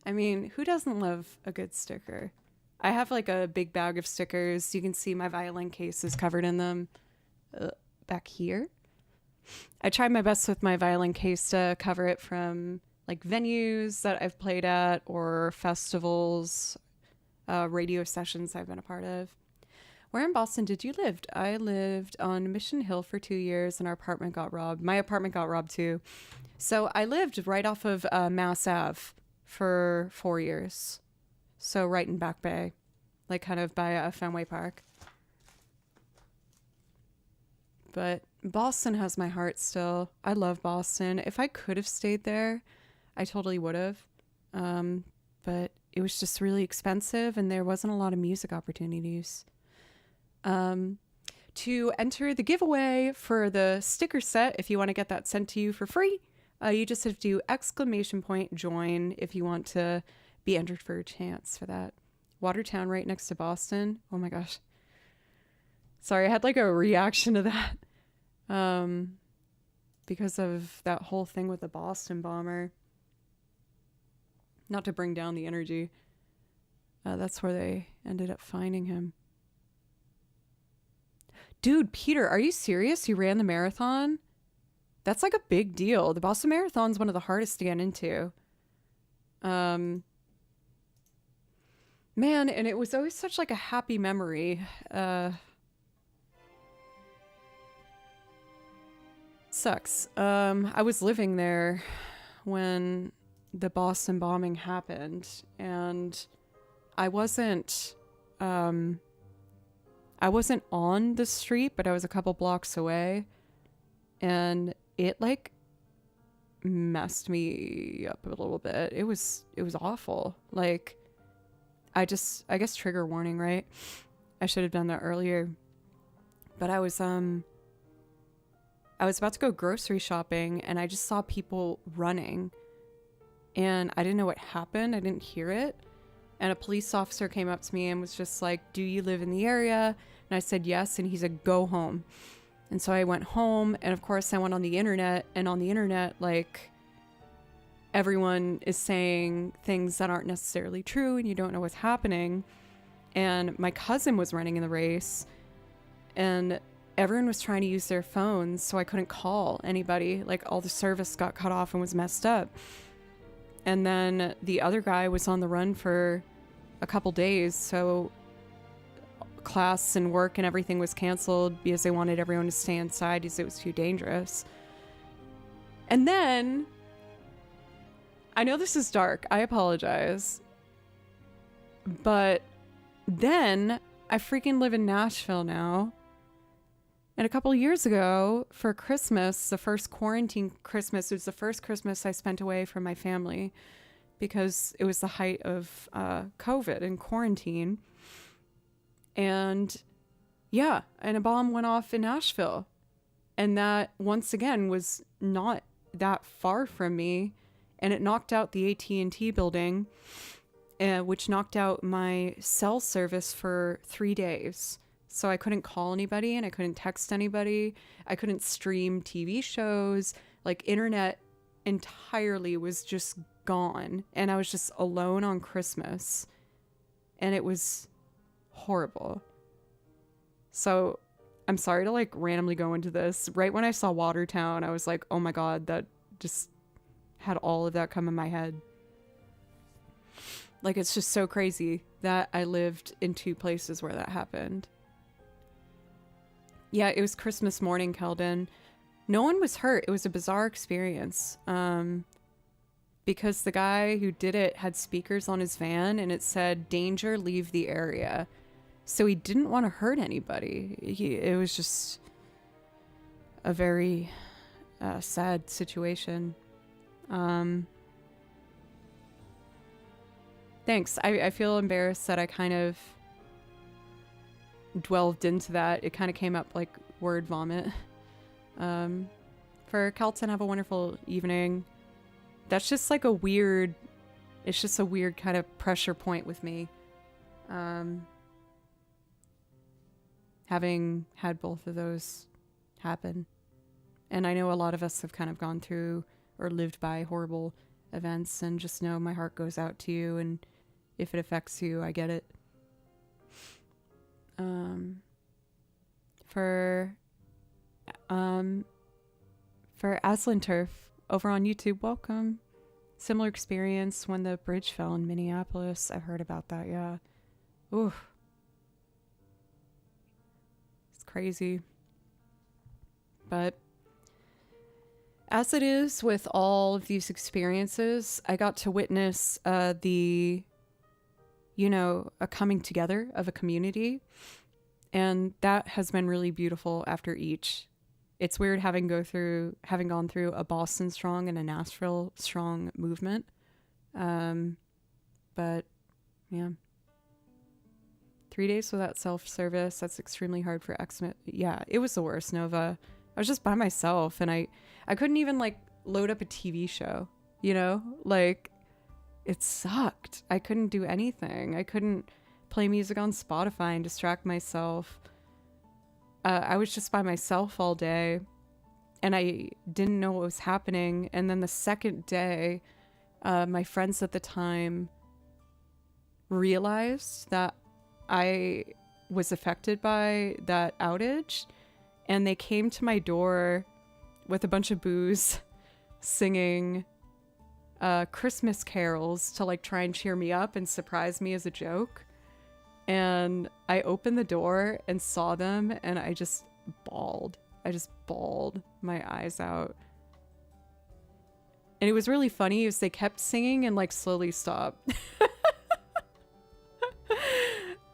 I mean, who doesn't love a good sticker? I have like a big bag of stickers. You can see my violin case is covered in them back here. I tried my best with my violin case to cover it from like venues that I've played at or festivals, radio sessions I've been a part of. Where in Boston did you live? I lived on Mission Hill for 2 years and our apartment got robbed. My apartment got robbed too. So I lived right off of Mass Ave for 4 years. So right in Back Bay, like kind of by Fenway Park. But Boston has my heart still. I love Boston. If I could have stayed there, I totally would have. But it was just really expensive and there wasn't a lot of music opportunities. To enter the giveaway for the sticker set, if you want to get that sent to you for free, you just have to do !join if you want to be entered for a chance for that. Watertown right next to Boston. Oh my gosh. Sorry, I had like a reaction to that. Because of that whole thing with the Boston bomber. Not to bring down the energy. That's where they ended up finding him. Dude, Peter, are you serious? You ran the marathon? That's like a big deal. The Boston Marathon's one of the hardest to get into. Man, and it was always such like a happy memory. Sucks. I was living there when the Boston bombing happened, and I wasn't on the street, but I was a couple blocks away, and it like messed me up a little bit. It was awful. Like, I guess trigger warning, right? I should have done that earlier. But I was about to go grocery shopping and I just saw people running and I didn't know what happened. I didn't hear it. And a police officer came up to me and was just like, "Do you live in the area?" And I said, "Yes." And he said, "Go home." And so I went home, and of course I went on the internet, and on the internet, like, everyone is saying things that aren't necessarily true and you don't know what's happening. And my cousin was running in the race and everyone was trying to use their phones, so I couldn't call anybody. Like, all the service got cut off and was messed up. And then the other guy was on the run for a couple days, so class and work and everything was canceled because they wanted everyone to stay inside because it was too dangerous. And then, I know this is dark, I apologize, but then I freaking live in Nashville now. And a couple years ago, for Christmas, the first quarantine Christmas, it was the first Christmas I spent away from my family because it was the height of COVID and quarantine. And yeah, and a bomb went off in Nashville. And that, once again, was not that far from me. And it knocked out the AT&T building, which knocked out my cell service for 3 days. So I couldn't call anybody and I couldn't text anybody. I couldn't stream TV shows. Like, internet entirely was just gone. And I was just alone on Christmas. And it was horrible. So I'm sorry to like randomly go into this. Right when I saw Watertown, I was like, oh my God, that just had all of that come in my head. Like, it's just so crazy that I lived in two places where that happened. Yeah, it was Christmas morning, Keldon. No one was hurt. It was a bizarre experience. Because the guy who did it had speakers on his van and it said, "Danger, leave the area." So he didn't want to hurt anybody. It was just a very sad situation. Thanks. I feel embarrassed that I kind of delved into that. It kind of came up like word vomit. For Kelton, have a wonderful evening. That's just like a weird, it's just a weird kind of pressure point with me. having had both of those happen. And I know a lot of us have kind of gone through or lived by horrible events, and just know my heart goes out to you, and if it affects you, I get it. For Aslan Turf over on YouTube, welcome. Similar experience when the bridge fell in Minneapolis. I've heard about that, yeah. Oof. It's crazy. But as it is with all of these experiences, I got to witness a coming together of a community. And that has been really beautiful after each. It's weird having gone through a Boston Strong and a Nashville Strong movement. But yeah. 3 days without self-service. That's extremely hard for Xmas. Yeah, it was the worst, Nova. I was just by myself, and I couldn't even like load up a TV show, like it sucked. I couldn't do anything. I couldn't play music on Spotify and distract myself. I was just by myself all day, and I didn't know what was happening. And then the second day, my friends at the time realized that I was affected by that outage, and they came to my door with a bunch of booze, singing Christmas carols to like try and cheer me up and surprise me as a joke. And I opened the door and saw them, and I just bawled. I just bawled my eyes out. And it was really funny as they kept singing and like slowly stopped.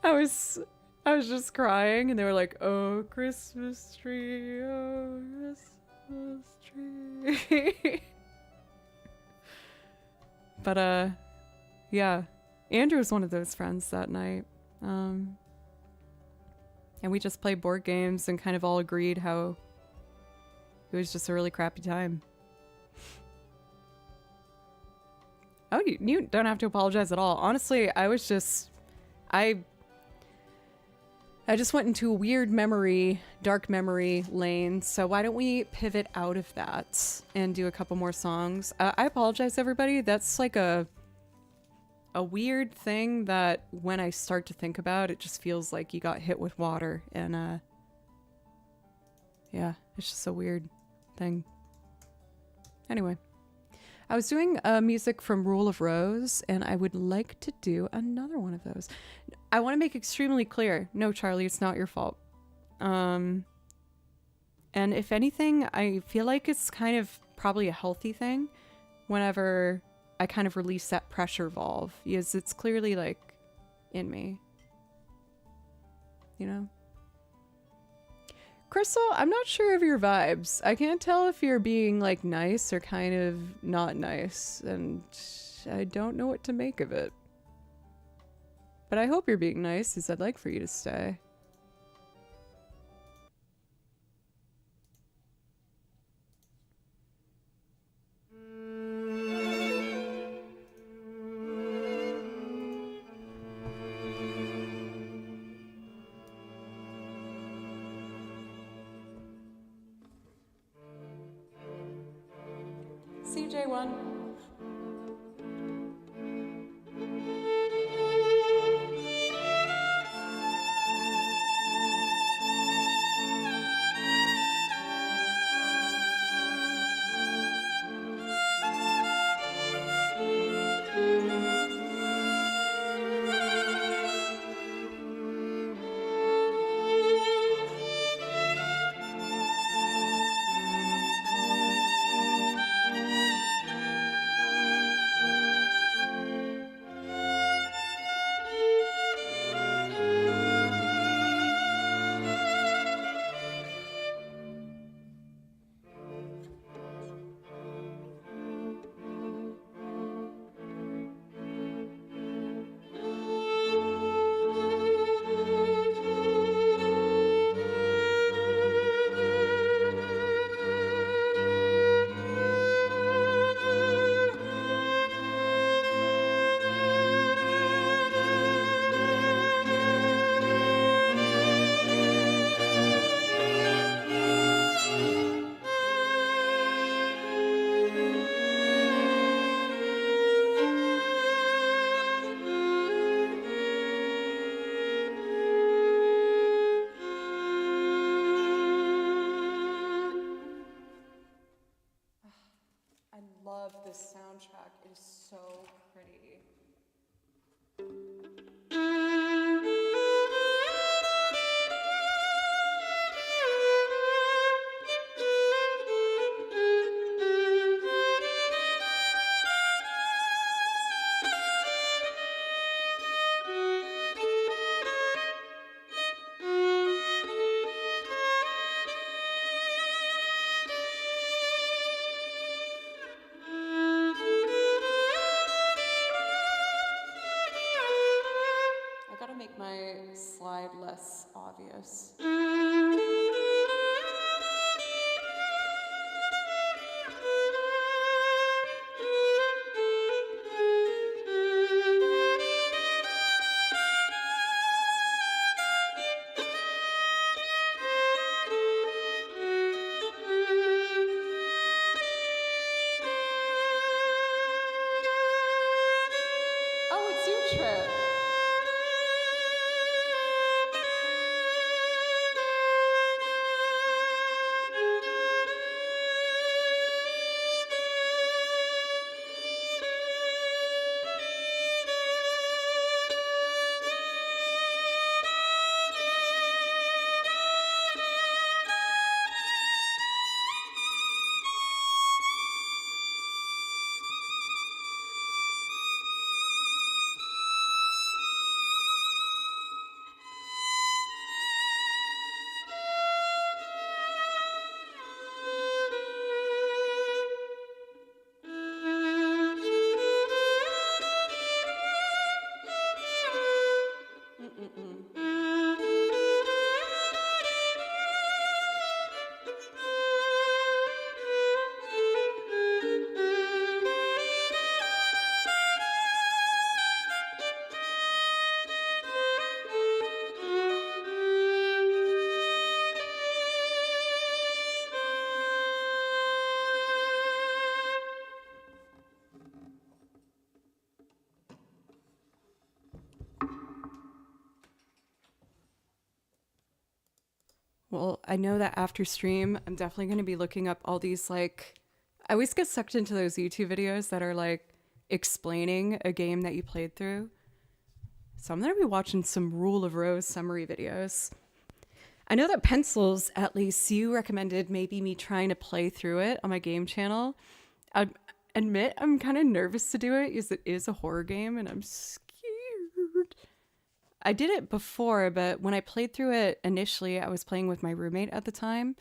I was just crying, and they were like, "Oh, Christmas tree, oh, Christmas tree." But yeah, Andrew was one of those friends that night. And we just played board games and kind of all agreed how it was just a really crappy time. Oh, you don't have to apologize at all. Honestly, I just went into a weird dark memory lane. So why don't we pivot out of that and do a couple more songs? I apologize, everybody. That's like a weird thing that when I start to think about, it just feels like you got hit with water. And yeah, it's just a weird thing. Anyway, I was doing music from Rule of Rose, and I would like to do another one of those. I want to make extremely clear, no, Charlie, it's not your fault. And if anything, I feel like it's kind of probably a healthy thing whenever I kind of release that pressure valve, because it's clearly like in me, Crystal, I'm not sure of your vibes. I can't tell if you're being like nice or kind of not nice, and I don't know what to make of it. But I hope you're being nice, because I'd like for you to stay. CJ1. my slide less obvious. Oh, it's your trip. Well, I know that after stream, I'm definitely going to be looking up all these, like, I always get sucked into those YouTube videos that are, like, explaining a game that you played through. So I'm going to be watching some Rule of Rose summary videos. I know that Pencils, at least, you recommended maybe me trying to play through it on my game channel. I admit I'm kind of nervous to do it because it is a horror game and I'm scared. I did it before, but when I played through it initially, I was playing with my roommate at the time,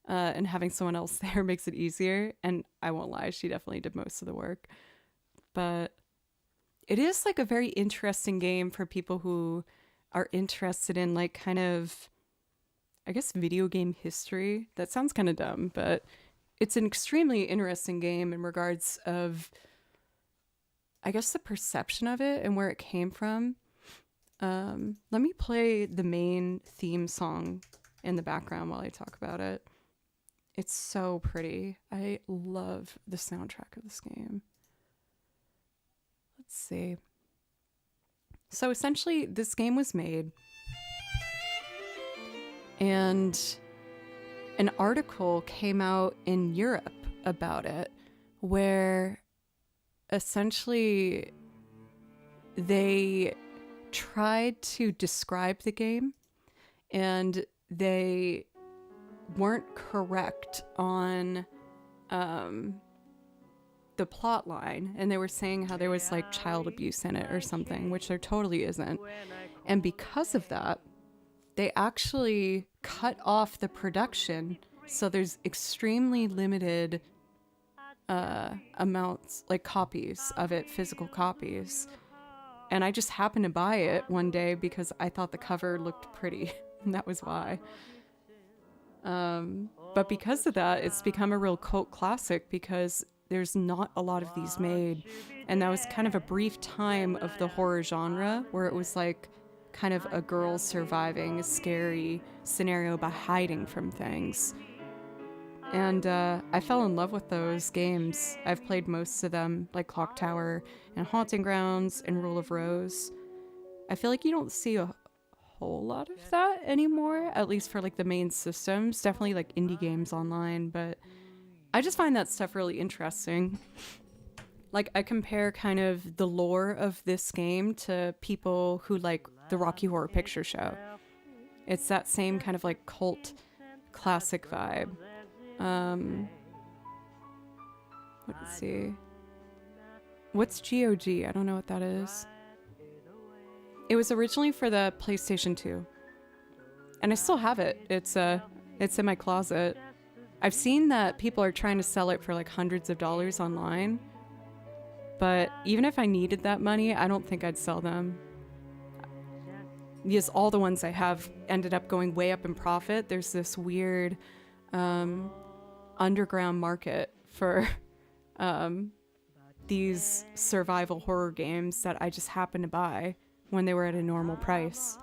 and having someone else there makes it easier. And I won't lie, she definitely did most of the work. But it is like a very interesting game for people who are interested in like kind of, I guess, video game history. That sounds kind of dumb, but it's an extremely interesting game in regards of, I guess, the perception of it and where it came from. Let me play the main theme song in the background while I talk about it. It's so pretty. I love the soundtrack of this game. Let's see. So essentially, this game was made, and an article came out in Europe about it, where essentially they tried to describe the game and they weren't correct on the plot line, and they were saying how there was like child abuse in it or something, which there totally isn't. And because of that, they actually cut off the production, so there's extremely limited amounts, like copies of it, physical copies. And I just happened to buy it one day because I thought the cover looked pretty, and that was why. But because of that, it's become a real cult classic because there's not a lot of these made. And that was kind of a brief time of the horror genre where it was like kind of a girl surviving a scary scenario by hiding from things. And I fell in love with those games. I've played most of them, like Clock Tower and Haunting Grounds and Rule of Rose. I feel like you don't see a whole lot of that anymore, at least for like the main systems. Definitely like indie games online, but I just find that stuff really interesting. Like, I compare kind of the lore of this game to people who like the Rocky Horror Picture Show. It's that same kind of like cult classic vibe. Let's see. What's GOG? I don't know what that is. It was originally for the PlayStation 2. And I still have it. It's in my closet. I've seen that people are trying to sell it for like hundreds of dollars online. But even if I needed that money, I don't think I'd sell them. Yes, all the ones I have ended up going way up in profit. There's this weird underground market for these survival horror games that I just happened to buy when they were at a normal price.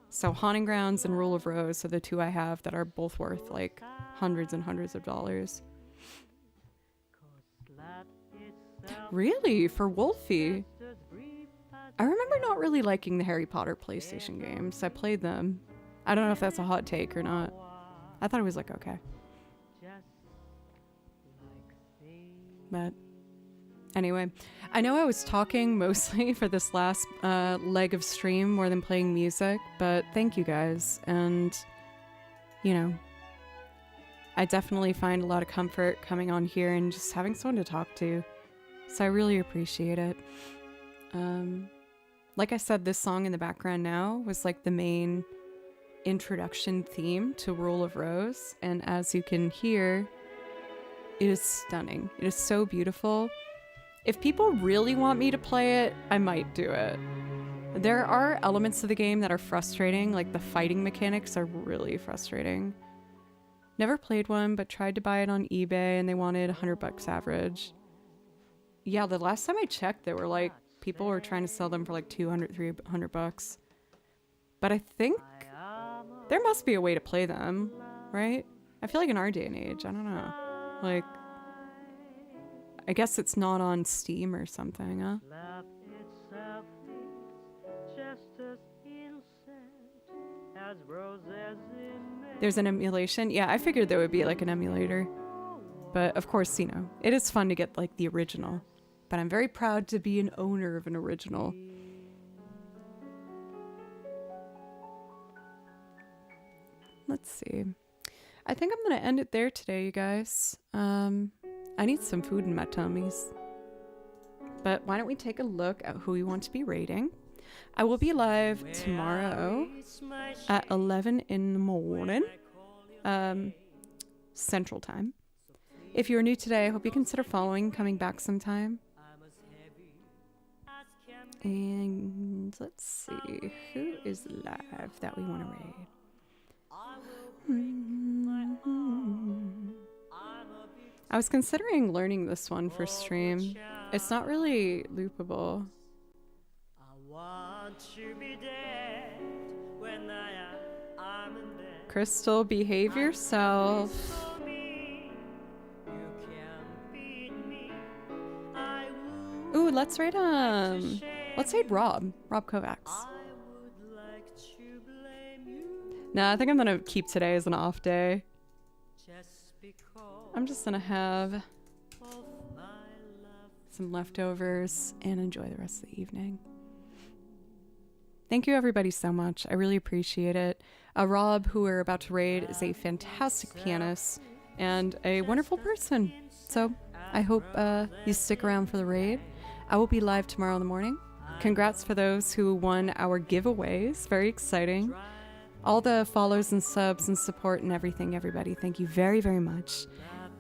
So Haunting Grounds and Rule of Rose are the two I have that are both worth like hundreds and hundreds of dollars. Really? For Wolfie? I remember not really liking the Harry Potter PlayStation games. I played them. I don't know if that's a hot take or not. I thought it was like okay. But anyway, I know I was talking mostly for this last leg of stream more than playing music, but thank you guys. And, you know, I definitely find a lot of comfort coming on here and just having someone to talk to. So I really appreciate it. Like I said, this song in the background now was like the main introduction theme to Rule of Rose. And as you can hear, it is stunning. It is so beautiful. If people really want me to play it, I might do it. There are elements of the game that are frustrating, like the fighting mechanics are really frustrating. Never played one, but tried to buy it on eBay and they wanted $100 average. Yeah, the last time I checked, they were like, people were trying to sell them for like $200-300. But I think there must be a way to play them, right? I feel like in our day and age, I don't know. Like, I guess it's not on Steam or something, huh? There's an emulation? Yeah, I figured there would be like an emulator. But of course, you know, it is fun to get like the original. But I'm very proud to be an owner of an original. Let's see. I think I'm going to end it there today, you guys. I need some food in my tummies. But why don't we take a look at who we want to be rating. I will be live tomorrow at 11 in the morning, Central Time. If you're new today, I hope you consider following, coming back sometime. And let's see, who is live that we want to raid? I was considering learning this one for stream. It's not really loopable. Crystal, behave yourself. Ooh, let's raid Rob Kovacs. Nah, I think I'm gonna keep today as an off day. I'm just gonna have some leftovers and enjoy the rest of the evening. Thank you everybody so much. I really appreciate it. Rob, who we're about to raid, is a fantastic pianist and a wonderful person. So I hope you stick around for the raid. I will be live tomorrow in the morning. Congrats for those who won our giveaways. Very exciting. All the follows and subs and support and everything, everybody. Thank you very, very much.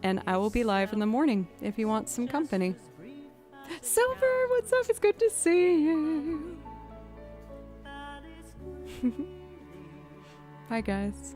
And I will be live in the morning if you want some company. Silver, what's up? It's good to see you. Bye, guys.